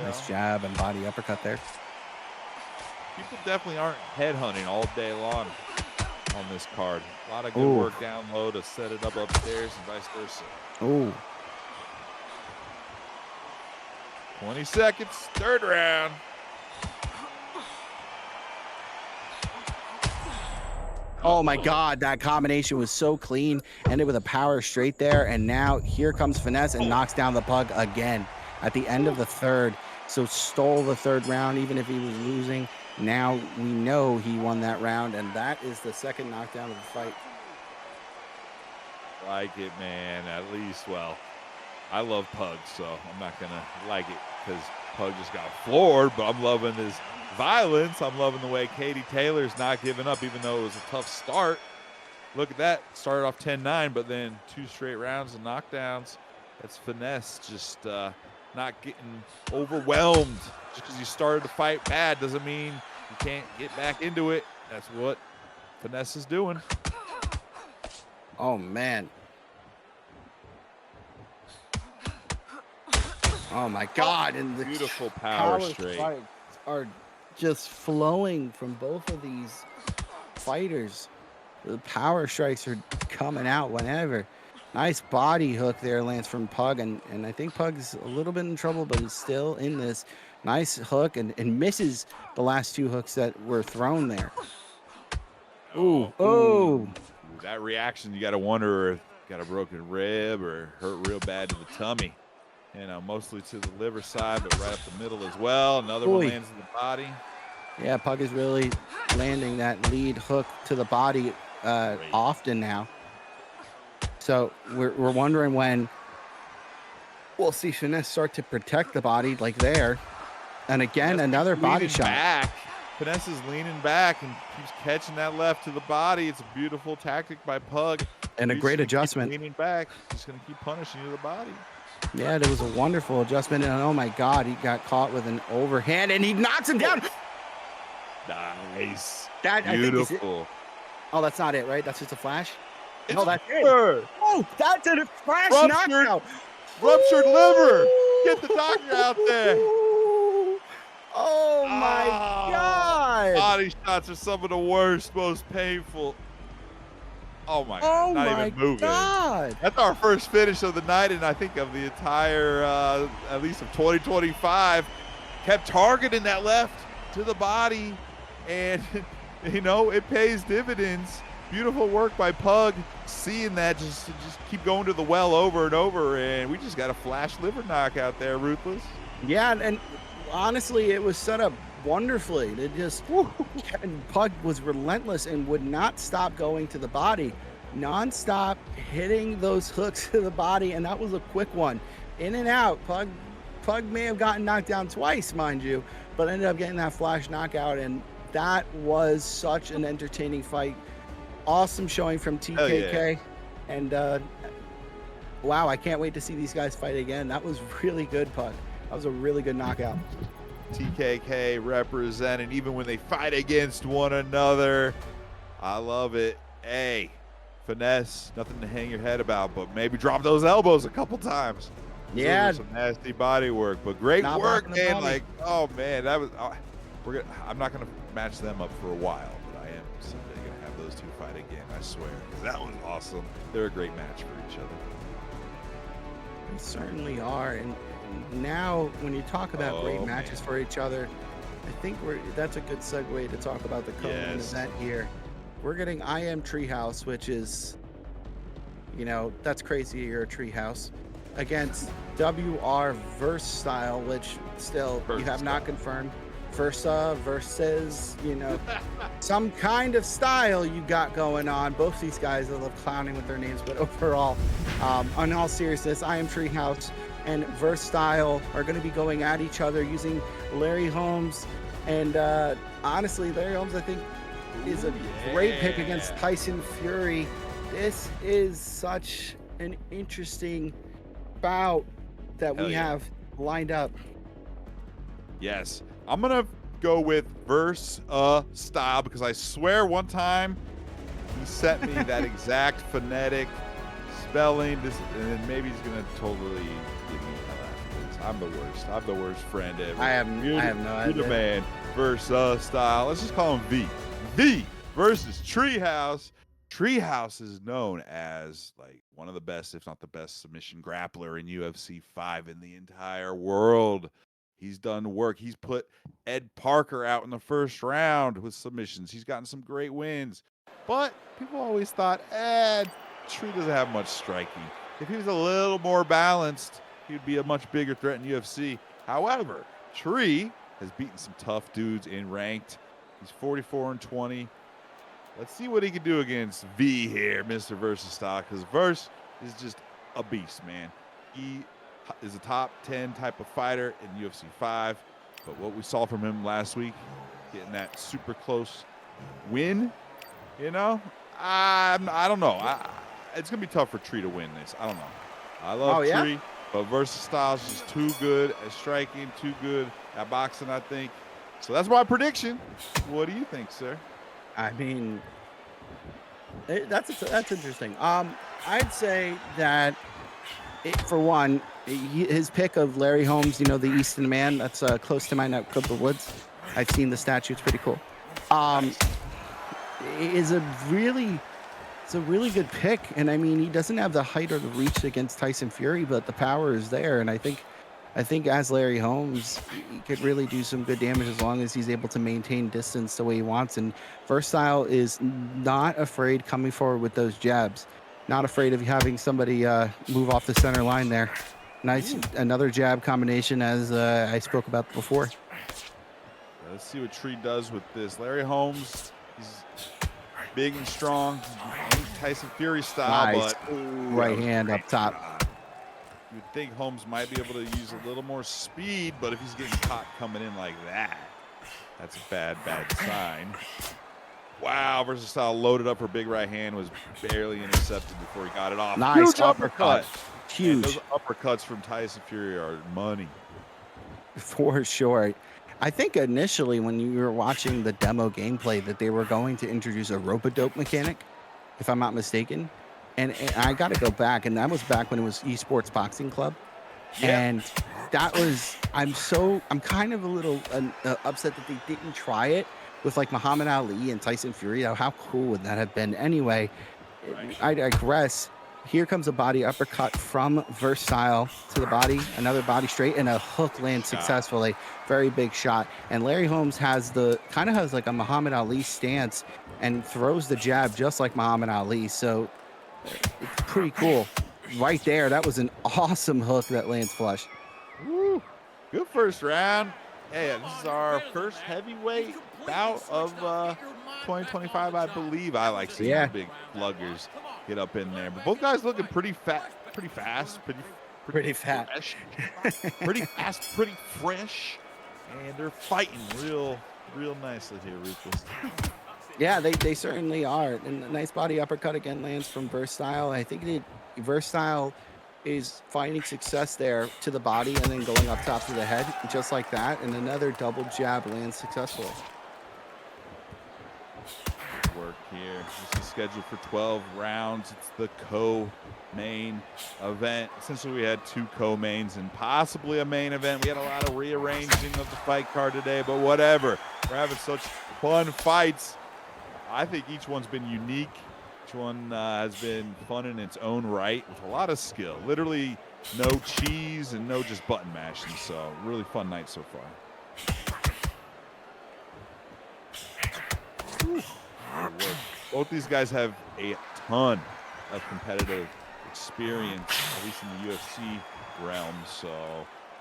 Nice jab and body uppercut there. People definitely aren't headhunting all day long on this card. A lot of good work down low to set it up upstairs and vice versa. 20 seconds, third round. Oh my God, that combination was so clean. Ended with a power straight there, and now here comes Finesse and knocks down the Pug again at the end of the third. So stole the third round, even if he was losing. Now we know he won that round, and that is the second knockdown of the fight. Like it, man. At least, well, I love Pug, so I'm not going to like it because Pug just got floored, but I'm loving his violence. I'm loving the way Katie Taylor's not giving up, even though it was a tough start. Look at that. Started off 10-9, but then 2 straight rounds of knockdowns. That's Finesse just not getting overwhelmed. Just because you started to fight bad doesn't mean you can't get back into it. That's what Finesse is doing. Oh, man. Oh, my God. And the beautiful power straight are just flowing from both of these fighters. The power strikes are coming out whenever. Nice body hook there lands from Pug, and I think Pug's a little bit in trouble, but he's still in this. Nice hook and misses the last 2 hooks that were thrown there. Ooh. That reaction, you got to wonder if got a broken rib or hurt real bad to the tummy. You know, mostly to the liver side, but right up the middle as well. Another one lands in the body. Yeah, Pug is really landing that lead hook to the body often now. So we're wondering when we'll see Finesse start to protect the body like there. And again, another body shot. Back. Finesse is leaning back and keeps catching that left to the body. It's a beautiful tactic by Pug. And a great adjustment. Leaning back. He's going to keep punishing you to the body. Yeah, it was a wonderful adjustment. And oh my God, he got caught with an overhand and he knocks him down. Nice. Beautiful. Oh, that's not it, right? That's just a flash? No, that's it. Oh, that's a flash knockout. Ruptured liver. Get the doctor out there. Oh my God. Body shots are some of the worst, most painful. Oh my God. Not even moving. God. That's our first finish of the night, and I think of the entire, at least of 2025. Kept targeting that left to the body, and, you know, it pays dividends. Beautiful work by Pug, seeing that just keep going to the well over and over, and we just got a flash liver knockout there, Ruthless. Yeah, and honestly, it was set up wonderfully. It just Pug was relentless and would not stop going to the body, non-stop hitting those hooks to the body, and that was a quick one. In and out. Pug may have gotten knocked down twice, mind you, but ended up getting that flash knockout, and that was such an entertaining fight. Awesome showing from TKK, and wow, I can't wait to see these guys fight again. That was really good, Puck. That was a really good knockout. TKK representing even when they fight against one another. I love it. Hey, finesse, nothing to hang your head about, but maybe drop those elbows a couple times. Yeah. Those are some nasty body work, but great Not work, blocking the man. body. Like, oh man, that was. I'm not gonna match them up for a while, but I am someday gonna have those two fight again. I swear, 'cause that was awesome. They're a great match for each other. They certainly are. And now, when you talk about great matches for each other, I think that's a good segue to talk about the co-main event here. We're getting I Am Treehouse, which is, that's crazy. You're a Treehouse against WR Versatile, which still you have not confirmed. Versa versus, some kind of style you got going on. Both these guys, I love clowning with their names, but overall, on all seriousness, I Am Treehouse and Versatile are going to be going at each other using Larry Holmes. And honestly, Larry Holmes, I think, is a great pick against Tyson Fury. This is such an interesting bout that we have lined up. Yes, I'm gonna go with style because I swear one time he sent me that exact phonetic spelling, and then maybe he's gonna totally give me hell after this. I'm the worst. I'm the worst friend ever. I have no idea. You're the man. Style. Let's just call him V. V versus Treehouse. Treehouse is known as like one of the best, if not the best, submission grappler in UFC 5 in the entire world. He's done work. He's put Ed Parker out in the first round with submissions. He's gotten some great wins. But people always thought, Tree doesn't have much striking. If he was a little more balanced, he would be a much bigger threat in UFC. However, Tree has beaten some tough dudes in ranked. He's 44-20. Let's see what he can do against V here, Mr. Versatile, because Verse is just a beast, man. He is a top 10 type of fighter in UFC 5, but what we saw from him last week, getting that super close win, I don't know. It's going to be tough for Tree to win this. I don't know. I love Tree, but Versatile is just too good at striking, too good at boxing, I think. So that's my prediction. What do you think, sir? I mean, that's interesting. I'd say that for one, his pick of Larry Holmes, the Easton Man, that's close to my neck of the woods. I've seen the statue; it's pretty cool. It's a really good pick, and I mean, he doesn't have the height or the reach against Tyson Fury, but the power is there, and I think as Larry Holmes, he could really do some good damage as long as he's able to maintain distance the way he wants. And Versatile is not afraid coming forward with those jabs. Not afraid of having somebody move off the center line there. Nice, another jab combination as I spoke about before. Let's see what Tree does with this. Larry Holmes, he's big and strong. Ain't Tyson Fury style, nice. But right hand up top. You would think Holmes might be able to use a little more speed, but if he's getting caught coming in like that, that's a bad sign. Wow, Versatile loaded up her big right hand, was barely intercepted before he got it off. Nice Huge uppercut. Huge. And those uppercuts from Tyson Fury are money. For sure. I think initially when you were watching the demo gameplay that they were going to introduce a rope-a-dope mechanic, if I'm not mistaken. And I got to go back, and that was back when it was eSports Boxing Club. Yeah. And that was, I'm kind of a little upset that they didn't try it with like Muhammad Ali and Tyson Fury. How cool would that have been? Anyway, I digress. Here comes a body uppercut from Versatile to the body, another body straight, and a hook lands successfully. Very big shot. And Larry Holmes has like a Muhammad Ali stance and throws the jab just like Muhammad Ali. So it's pretty cool. Right there, that was an awesome hook that lands flush. Woo. Good first round. Hey, this is our first heavyweight bout of 2025, I believe. I like seeing the big sluggers get up in there. But both guys looking pretty fast, pretty fat. Pretty fast, pretty fresh. And they're fighting real nicely here, Ruthless. Yeah, they certainly are. And a nice body uppercut again lands from Versatile. I think Versatile is finding success there to the body and then going up top to the head, just like that. And another double jab lands successfully. Work here. This is scheduled for 12 rounds. It's the co-main event. Essentially, we had 2 co-mains and possibly a main event. We had a lot of rearranging of the fight card today, but whatever. We're having such fun fights. I think each one's been unique. Each one has been fun in its own right with a lot of skill. Literally no cheese and no just button mashing. So really fun night so far. Whew. Both these guys have a ton of competitive experience, at least in the UFC realm. So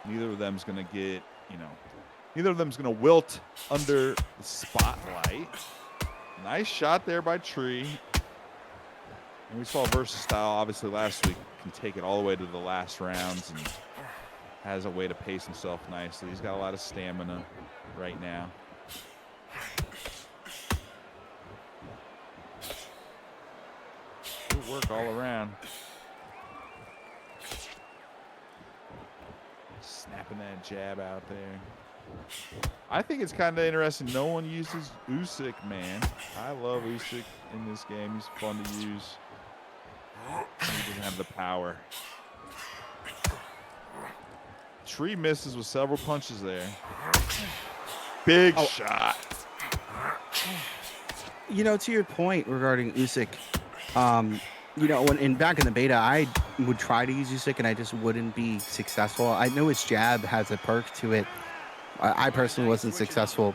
neither of them's going to get, neither of them's going to wilt under the spotlight. Nice shot there by Tree. And we saw Versatile, obviously, last week can take it all the way to the last rounds and has a way to pace himself nicely. He's got a lot of stamina right now. Good work all around. Snapping that jab out there. I think it's kind of interesting. No one uses Usyk, man. I love Usyk in this game. He's fun to use. He doesn't have the power. Tree misses with several punches there. Big shot. To your point regarding Usyk, back in the beta, I would try to use Usyk and I just wouldn't be successful. I know his jab has a perk to it. I personally wasn't successful.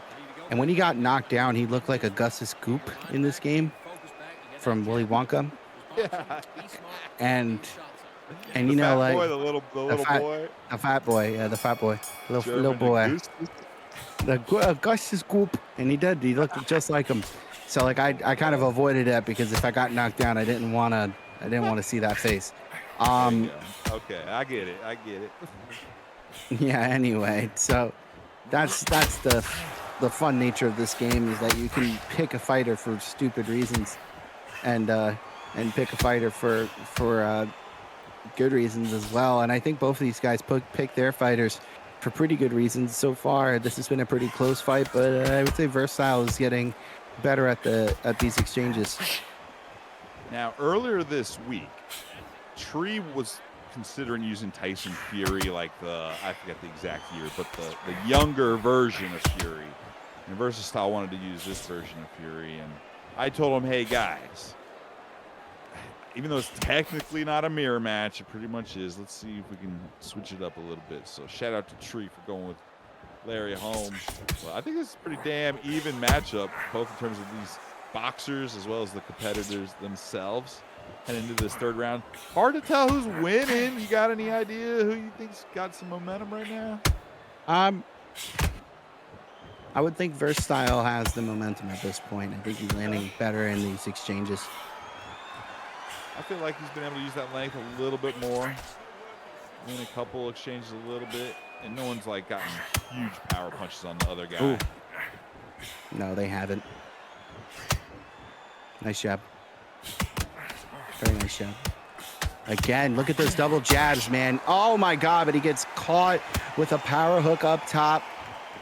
And when he got knocked down, he looked like Augustus Goop in this game from Willy Wonka. Yeah. And the like boy, the little boy, the fat boy, yeah, the fat boy, little boy, the Augustus Goop, and he looked just like him. So like I kind of avoided that because if I got knocked down, I didn't want to see that face. Okay, I get it. Yeah. Anyway, so that's the fun nature of this game is that you can pick a fighter for stupid reasons, and pick a fighter for good reasons as well. And I think both of these guys pick their fighters for pretty good reasons so far. This has been a pretty close fight, but I would say Versatile is getting better at these exchanges. Now, earlier this week, Tree was considering using Tyson Fury, like I forget the exact year, but the younger version of Fury. And Versatile wanted to use this version of Fury, and I told him, hey guys, even though it's technically not a mirror match, it pretty much is. Let's see if we can switch it up a little bit. So shout out to Tree for going with Larry Holmes. Well, I think this is a pretty damn even matchup, both in terms of these boxers as well as the competitors themselves. Heading into this third round. Hard to tell who's winning. You got any idea who you think's got some momentum right now? I would think Versatile has the momentum at this point. I think he's landing better in these exchanges. I feel like he's been able to use that length a little bit more. Win a couple exchanges a little bit. And no one's like gotten huge power punches on the other guy. Ooh. No, they haven't. Nice job. Very nice job. Again, look at those double jabs, man. Oh my God, but he gets caught with a power hook up top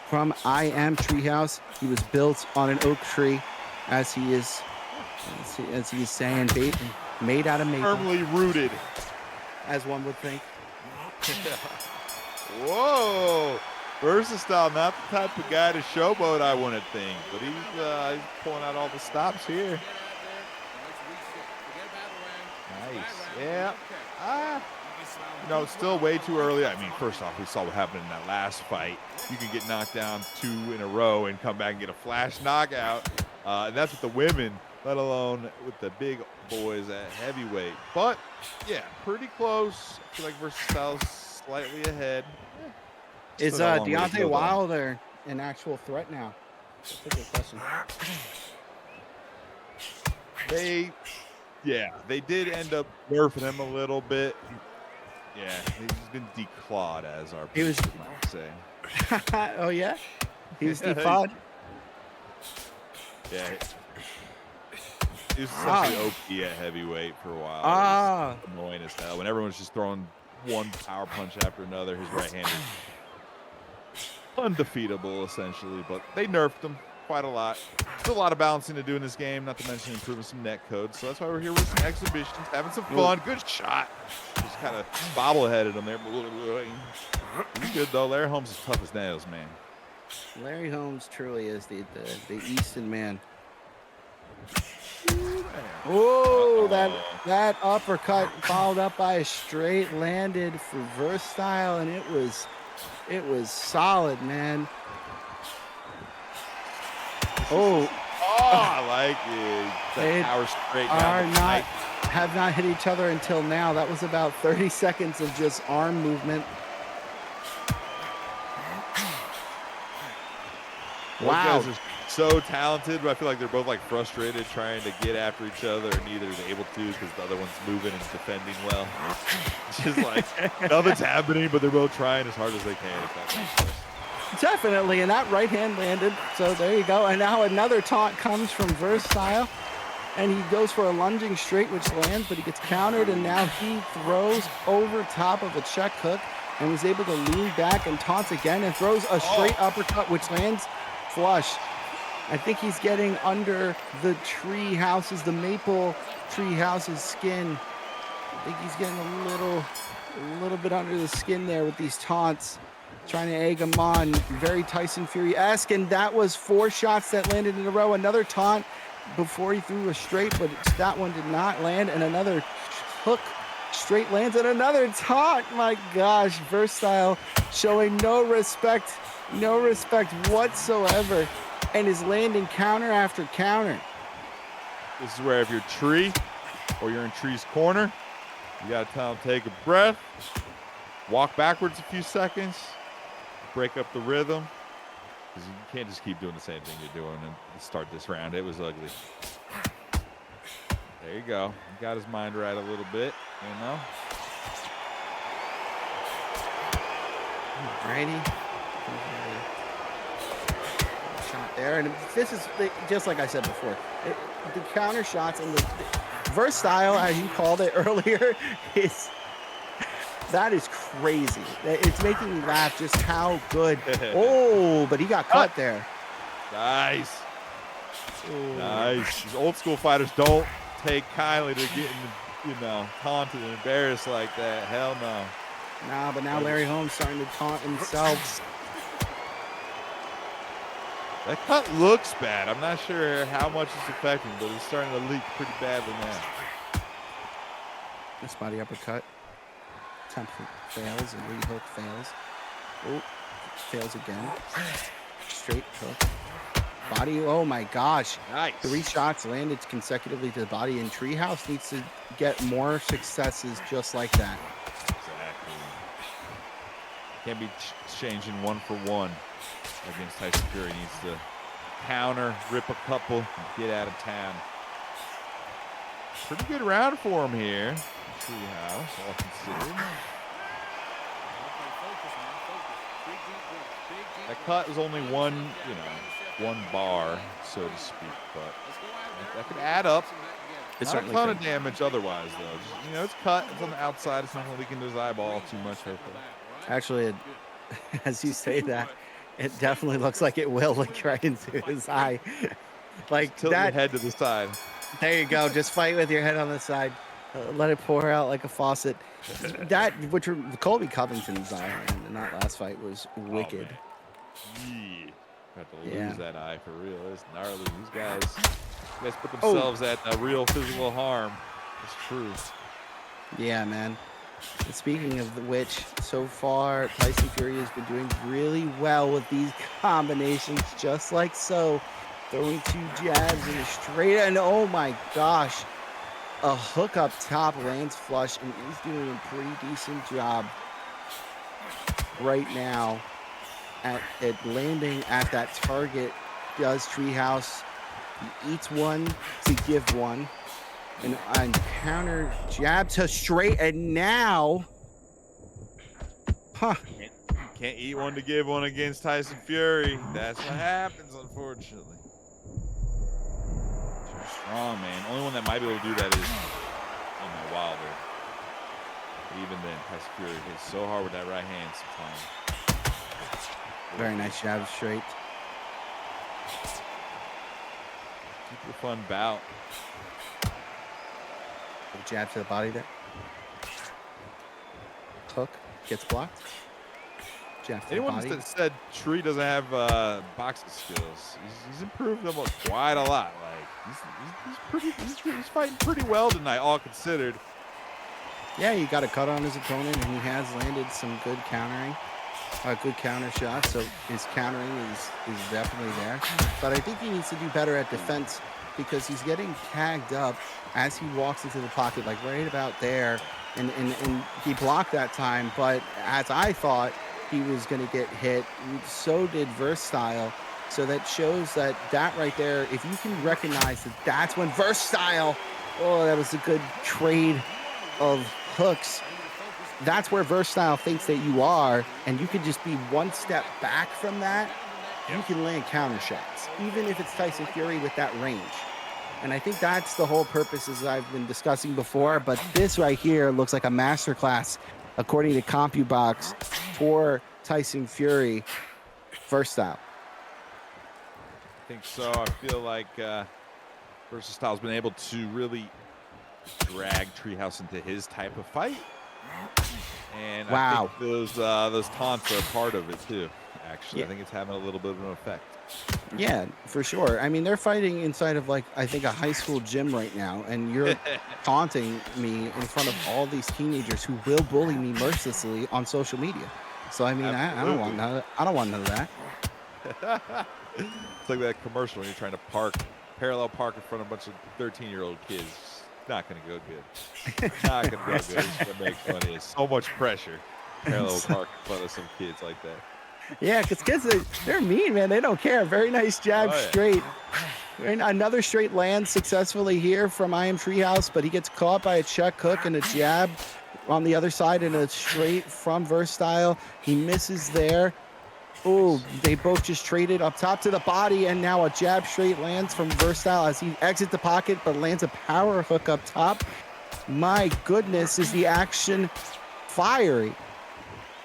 from I Am Treehouse. He was built on an oak tree, as he is saying, made out of maple. Firmly rooted. As one would think. Whoa. Versatile, not the type of guy to showboat, I wouldn't think. But he's pulling out all the stops here. Nice. Yeah. Still way too early. I mean, first off, we saw what happened in that last fight. You can get knocked down 2 in a row and come back and get a flash knockout. And that's with the women, let alone with the big boys at heavyweight. But, yeah, pretty close. I feel like Versatile's slightly ahead. Is Deontay Wilder an actual threat now? That's a good question. They did end up nerfing him a little bit. Yeah, he's been declawed, as our people might say. Oh, yeah? He was declawed? Yeah. He was essentially OP at heavyweight for a while. Ah. It was annoying as hell when everyone's just throwing one power punch after another. His right hand is undefeatable, essentially, but they nerfed him quite a lot. Still a lot of balancing to do in this game, not to mention improving some net codes. So that's why we're here with some exhibitions, having some fun. Good shot. Just kind of bobbleheaded him there. He's good, though. Larry Holmes is tough as nails, man. Larry Holmes truly is the Easton man. Oh, that uppercut followed up by a straight landed for Versatile, and it was solid, man. Oh, I like it. They Power straight down have not hit each other until now. That was about 30 seconds of just arm movement. Wow. Those guys are so talented, but I feel like they're both like frustrated trying to get after each other, and neither is able to because the other one's moving and defending well. It's just like nothing's happening, but they're both trying as hard as they can. If that makes sense. Definitely, and that right hand landed. So there you go. And now another taunt comes from Versatile, and he goes for a lunging straight, which lands, but he gets countered, and now he throws over top of a check hook and was able to lean back and taunts again and throws a straight uppercut, which lands flush. I think he's getting under the tree houses, the maple tree house's skin. I think he's getting a little bit under the skin there with these taunts, trying to egg him on. Very Tyson Fury-esque, and that was 4 shots that landed in a row. Another taunt before he threw a straight, but that one did not land, and another hook straight lands, and another taunt. My gosh, Versatile showing no respect whatsoever, and is landing counter after counter. This is where if you're Tree or you're in Tree's corner, you got to tell him take a breath, walk backwards a few seconds, break up the rhythm, because you can't just keep doing the same thing you're doing and start this round. It was ugly. There you go. He got his mind right a little bit, you know. Alrighty. Shot there, and this is just like I said before. The counter shots and the Versatile, as you called it earlier, that is crazy. It's making me laugh just how good. Oh, but he got cut there. Nice. Nice. These old school fighters don't take kindly to getting, taunted and embarrassed like that. Hell no. Nah, but now Larry Holmes starting to taunt himself. That cut looks bad. I'm not sure how much it's affecting, but it's starting to leak pretty badly now. This body uppercut. Attempt fails and re-hook fails. Oh, fails again. Straight hook. Body, oh my gosh. Nice. 3 shots landed consecutively to the body, and Treehouse needs to get more successes just like that. Exactly. Can't be changing 1 for 1 against Tyson Fury. Needs to counter, rip a couple, and get out of town. Pretty good round for him here. Treehouse, all considered. That cut was only one bar, so to speak, but that could add up. It's not a ton of damage otherwise, though. Just, it's cut. It's on the outside. It's not going to leak into his eyeball too much, hopefully. Actually, as you say that, it definitely looks like it will look right into his eye. Like tilt that. Your head to the side. There you go. Just fight with your head on the side. Let it pour out like a faucet. That, which Colby Covington's eye in that last fight was wicked. Yeah. Got to lose that eye for real. It's gnarly. These guys put themselves at real physical harm. It's true. Yeah, man. And speaking of which, so far Tyson Fury has been doing really well with these combinations, just like so. Throwing 2 jabs and a straight, and oh my gosh, a hook up top lands flush, and he's doing a pretty decent job right now at landing at that target. Does Treehouse, he eats one to give one, and counter jab to straight, and now, Can't eat one to give one against Tyson Fury. That's what happens, unfortunately. strong, man. Only one that might be able to do that is, Wilder. But even then, Tyson Fury hits so hard with that right hand sometimes. Very nice jab straight. Super fun bout. Little jab to the body there. Hook gets blocked. Jab to Anyone the body. that said Tree doesn't have boxing skills, he's improved them quite a lot. Like he's fighting pretty well tonight, all considered. Yeah, he got a cut on his opponent, and he has landed some good countering, good counter shots. So his countering is definitely there. But I think he needs to do better at defense because he's getting tagged up as he walks into the pocket, like right about there. And he blocked that time, but as I thought he was going to get hit, so did Versatile. So that shows that right there, if you can recognize that that's when Versatile, oh, that was a good trade of hooks. That's where Versatile thinks that you are, and you can just be one step back from that. You can land counter shots, even if it's Tyson Fury with that range. And I think that's the whole purpose, as I've been discussing before. But this right here looks like a masterclass, according to CompuBox, for Tyson Fury Versatile. I think so. I feel like Versatile's been able to really drag Treehouse into his type of fight. And I think those taunts are part of it too. Actually, I think it's having a little bit of an effect. Yeah, for sure. I mean, they're fighting inside of, like, I think a high school gym right now, and you're taunting me in front of all these teenagers who will bully me mercilessly on social media. So I mean, I don't want none of that. It's like that commercial when you're trying to parallel park in front of a bunch of 13-year-old kids. It's not going to go good. Not going to go good. It's going to make funny. It's so much pressure. Parallel park in front of some kids like that. Yeah, because kids, they're mean, man. They don't care. Very nice jab straight. And another straight lands successfully here from I Am Treehouse, but he gets caught by a check hook and a jab on the other side and a straight from Versatile. He misses there. Oh, they both just traded up top to the body, and now a jab straight lands from Versatile as he exits the pocket, but lands a power hook up top. My goodness, is the action fiery.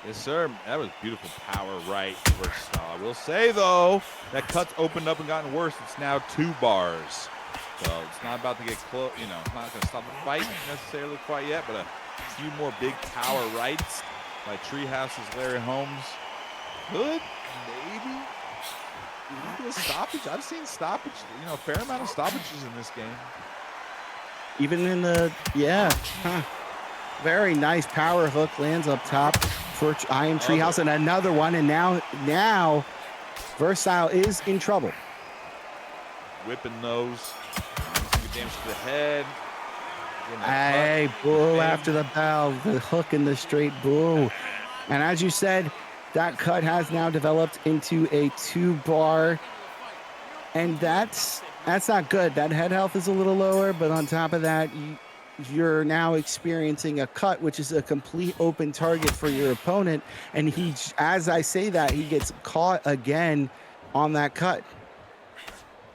Yes, sir. That was beautiful power right Versatile. I will say, though, that cut's opened up and gotten worse. It's now 2 bars. So it's not about to get close. It's not going to stop the fight necessarily quite yet, but a few more big power rights by Treehouse's Larry Holmes. Could maybe do a stoppage. I've seen stoppage, a fair amount of stoppages in this game. Even in the, very nice power hook lands up top for I Am Treehouse, and another one, and now Versatile is in trouble. Whipping those. Some damage to the head. Hey, boo after the bell, the hook and the straight boo. And as you said, that cut has now developed into a 2-bar, and that's not good. That head health is a little lower, but on top of that, you're now experiencing a cut, which is a complete open target for your opponent. And as I say that, he gets caught again on that cut.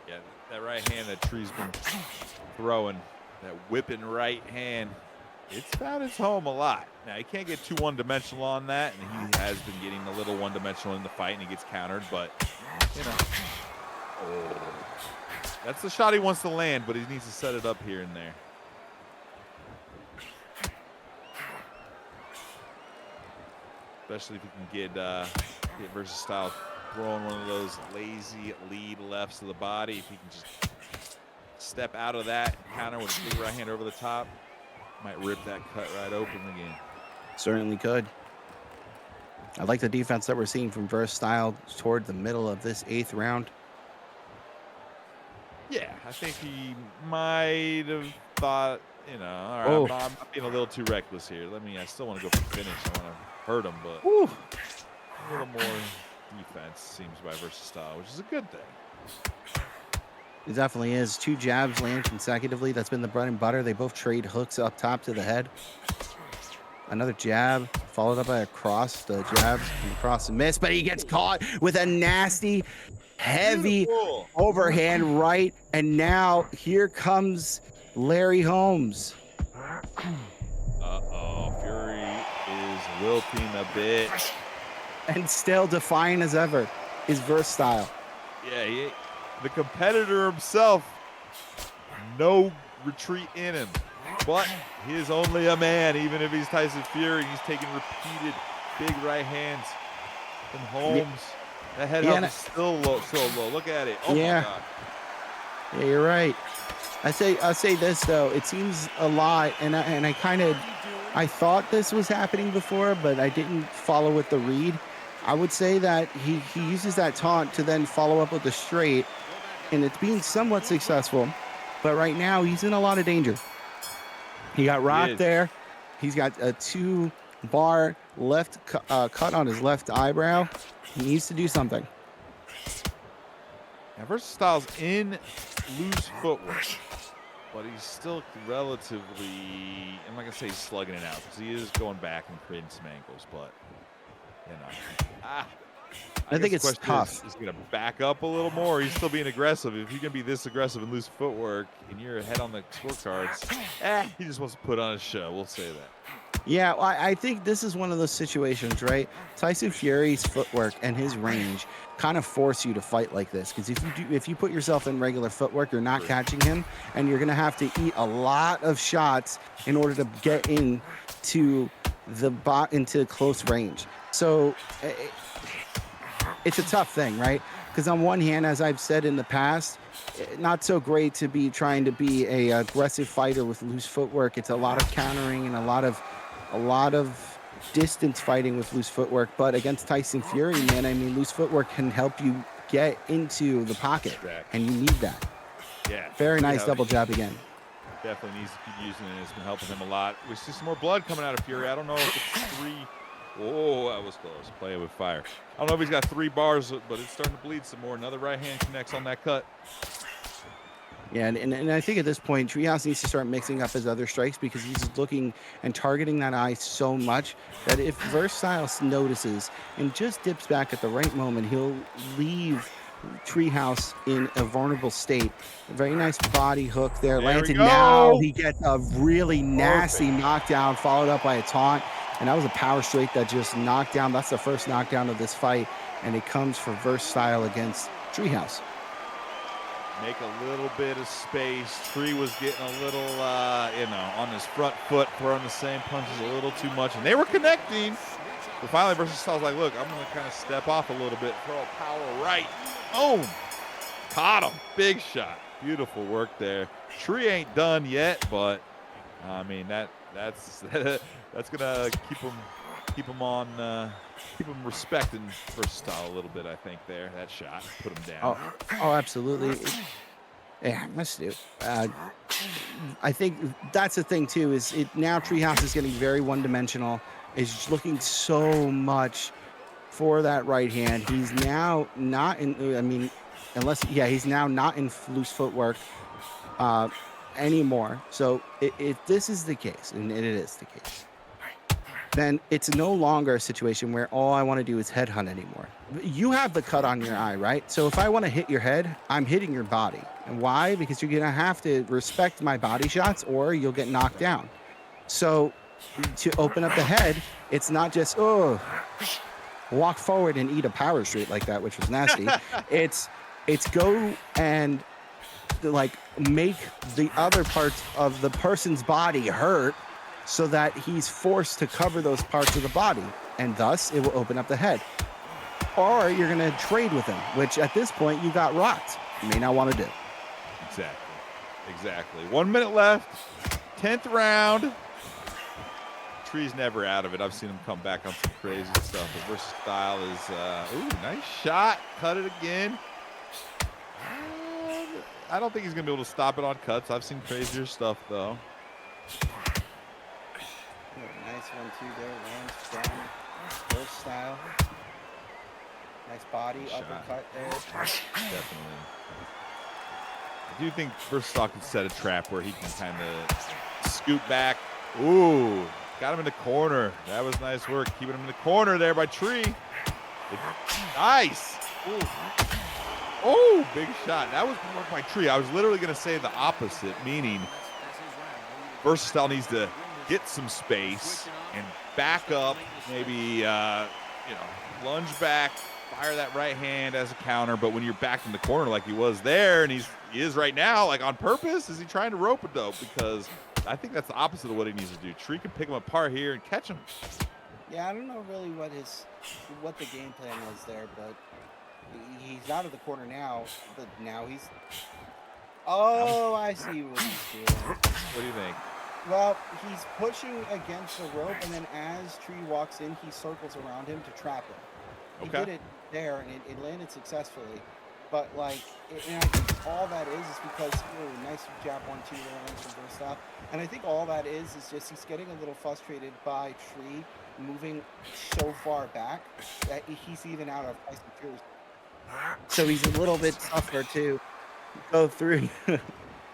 Yeah, that right hand that Tree's been throwing, that whipping right hand, it's found its home a lot. Now, he can't get too one-dimensional on that, and he has been getting a little one-dimensional in the fight, and he gets countered, but, that's the shot he wants to land, but he needs to set it up here and there. Especially if he can get Versatile throwing one of those lazy lead lefts to the body. If he can just step out of that, counter with a big right hand over the top, might rip that cut right open again. Certainly could. I like the defense that we're seeing from Versatile toward the middle of this 8th round. Yeah, I think he might have thought, all right, I'm being a little too reckless here. I still want to go for finish. I want to hurt him, but a little more defense seems by Versatile, which is a good thing. It definitely is. 2 jabs land consecutively. That's been the bread and butter. They both trade hooks up top to the head. Another jab followed up by a cross. The jab and cross and miss, but he gets caught with a nasty Heavy Beautiful. overhand right. And now here comes Larry Holmes. Uh-oh, Fury is wilting a bit. And still defiant as ever is Versatile. Yeah, the competitor himself, no retreat in him. But he is only a man, even if he's Tyson Fury. He's taking repeated big right hands from Holmes. That head health is still low, so low. Look at it. Oh my God. Yeah, you're right. I'll say this though. It seems a lot, and I thought this was happening before, but I didn't follow with the read. I would say that he uses that taunt to then follow up with the straight, and it's being somewhat successful. But right now, he's in a lot of danger. He got rocked there. He's got a 2-bar left cut on his left eyebrow. He needs to do something. Now, Versatile's in loose footwork, but he's still relatively, I'm not going to say he's slugging it out, because he is going back and creating some angles, but, you know. I think it's tough. He's going to back up a little more. He's still being aggressive. If you're going to be this aggressive in loose footwork and you're ahead on the scorecards, he just wants to put on a show. We'll say that. Yeah, well, I think this is one of those situations, right? Tyson Fury's footwork and his range kind of force you to fight like this, because if you put yourself in regular footwork, you're not catching him, and you're going to have to eat a lot of shots in order to get into into close range. So it's a tough thing, right? Because on one hand, as I've said in the past, not so great to be trying to be a aggressive fighter with loose footwork. It's a lot of countering and a lot of distance fighting with loose footwork. But against Tyson Fury, man, I mean, loose footwork can help you get into the pocket, and you need that. Yeah. Very nice double jab again. Definitely needs to keep using it. It's been helping him a lot. We see some more blood coming out of Fury. I don't know if it's 3. Oh, that was close. Playing with fire. I don't know if he's got 3 bars, but it's starting to bleed some more. Another right hand connects on that cut. Yeah, and I think at this point, Treehouse needs to start mixing up his other strikes, because he's looking and targeting that eye so much that if Versatile notices and just dips back at the right moment, he'll leave Treehouse in a vulnerable state. A very nice body hook there. Lands, and now he gets a really nasty knockdown followed up by a taunt. And that was a power straight that just knocked down. That's the first knockdown of this fight. And it comes for Versatile against Treehouse. Make a little bit of space. Tree was getting a little, on his front foot, throwing the same punches a little too much. And they were connecting. But finally, Versatile's like, look, I'm going to kind of step off a little bit, throw a power right. Boom. Caught him. Big shot. Beautiful work there. Tree ain't done yet, but, I mean, that's that's gonna keep him on, keep him respecting Versatile a little bit. I think that shot put him down. Oh, absolutely. Yeah, let's do. I think that's the thing too. Is it now? Treehouse is getting very one-dimensional. Is looking so much for that right hand. He's now not in. I mean, he's now not in loose footwork anymore. So if this is the case, and it is the case, then it's no longer a situation where all I want to do is headhunt anymore. You have the cut on your eye, right? So if I want to hit your head, I'm hitting your body. And why? Because you're going to have to respect my body shots or you'll get knocked down. So to open up the head, it's not just, walk forward and eat a power straight like that, which was nasty. It's go and like make the other parts of the person's body hurt, so that he's forced to cover those parts of the body, and thus it will open up the head. Or you're going to trade with him, which at this point you got rocked. You may not want to do. Exactly. 1 minute left. 10th round. Tree's never out of it. I've seen him come back on some crazy stuff. The Versatile is, nice shot. Cut it again. I don't think he's going to be able to stop it on cuts. I've seen crazier stuff, though. Nice 1-2 there, lands down, Versatile. Nice body, uppercut there. Definitely. I do think Versatile can set a trap where he can kind of scoot back. Ooh, got him in the corner. That was nice work, keeping him in the corner there by Tree. Nice. Ooh. Oh, big shot. That was worked by Tree. I was literally going to say the opposite, meaning Versatile needs to get some space and back up, maybe, lunge back, fire that right hand as a counter. But when you're back in the corner like he was there, and he is right now, like on purpose, is he trying to rope a dope? Because I think that's the opposite of what he needs to do. Tree can pick him apart here and catch him. Yeah, I don't know really what the game plan was there, but he's out of the corner now. But now he's. Oh, I see what he's doing. What do you think? Well, he's pushing against the rope, and then as Tree walks in, he circles around him to trap him. He did it there, and it landed successfully. But and I think all that is because nice jab 1-2 there from Versatile. And I think all that is just he's getting a little frustrated by Tree moving so far back that he's even out of ice and fury. So he's a little bit tougher to go through.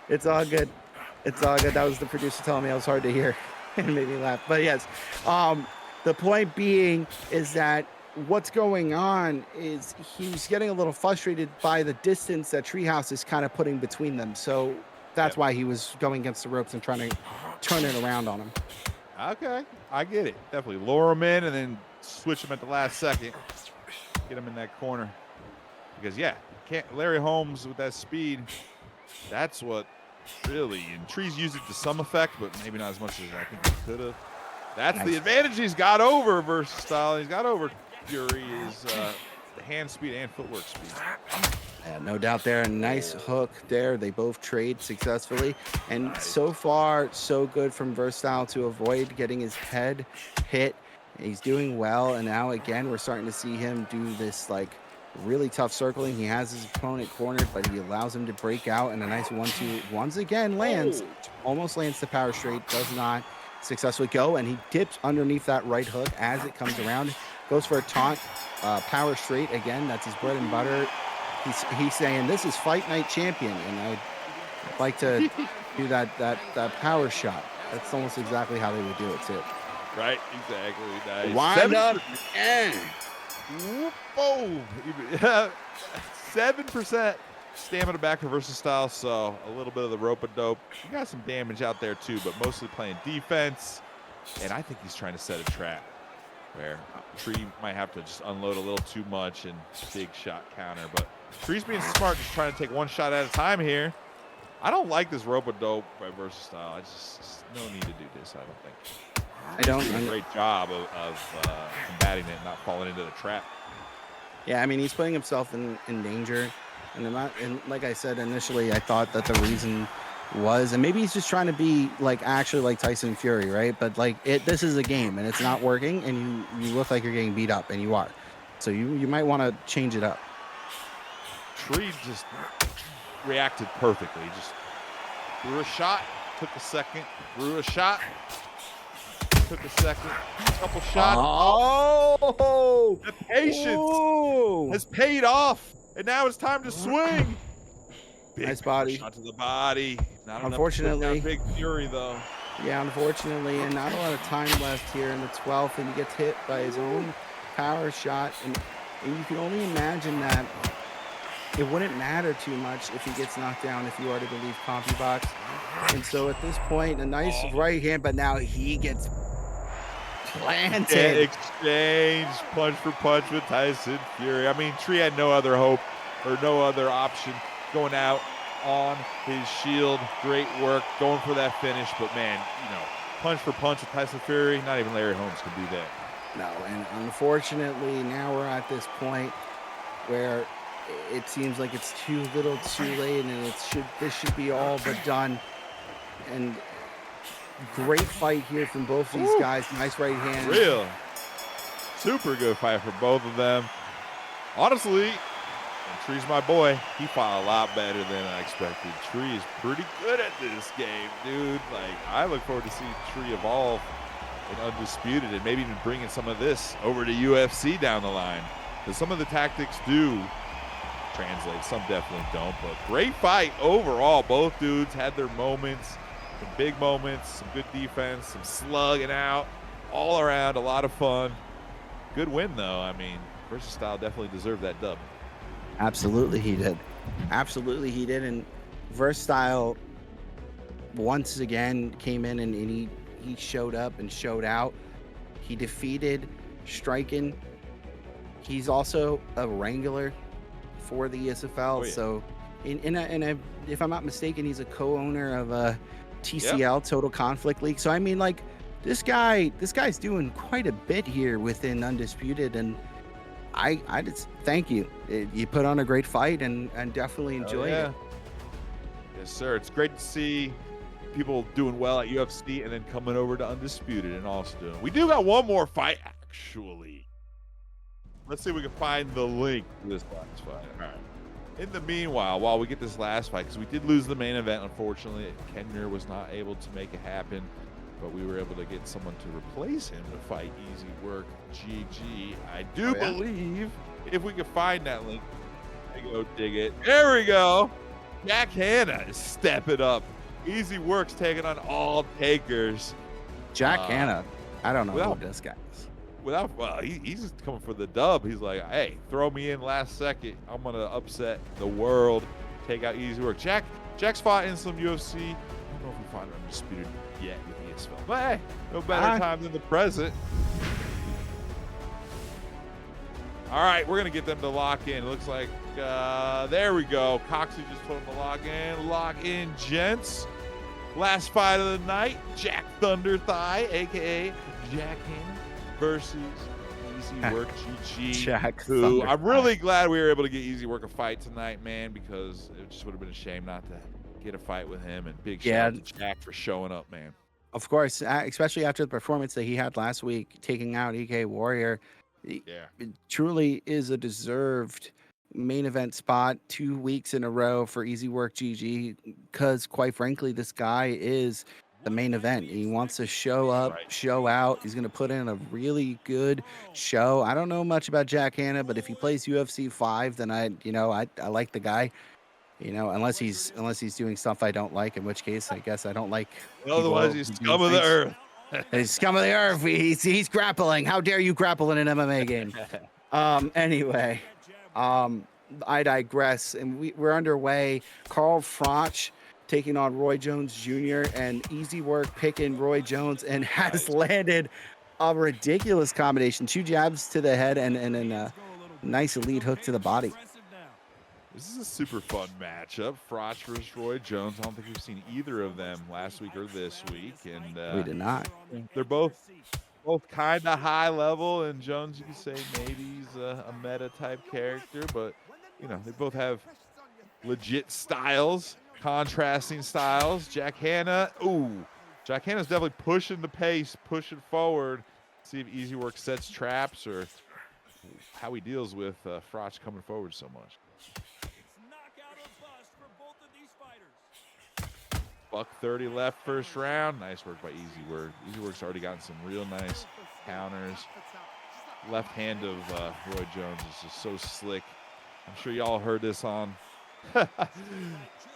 It's all good. It's all good. That was the producer telling me I was hard to hear and made me laugh. But yes, the point being is that what's going on is he's getting a little frustrated by the distance that Treehouse is kind of putting between them. So that's why he was going against the ropes and trying to turn it around on him. Okay, I get it. Definitely lure him in and then switch him at the last second. Get him in that corner. Because, Larry Holmes with that speed, that's what really, and Tree's used it to some effect, but maybe not as much as I think he could have. That's the advantage he's got over Versatile. He's got over Fury is the hand speed and footwork speed. Yeah, no doubt there. A nice hook there. They both trade successfully. And so far, so good from Versatile to avoid getting his head hit. He's doing well. And now, again, we're starting to see him do this, really tough circling. He has his opponent cornered, but he allows him to break out. And a nice 1-2 once again lands. Almost lands the power straight. Does not successfully go. And he dips underneath that right hook as it comes around. Goes for a taunt. Power straight again. That's his bread and butter. He's saying this is Fight Night Champion, and I'd like to do that power shot. That's almost exactly how they would do it too. Right, exactly. Nice. Wind up and whoop, 7% stamina back for Versatile, so a little bit of the rope-a-dope. He got some damage out there too, but mostly playing defense, and I think he's trying to set a trap where Tree might have to just unload a little too much and big shot counter. But Tree's being smart, just trying to take one shot at a time here. I don't like this rope-a-dope by Versatile. I just no need to do this, I don't think. I don't. He's doing a great job of combating it and not falling into the trap. Yeah, I mean, he's putting himself in danger. And like I said initially, I thought that the reason was, and maybe he's just trying to be actually like Tyson Fury, right? But this is a game and it's not working, and you look like you're getting beat up, and you are. So you might want to change it up. Tree just reacted perfectly. He just threw a shot, took a second, threw a shot, took a second, couple shots. Oh, the patience has paid off, and now it's time to swing. Big nice body. Shot to the body. Not Unfortunately, big Fury though. Yeah, unfortunately, and not a lot of time left here in the 12th, and he gets hit by his own power shot, and you can only imagine that it wouldn't matter too much if he gets knocked down if you are to believe CompuBox. And so at this point, a nice right hand, but now he gets planted. Exchange punch for punch with Tyson Fury. I mean, Tree had no other hope or no other option going out on his shield. Great work going for that finish, but man, punch for punch with Tyson Fury, not even Larry Holmes can do that. No, and unfortunately now we're at this point where it seems like it's too little too late, and this should be all but done. And great fight here from both these guys. Nice right hand. Real super good fight for both of them. Honestly, Tree's my boy. He fought a lot better than I expected. Tree is pretty good at this game, dude. I look forward to seeing Tree evolve in Undisputed, and maybe even bringing some of this over to UFC down the line. Because some of the tactics do translate, some definitely don't. But great fight overall. Both dudes had their moments, some big moments, some good defense, some slugging out, all around, a lot of fun. Good win, though. I mean, Versatile definitely deserved that dub. Absolutely, he did. Absolutely, he did. And Versatile once again came in and he showed up and showed out. He defeated Striken. He's also a Wrangler for the ESFL. Oh, yeah. So, if I'm not mistaken, he's a co-owner of a Yep. TCL Total Conflict League. So I mean, like this guy's doing quite a bit here within Undisputed, and I just thank you. You put on a great fight and definitely Hell enjoyed yeah. it. Yes, sir. It's great to see people doing well at UFC and then coming over to Undisputed and also doing. We do got one more fight, actually. Let's see if we can find the link to this last fight. All right. In the meanwhile, while we get this last fight, because we did lose the main event, unfortunately, Kenner was not able to make it happen, but we were able to get someone to replace him to fight Easy Work GG. I do believe if we can find that link, I go dig it. There we go. Jack Hanna is stepping up. Easy Work's taking on all takers. Jack Hanna, I don't know without- who this guy is. He's just coming for the dub. He's like, hey, throw me in last second. I'm gonna upset the world, take out Easy Work. Jack's fought in some UFC. I don't know if we find Undisputed yet with ESFL, but hey, no better time than the present. All right, we're gonna get them to lock in. It looks like there we go. Coxey just told them to lock in. Lock in, gents. Last fight of the night: Jack Thunder Thigh, aka Jack Hanna, versus Easy Work GG. Jack who Thunder I'm Thigh. really glad we were able to get Easy Work a fight tonight, man, because it just would have been a shame not to get a fight with him. And big shout out to Jack for showing up, man. Of course, especially after the performance that he had last week, taking out EK Warrior. Yeah. It truly is a deserved main event spot 2 weeks in a row for Easy Work GG, because quite frankly, this guy is the main event. He wants to show up, show out. He's going to put in a really good show. I don't know much about Jack Hanna, but if he plays UFC 5, then I like the guy. Unless he's doing stuff I don't like, in which case I guess I don't like. Otherwise, he's scum of the earth. He's scum of the earth. He's grappling. How dare you grapple in an MMA game? Anyway, I digress, and we're underway. Carl Froch taking on Roy Jones Jr. and Easy Work picking Roy Jones, and has landed a ridiculous combination: 2 jabs to the head and a nice elite hook to the body. This is a super fun matchup. Froch versus Roy Jones. I don't think we've seen either of them last week or this week, and We did not. they're both kind of high level. And Jones, you could say maybe he's a meta type character, but they both have legit styles, contrasting styles. Jack Hanna's definitely pushing the pace, pushing forward. See if Easy Work sets traps or how he deals with Froch coming forward so much. Buck 30 left first round. Nice work by Easy Work. Easy Work's already gotten some real nice counters. Left hand of Roy Jones is just so slick. I'm sure y'all heard this on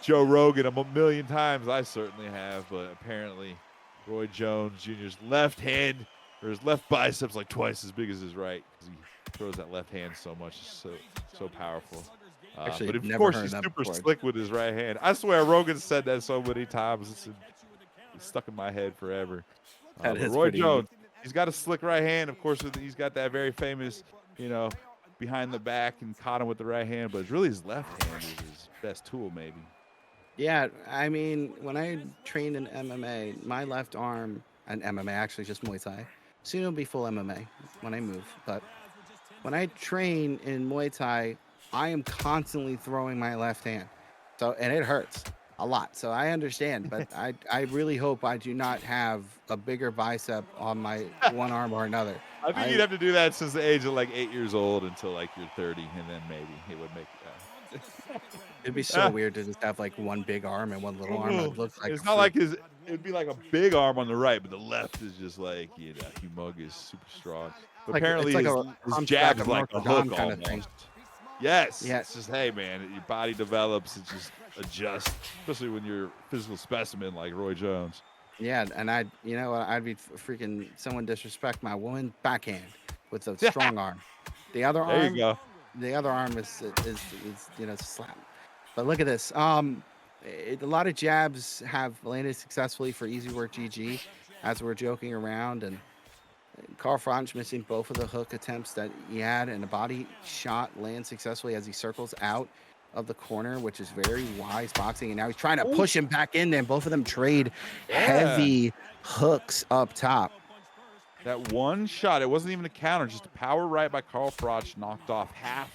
Joe Rogan a million times. I certainly have, but apparently Roy Jones Jr.'s left hand or his left bicep's like twice as big as his right because he throws that left hand so much. It's so powerful. Actually, but of never course, heard he's that super before. slick with his right hand. I swear, Rogan said that so many times. It's stuck in my head forever. That is Roy pretty Jones, he's got a slick right hand. Of course, he's got that very famous, behind the back and caught him with the right hand. But it's really his left hand is his best tool, maybe. Yeah, I mean, when I trained in MMA, my left arm, and MMA actually just Muay Thai, soon it'll be full MMA when I move. But when I train in Muay Thai, I am constantly throwing my left hand, and it hurts a lot. So I understand, but I really hope I do not have a bigger bicep on my one arm or another. I think you'd have to do that since the age of like 8 years old until like you're 30, and then maybe it would make. It'd be so weird to just have like one big arm and one little arm. It looks like It's not like it'd be like a big arm on the right, but the left is just like humongous, super strong. But apparently his jab's like a hook kind of thing. Yes. It's just, hey man, your body develops, it just adjusts, especially when you're a physical specimen like Roy Jones. Yeah, and I'd be freaking someone disrespect my one backhand with a strong arm. The other arm, There you go. the other arm is slap. But look at this. A lot of jabs have landed successfully for Easy Work GG, as we're joking around, and Carl Franch missing both of the hook attempts that he had, and a body shot lands successfully as he circles out of the corner, which is very wise boxing. And now he's trying to Ooh, push him back in there, and both of them trade yeah. heavy hooks up top. That one shot, it wasn't even a counter, just a power right by Carl Froch knocked off half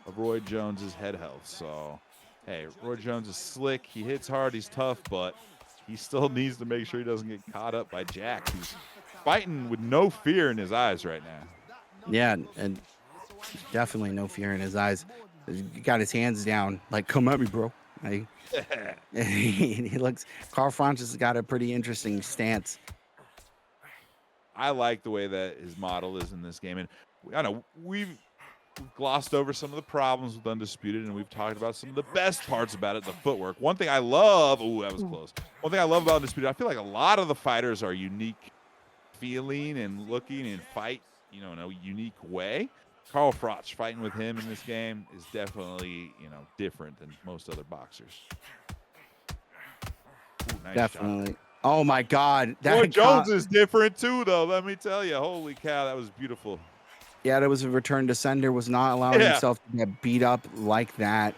of Roy Jones's head health. So, hey, Roy Jones is slick. He hits hard. He's tough, but he still needs to make sure he doesn't get caught up by Jack, who's fighting with no fear in his eyes right now. Yeah, and definitely no fear in his eyes. He got his hands down, like, come at me, bro. Like, he looks, Carl Franch has got a pretty interesting stance. I like the way that his model is in this game. And I know we've glossed over some of the problems with Undisputed, and we've talked about some of the best parts about it, the footwork. One thing I love, ooh, that was close. One thing I love about Undisputed, I feel like a lot of the fighters are unique feeling and looking and fight, in a unique way. Carl Froch fighting with him in this game is definitely, different than most other boxers. Ooh, nice Definitely. shot. Oh my God. Roy Jones is different too, though. Let me tell you. Holy cow, that was beautiful. Yeah, that was a return to sender, was not allowing himself to get beat up like that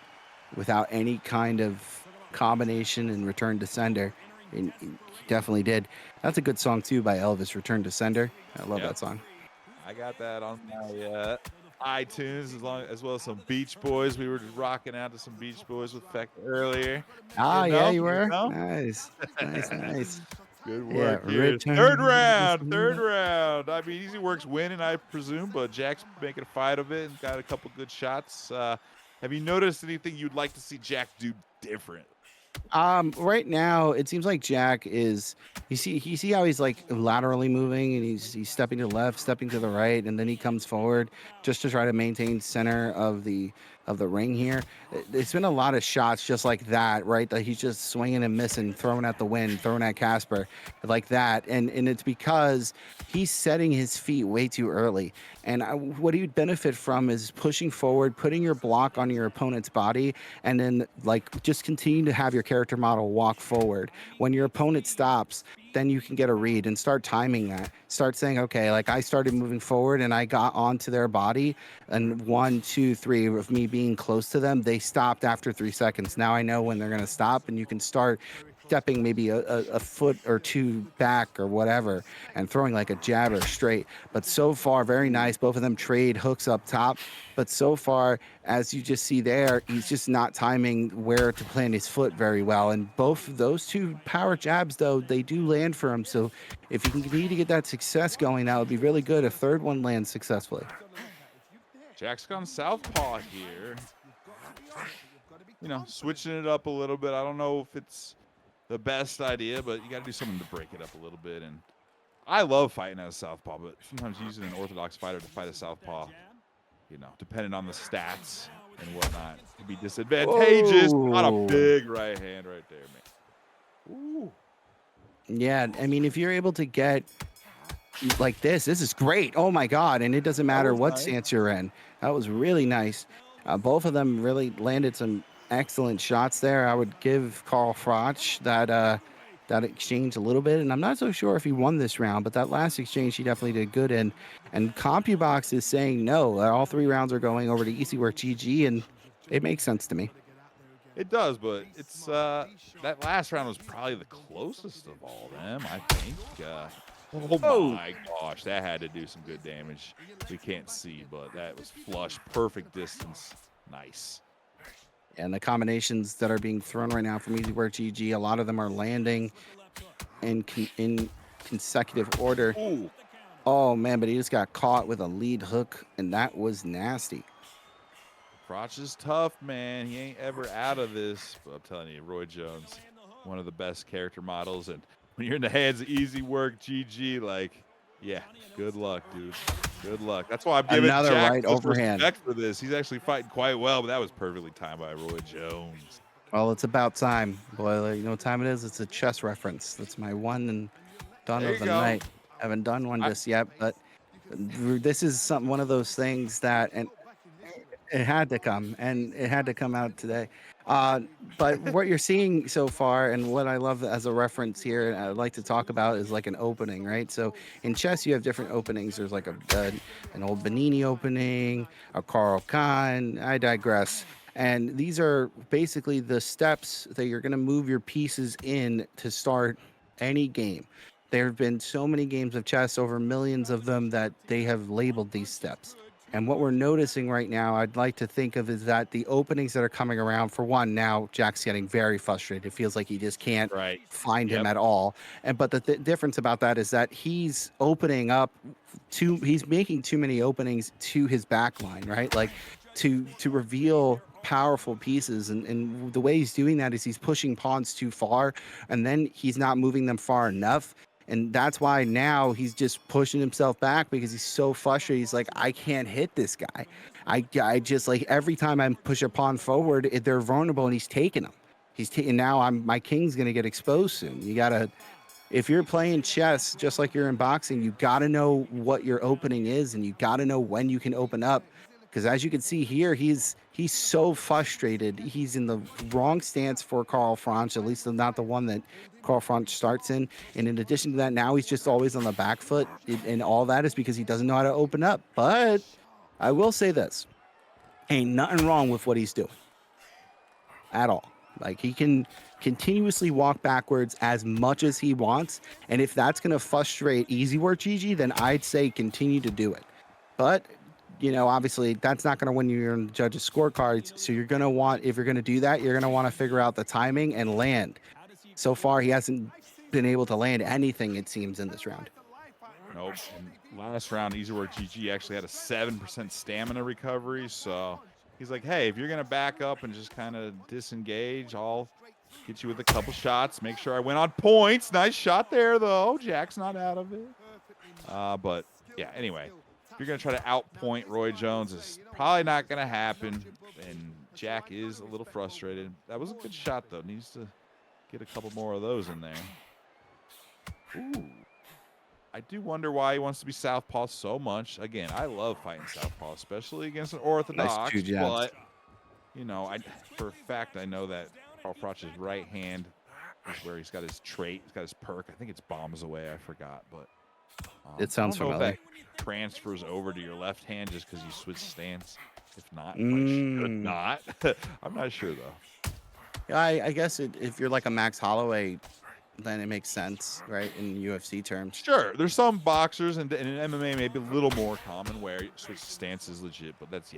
without any kind of combination and return to sender. And he definitely did. That's a good song too by Elvis, Return to Sender. I love that song. I got that on my iTunes as well as some Beach Boys. We were just rocking out to some Beach Boys with Feck earlier. Ah, yeah, you were. know? Nice. Nice. Good work Yeah, here. return Third to round. I mean, Easy Work's winning, I presume, but Jack's making a fight of it and got a couple good shots. Have you noticed anything you'd like to see Jack do different? Right now it seems like Jack is, you see how he's like laterally moving, and he's stepping to the left, stepping to the right, and then he comes forward just to try to maintain center of the ring here. It's been a lot of shots just like that, right? That he's just swinging and missing, throwing at the wind, throwing at Casper like that, and it's because he's setting his feet way too early. And what he'd benefit from is pushing forward, putting your block on your opponent's body, and then like just continue to have your character model walk forward. When your opponent stops, then you can get a read and start timing that. Start saying, okay, like I started moving forward and I got onto their body, and 1, 2, 3 of me being close to them, they stopped after 3 seconds. Now I know when they're going to stop, and you can start stepping maybe a foot or two back or whatever and throwing like a jab or straight. But so far, very nice. Both of them trade hooks up top. But so far, as you just see there, he's just not timing where to plant his foot very well. And both of those two power jabs, though, they do land for him. So if you can continue to get that success going, that would be really good. A third one lands successfully. Jack's gone southpaw here. Switching it up a little bit. I don't know if it's the best idea, but you got to do something to break it up a little bit. And I love fighting as a southpaw, but sometimes using an orthodox fighter to fight a southpaw, depending on the stats and whatnot, can be disadvantageous. Not a big right hand right there, man. Ooh. Yeah, I mean, if you're able to get like this is great. Oh my God. And it doesn't matter what stance you're in. That was really nice. Both of them really landed some excellent shots there. I would give Carl Froch that exchange a little bit, and I'm not so sure if he won this round, but that last exchange he definitely did good in. And CompuBox is saying no, all 3 rounds are going over to Easy Work GG, and it makes sense to me. It does, but it's that last round was probably the closest of all them, I think. Oh my gosh, that had to do some good damage. We can't see, but that was flush, perfect distance. Nice. And the combinations that are being thrown right now from Easy Work GG, a lot of them are landing in consecutive order. Ooh. Oh man, but he just got caught with a lead hook, and that was nasty. Froch is tough, man. He ain't ever out of this. But I'm telling you, Roy Jones, one of the best character models. And when you're in the hands of Easy Work GG, like, yeah, good luck, dude. Good luck. That's why I'm giving Another Jack right overhand respect for this. He's actually fighting quite well, but that was perfectly timed by Roy Jones. Well, it's about time, Boiler. You know what time it is? It's a chess reference. That's my one and done of the night. I haven't done one just yet, but this is one of those things that, and It had to come, and it had to come out today. Uh, but what you're seeing so far, and what I love as a reference here, and I'd like to talk about, is like an opening, right? So in chess, you have different openings. There's like an old Benini opening, a Carl Khan. I digress. And these are basically the steps that you're going to move your pieces in to start any game. There have been so many games of chess, over millions of them, that they have labeled these steps. And what we're noticing right now, I'd like to think of, is that the openings that are coming around, for one, now Jack's getting very frustrated. It feels like he just can't Right. find him Yep. at all. And but the difference about that is that he's opening up he's making too many openings to his back line, right? Like to reveal powerful pieces. And the way he's doing that is he's pushing pawns too far, and then he's not moving them far enough. And that's why now he's just pushing himself back, because he's so frustrated. He's like, I can't hit this guy. I just, like, every time I push a pawn forward, they're vulnerable, and he's taking them. He's taking, now my king's gonna get exposed soon. You gotta, if you're playing chess just like you're in boxing, you got to know what your opening is, and you got to know when you can open up. Because as you can see here, he's so frustrated. He's in the wrong stance for Carl Franch, at least not the one that Carl Franch starts in. And in addition to that, now he's just always on the back foot, and all that is because he doesn't know how to open up. But I will say this: ain't nothing wrong with what he's doing at all. Like, he can continuously walk backwards as much as he wants, and if that's going to frustrate Easy Work GG, then I'd say continue to do it. But obviously, that's not going to win you your judges' scorecards. So you're going to want, if you're going to do that, you're going to want to figure out the timing and land. So far, he hasn't been able to land anything, it seems, in this round. Nope. And last round, Easy Work GG actually had a 7% stamina recovery. So he's like, hey, if you're going to back up and just kind of disengage, I'll get you with a couple shots. Make sure I win on points. Nice shot there, though. Jack's not out of it. But, yeah, anyway, if you're going to try to outpoint Roy Jones, it's probably not going to happen. And Jack is a little frustrated. That was a good shot, though. Needs to get a couple more of those in there. Ooh. I do wonder why he wants to be southpaw so much. Again, I love fighting southpaw, especially against an orthodox. Nice 2 jabs. But, for a fact, I know that Carl Froch's right hand is where he's got his trait. He's got his perk. I think it's bombs away. I forgot. But It sounds I don't know familiar. if that transfers over to your left hand just because you switch stance. If not, should not. I'm not sure, though. Yeah, I guess if you're like a Max Holloway, then it makes sense, right, in UFC terms. Sure, there's some boxers, and in MMA maybe a little more common where you switch stance is legit, but that's,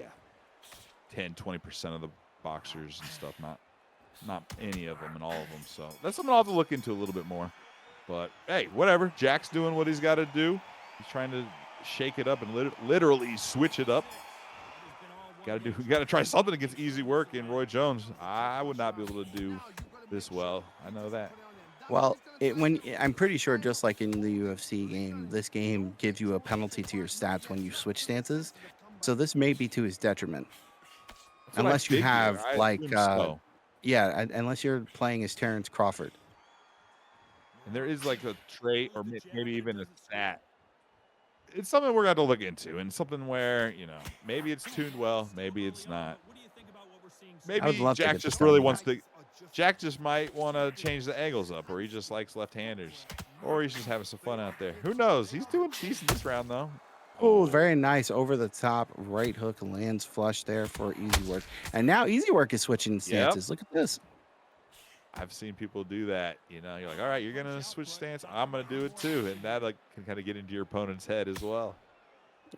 10-20% of the boxers and stuff, not any of them and all of them. So that's something I'll have to look into a little bit more. But hey, whatever. Jack's doing what he's got to do. He's trying to shake it up and literally switch it up. Got to try something against Easy Work and Roy Jones. I would not be able to do this well. I know that. Well, I'm pretty sure, just like in the UFC game, this game gives you a penalty to your stats when you switch stances. So this may be to his detriment. That's what I Unless you figure. have, I like, assume so. unless you're playing as Terrence Crawford. And there is like a trait or maybe even a stat. It's something we're going to look into, and something where, maybe it's tuned well, maybe it's not. I would Maybe love to Jack get just this really done. wants to. Jack just might want to change the angles up, or he just likes left-handers, or he's just having some fun out there. Who knows? He's doing decent this round, though. Oh, very nice. Over the top right hook lands flush there for Easy Work. And now Easy Work is switching stances. Look at this. I've seen people do that. You're like, all right, you're going to switch stance. I'm going to do it too. And that can kind of get into your opponent's head as well.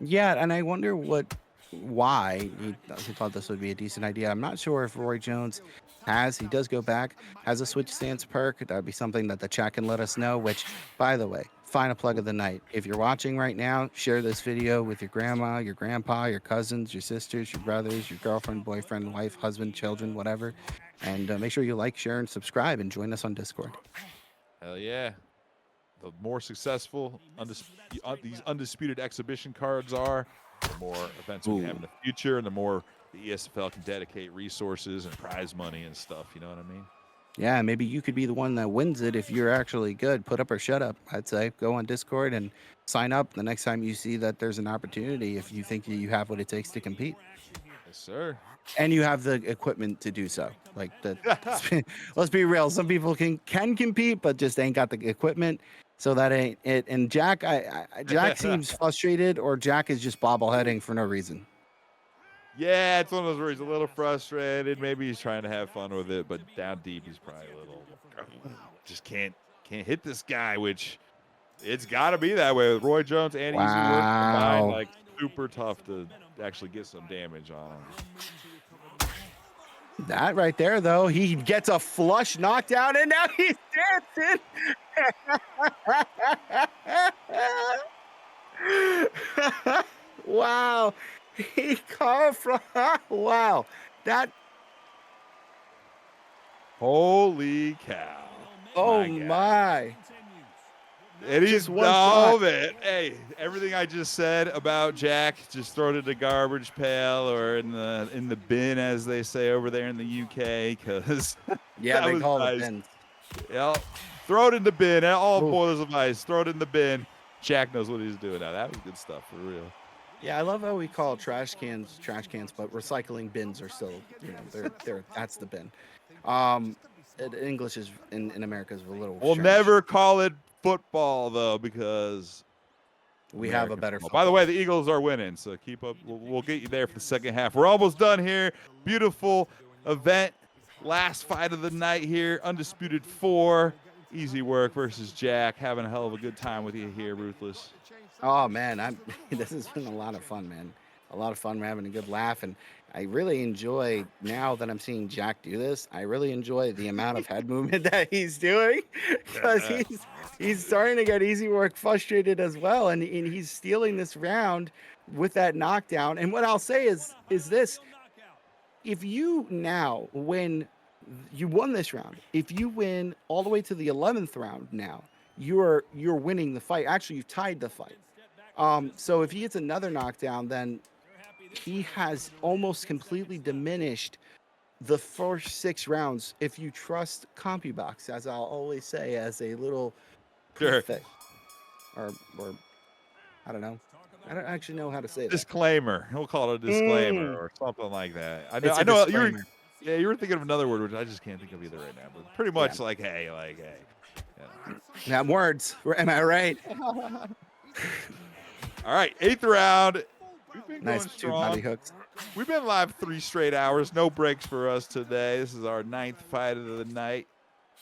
Yeah, and I wonder why he thought this would be a decent idea. I'm not sure if Roy Jones he does go back, has a switch stance perk. That'd be something that the chat can let us know, which, by the way, final plug of the night. If you're watching right now, share this video with your grandma, your grandpa, your cousins, your sisters, your brothers, your girlfriend, boyfriend, wife, husband, children, whatever. And make sure you like, share, and subscribe, and join us on Discord. Hell yeah. The more successful these Undisputed exhibition cards are, the more events we have in the future, and the more the ESFL can dedicate resources and prize money and stuff. You know what I mean? Yeah, maybe you could be the one that wins it if you're actually good. Put up or shut up, I'd say. Go on Discord and sign up the next time you see that there's an opportunity, if you think you have what it takes to compete. Yes, sir. and you have the equipment to do so. Like let's be real. Some people can compete, but just ain't got the equipment. So that ain't it. And Jack, Jack seems frustrated, or Jack is just bobbleheading for no reason. Yeah, it's one of those where he's a little frustrated. Maybe he's trying to have fun with it, but down deep, he's probably a little just can't hit this guy. Which it's got to be that way with Roy Jones and Easy Work combined. Wow. Like super tough to actually get some damage on him. That right there, though, he gets a flush knockdown, and now he's dancing. Wow. He caught from wow. That Holy cow! oh God. my. And he's Just one shot. man. Hey, everything I just said about Jack, just throw it in the garbage pail or in the bin, as they say over there in the UK, because Yeah, that they was call nice. it bins. Yeah, throw it in the bin. All Ooh. boilers of ice. Throw it in the bin. Jack knows what he's doing now. That was good stuff for real. Yeah, I love how we call trash cans, but recycling bins are still, they're that's the bin. English is in America is a little We'll strange. never call it football though, because We have a American better football. By the way, the Eagles are winning, so keep up. We'll get you there for the second half. We're almost done here. Beautiful event. Last fight of the night here. Undisputed 4. Easy Work versus Jack. Having a hell of a good time with you here, Ruthless. Oh man, this has been a lot of fun, man. A lot of fun. We're having a good laugh, and I really enjoy now that I'm seeing Jack do this. I really enjoy the amount of head movement that he's doing because he's starting to get Easy Work frustrated as well, and he's stealing this round with that knockdown. And what I'll say is this: if you now win, you won this round. If you win all the way to the 11th round now, you're winning the fight. Actually, you've tied the fight. So if he gets another knockdown, then he has almost completely diminished the first 6 rounds. If you trust CompuBox, as I'll always say, as a little Sure. prefix, or I don't know. I don't actually know how to say that. Disclaimer. We'll call it a disclaimer or something like that. It's a I know disclaimer. you were thinking of another word, which I just can't think of either right now. But pretty much like, hey. Now words. Am I right? All right, 8th round. We've been Nice going 2 body strong. hooks. We've been live 3 straight hours. No breaks for us today. This is our 9th fight of the night.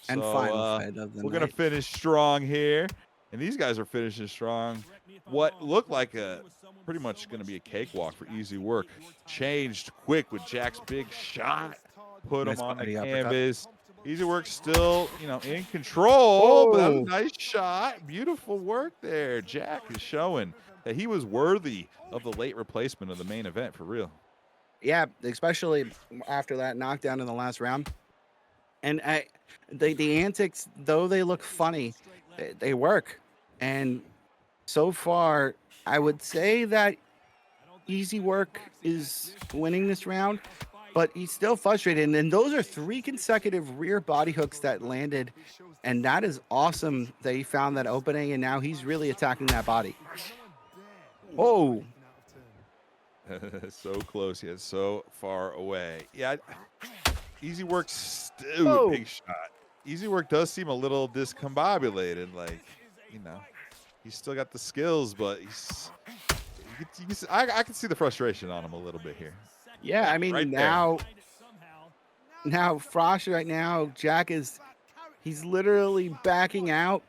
And final fight of the we're night. going to finish strong here. And these guys are finishing strong. What looked like pretty much going to be a cakewalk for Easy Work changed quick with Jack's big shot. Put Nice him on the body uppercut. canvas. Easy Work still, in control. But that was a Oh. nice shot. Beautiful work there. Jack is showing that he was worthy of the late replacement of the main event for real. Yeah, especially after that knockdown in the last round. And the antics, though they look funny, they work. And so far, I would say that Easy Work is winning this round, but he's still frustrated. And those are 3 consecutive rear body hooks that landed. And that is awesome that he found that opening, and now he's really attacking that body. Oh. So close yet so far away. Yeah, Easy Work still a big shot. Easy Work does seem a little discombobulated. Like, he's still got the skills, but I can see the frustration on him a little bit here. Yeah, I mean, Right now Frost right now, Jack he's literally backing out.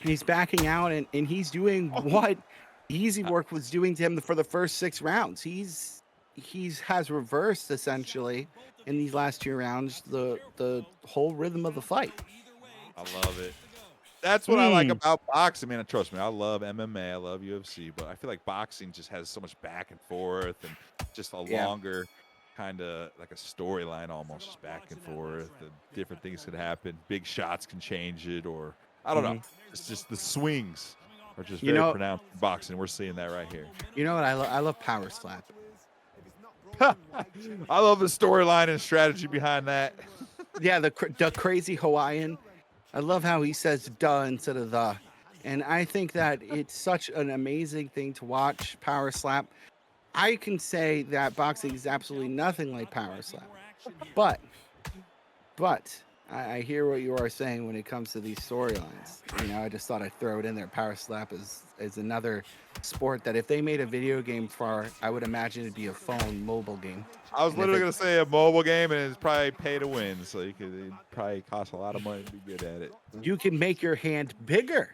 He's backing out, and he's doing what Easy Work was doing to him for the first 6 rounds. He's has reversed essentially in these last 2 rounds the whole rhythm of the fight. I love it. That's what I like about boxing, man. Trust me, I love MMA, I love UFC, but I feel like boxing just has so much back and forth and just a longer kind of like a storyline almost, just back and forth, and different things could happen. Big shots can change it, or I don't know. It's just the swings are just very pronounced in boxing. We're seeing that right here. You know what? I love power slap. I love the storyline and strategy behind that. Yeah, the crazy Hawaiian. I love how he says "duh" instead of "the," and I think that it's such an amazing thing to watch. Power slap. I can say that boxing is absolutely nothing like power slam, but I hear what you are saying when it comes to these storylines. You know, I just thought I'd throw it in there. Power slap is another sport that if they made a video game for, I would imagine it'd be a phone mobile game. I was And if literally it, gonna say a mobile game, and it's probably pay to win, so it'd probably cost a lot of money to be good at it. you can make your hand bigger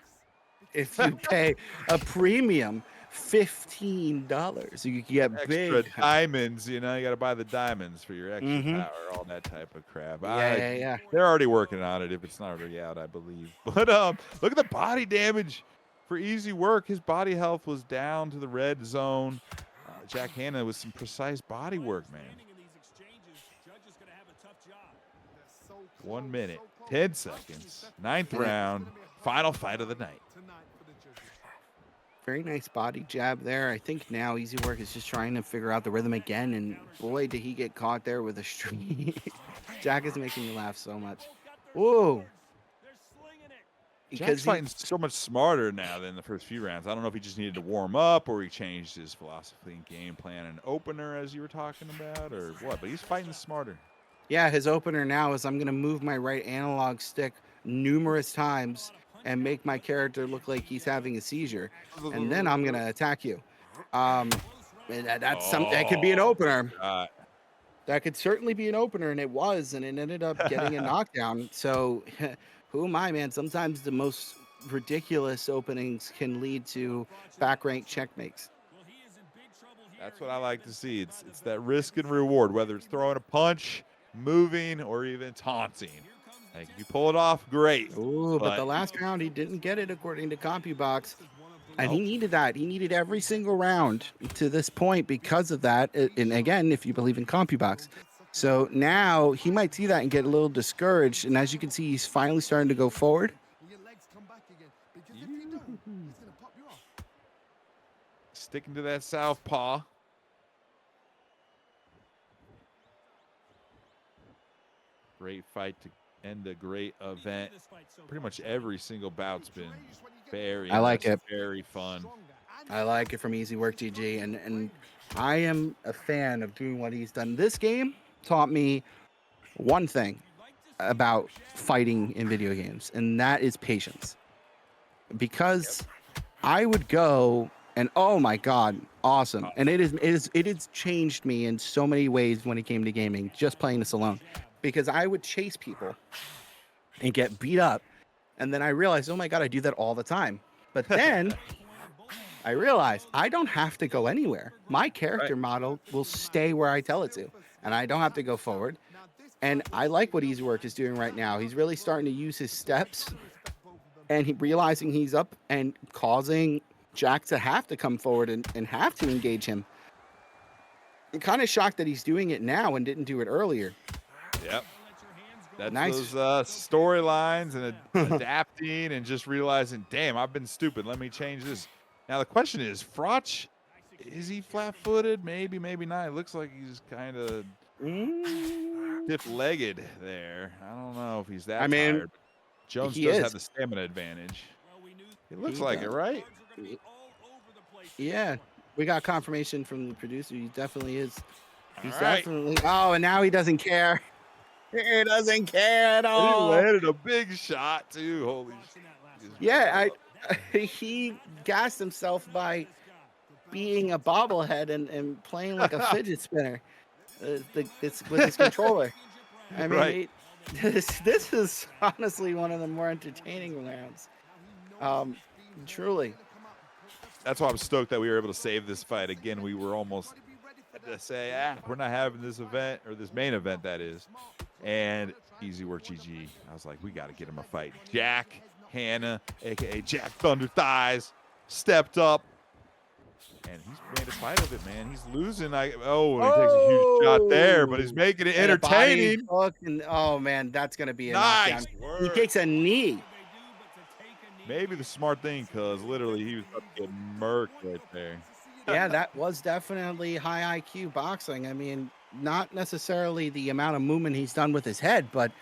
if you pay a premium $15. You can get Extra big. diamonds, you know, you got to buy the diamonds for your extra Mm-hmm. power, all that type of crap. Yeah. They're already working on it if it's not already out, I believe. But look at the body damage for easy work. His body health was down to the red zone. Jack Hanna with some precise body work, man. 1 minute, 10 seconds, 9th round, final fight of the night. Very nice body jab there. I think now Easy Work is just trying to figure out the rhythm again, and boy, did he get caught there with a streak. Jack is making me laugh so much. Whoa. Jack's fighting so much smarter now than the first few rounds. I don't know if he just needed to warm up or he changed his philosophy and game plan and opener as you were talking about or what, but he's fighting smarter. Yeah, his opener now is I'm going to move my right analog stick numerous times and make my character look like he's having a seizure, and then I'm going to attack you. And that could be an opener. That could certainly be an opener, and it was, and it ended up getting a knockdown. So who am I, man? Sometimes the most ridiculous openings can lead to back rank checkmates. That's what I like to see. It's that risk and reward, whether it's throwing a punch, moving, or even taunting. Like if you pull it off, great. Ooh, but the last round he didn't get it according to CompuBox. And he needed that. He needed every single round to this point because of that. And again, if you believe in CompuBox. So now he might see that and get a little discouraged. And as you can see, he's finally starting to go forward. Sticking to that southpaw. Great fight to end a great event. Pretty much every single bout's been very very fun. I like it from Easy Work GG, and I am a fan of doing what he's done. This game taught me one thing about fighting in video games, and that is patience. Because I would go and oh my god, awesome. And it has changed me in so many ways when it came to gaming, just playing this alone. Because I would chase people and get beat up, and then I realized, oh my god, I do that all the time. But then I realized I don't have to go anywhere. My character model will stay where I tell it to, and I don't have to go forward. And I like what Easy Work is doing right now. He's really starting to use his steps, and realizing he's up and causing Jack to have to come forward and have to engage him. I'm kind of shocked that he's doing it now and didn't do it earlier. Yep. That's nice. Those storylines and adapting and just realizing, damn, I've been stupid. Let me change this. Now the question is, Frotch, is he flat-footed? Maybe, maybe not. It looks like he's kind of stiff-legged there. I don't know if he's that tired. Jones does have the stamina advantage. It looks like it, right? Yeah. We got confirmation from the producer. He definitely is. He's definitely. Oh, and now he doesn't care. He doesn't care at all. He landed a big shot too. Holy shit. Yeah, he gassed himself by being a bobblehead and playing like a fidget spinner with his controller. I mean, this is honestly one of the more entertaining rounds. Truly. That's why I'm stoked that we were able to save this fight. Again, we were almost to say, we're not having this event, or this main event, that is. And Easy Work GG. I was like, we got to get him a fight. Jack Hanna, a.k.a. Jack Thunder Thighs, stepped up. And he's made a fight of it, man. He's losing. He takes a huge shot there, but he's making it entertaining. Oh, man, that's going to be a nice knockdown. He takes a knee. Maybe the smart thing, because literally he was about to get murked right there. Yeah, that was definitely high IQ boxing. I mean, not necessarily the amount of movement he's done with his head, but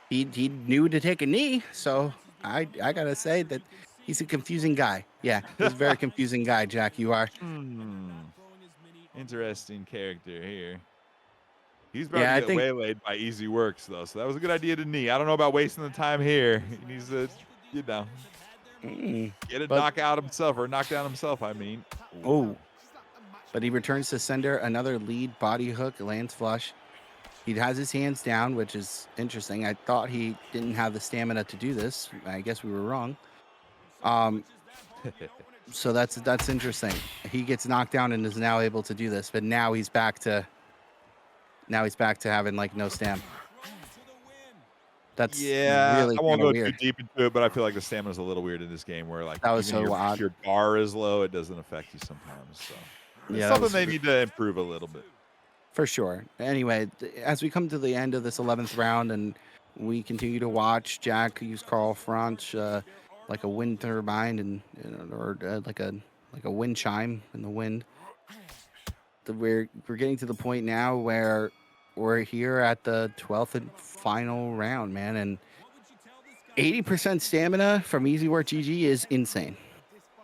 he knew to take a knee. So I got to say that he's a confusing guy. Yeah, he's a very confusing guy, Jack. You are. Interesting character here. He's about Yeah, to I get think waylaid by Easy Works, though, so that was a good idea to knee. I don't know about wasting the time here. He needs to, you know, get a but knockout himself, or knock down himself, I mean. oh, but he returns to sender. Another lead body hook lands flush. He has his hands down, which is interesting. I thought he didn't have the stamina to do this. I guess we were wrong. So that's interesting. He gets knocked down and is now able to do this, but now he's back to having like no stam. That's Yeah, really I won't kind of go too weird. deep into it, but I feel like the stamina's a little weird in this game where, like, That was even so odd. your bar is low, it doesn't affect you sometimes, so it's Yeah, that something was they need to improve a little bit. for sure. Anyway, as we come to the end of this 11th round and we continue to watch Jack use Carl Franch like a wind turbine or like a wind chime in the wind. We're getting to the point now where we're here at the 12th and final round, man, and 80% stamina from Easy Work GG is insane.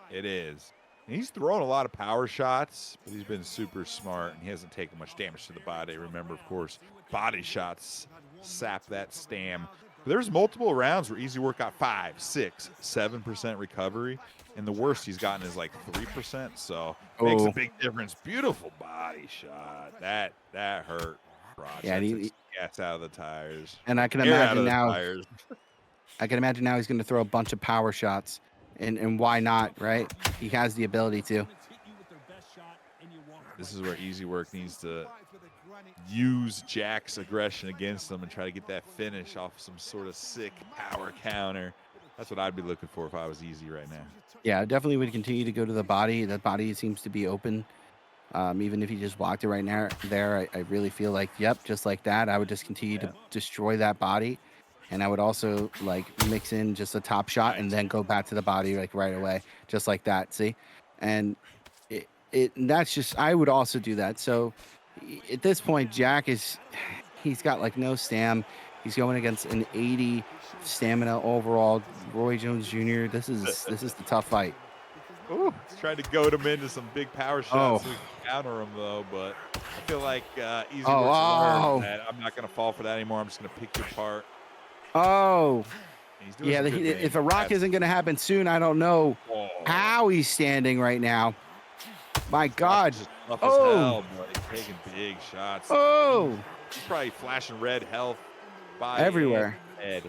It is. And he's thrown a lot of power shots, but he's been super smart, and he hasn't taken much damage to the body. Remember, of course, body shots sap that stam. But there's multiple rounds where Easy Work got 5, 6, 7% recovery, and the worst he's gotten is like 3%. So makes a big difference. Beautiful body shot. That hurt. Ross. Yeah, That took gas out of the tires. And I can Air out imagine of the now. tires. I can imagine now he's going to throw a bunch of power shots, and why not, right? He has the ability to. This is where Easy Work needs to use Jack's aggression against him and try to get that finish off some sort of sick power counter. That's what I'd be looking for if I was Easy right now. Yeah, definitely would continue to go to the body. The body seems to be open. Even if he just blocked it right now, I really feel like, yep, just like that, I would just continue to destroy that body. And I would also like mix in just a top shot and then go back to the body like right away, just like that. See, and that's just, I would also do that. So at this point, Jack he's got like no stam. He's going against an 80 stamina overall Roy Jones Jr. This is the tough fight. Ooh, he's trying to goad him into some big power shots so he can counter him, though. But I feel like Easy Works learned that I'm not going to fall for that anymore. I'm just going to pick you apart. Oh, yeah. If a rock isn't going to happen soon, I don't know how he's standing right now. My God. Just tough as hell, but he's taking big shots. Oh. He's probably flashing red health by everywhere. Head.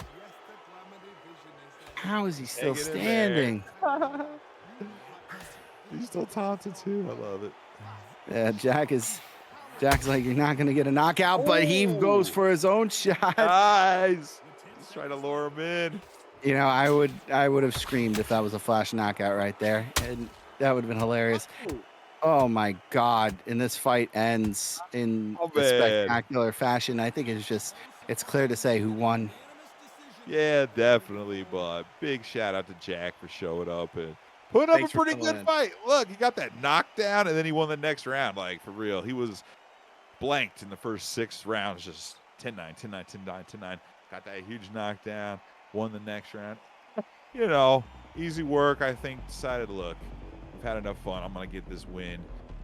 How is he still standing? He's still taunted too. I love it. Yeah, Jack's like, you're not going to get a knockout, but he goes for his own shot. Guys, he's trying to lure him in. You know, I would have screamed if that was a flash knockout right there, and that would have been hilarious. Oh my God! And this fight ends in a spectacular fashion. I think it's clear to say who won. Yeah, definitely. But big shout out to Jack for showing up and putting up a pretty good fight. Look, he got that knockdown, and then he won the next round. Like, for real. He was blanked in the first 6 rounds, just 10-9, 10-9, 10-9, 10-9. Got that huge knockdown, won the next round. You know, Easy Work, I think, decided, look, we've had enough fun. I'm going to get this win.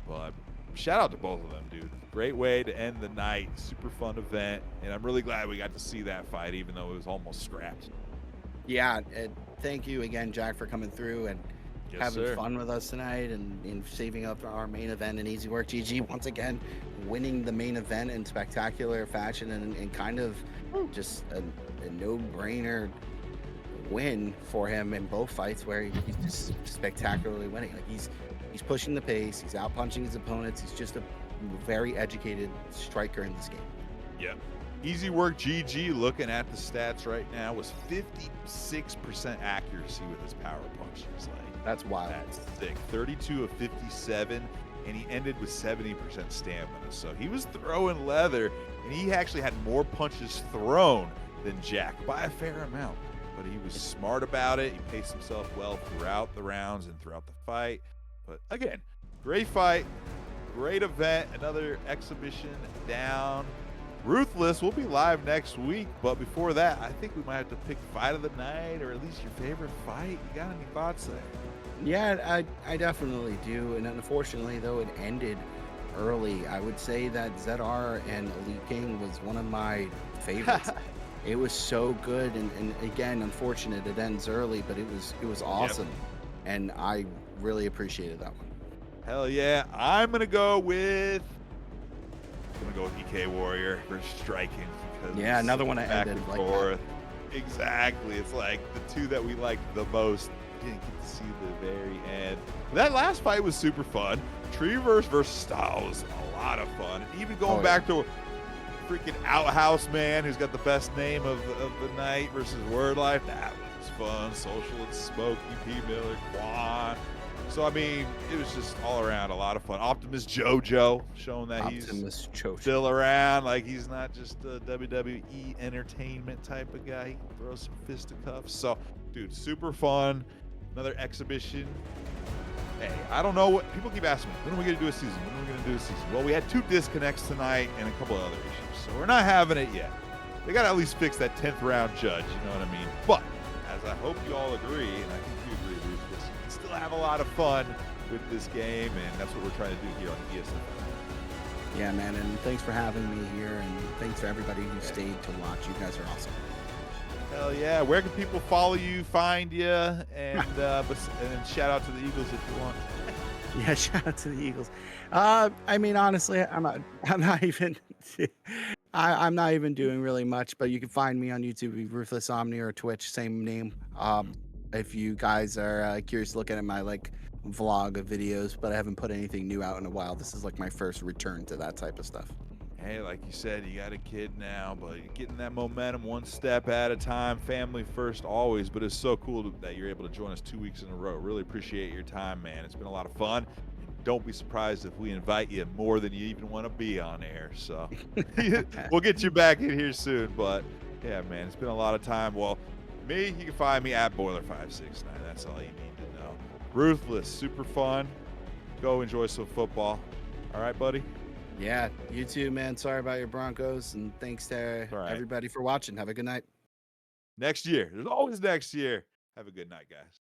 But shout out to both of them, dude. Great way to end the night. Super fun event. And I'm really glad we got to see that fight, even though it was almost scrapped. Yeah, and thank you again, Jack, for coming through and having fun with us tonight and saving up our main event in Easy Work. GG, once again, winning the main event in spectacular fashion and kind of just a no-brainer win for him in both fights where he's just spectacularly winning. Like he's pushing the pace, he's out-punching his opponents, he's just a very educated striker in this game. Yep. Easy Work GG, looking at the stats right now, was 56% accuracy with his power punches. Like, that's wild. That's sick. 32 of 57, and he ended with 70% stamina. So he was throwing leather, and he actually had more punches thrown than Jack by a fair amount. But he was smart about it. He paced himself well throughout the rounds and throughout the fight. But again, great fight, great event, another exhibition down. Ruthless will be live next week, but before that, I think we might have to pick fight of the night, or at least your favorite fight. You got any thoughts there? Yeah, I definitely do. And unfortunately, though, it ended early, I would say that ZR and Elite King was one of my favorites. It was so good, and again, unfortunate it ends early, but it was awesome, and I really appreciated that one. Hell yeah. I'm gonna go with EK Warrior for striking because Yeah, another one that back ended and like that. forth. Exactly. It's like the two that we liked the most. We didn't get to see the very end. That last fight was super fun. Treeverse versus Style was a lot of fun. And even going back to freaking Outhouse Man, who's got the best name of the night, versus Word Life. That was fun. Social and Smoky, P. Miller, Quan. So, I mean, it was just all around a lot of fun. Optimus JoJo showing that he's still around. Like, he's not just a WWE entertainment type of guy. He can throw some fisticuffs. So, dude, super fun. Another exhibition. Hey, I don't know what people keep asking me. When are we going to do a season? When are we going to do a season? Well, we had 2 disconnects tonight and a couple of other issues. So, we're not having it yet. They got to at least fix that 10th round judge. You know what I mean? But, as I hope you all agree, and I think you agree, Ruthless, you can still have a lot of fun with this game, and that's what we're trying to do here on ESFL. Yeah, man, and thanks for having me here, and thanks for everybody who stayed to watch. You guys are awesome. Hell yeah. Where can people follow you, find you, and shout out to the Eagles if you want? Yeah, shout out to the Eagles. I mean, honestly, I'm not even I'm not even doing really much, but you can find me on YouTube, Ruthless Omni, or Twitch, same name. If you guys are curious looking at my like vlog of videos, but I haven't put anything new out in a while. This is like my first return to that type of stuff. Hey, like you said, you got a kid now, but you're getting that momentum one step at a time. Family first always, but it's so cool that you're able to join us 2 weeks in a row. Really appreciate your time, man. It's been a lot of fun. Don't be surprised if we invite you more than you even want to be on air. So we'll get you back in here soon. But yeah, man, it's been a lot of time. Well, me, you can find me at Boiler569. That's all you need to know. Ruthless, super fun. Go enjoy some football. All right, buddy? Yeah, you too, man. Sorry about your Broncos, and thanks to everybody for watching. Have a good night. Next year. There's always next year. Have a good night, guys.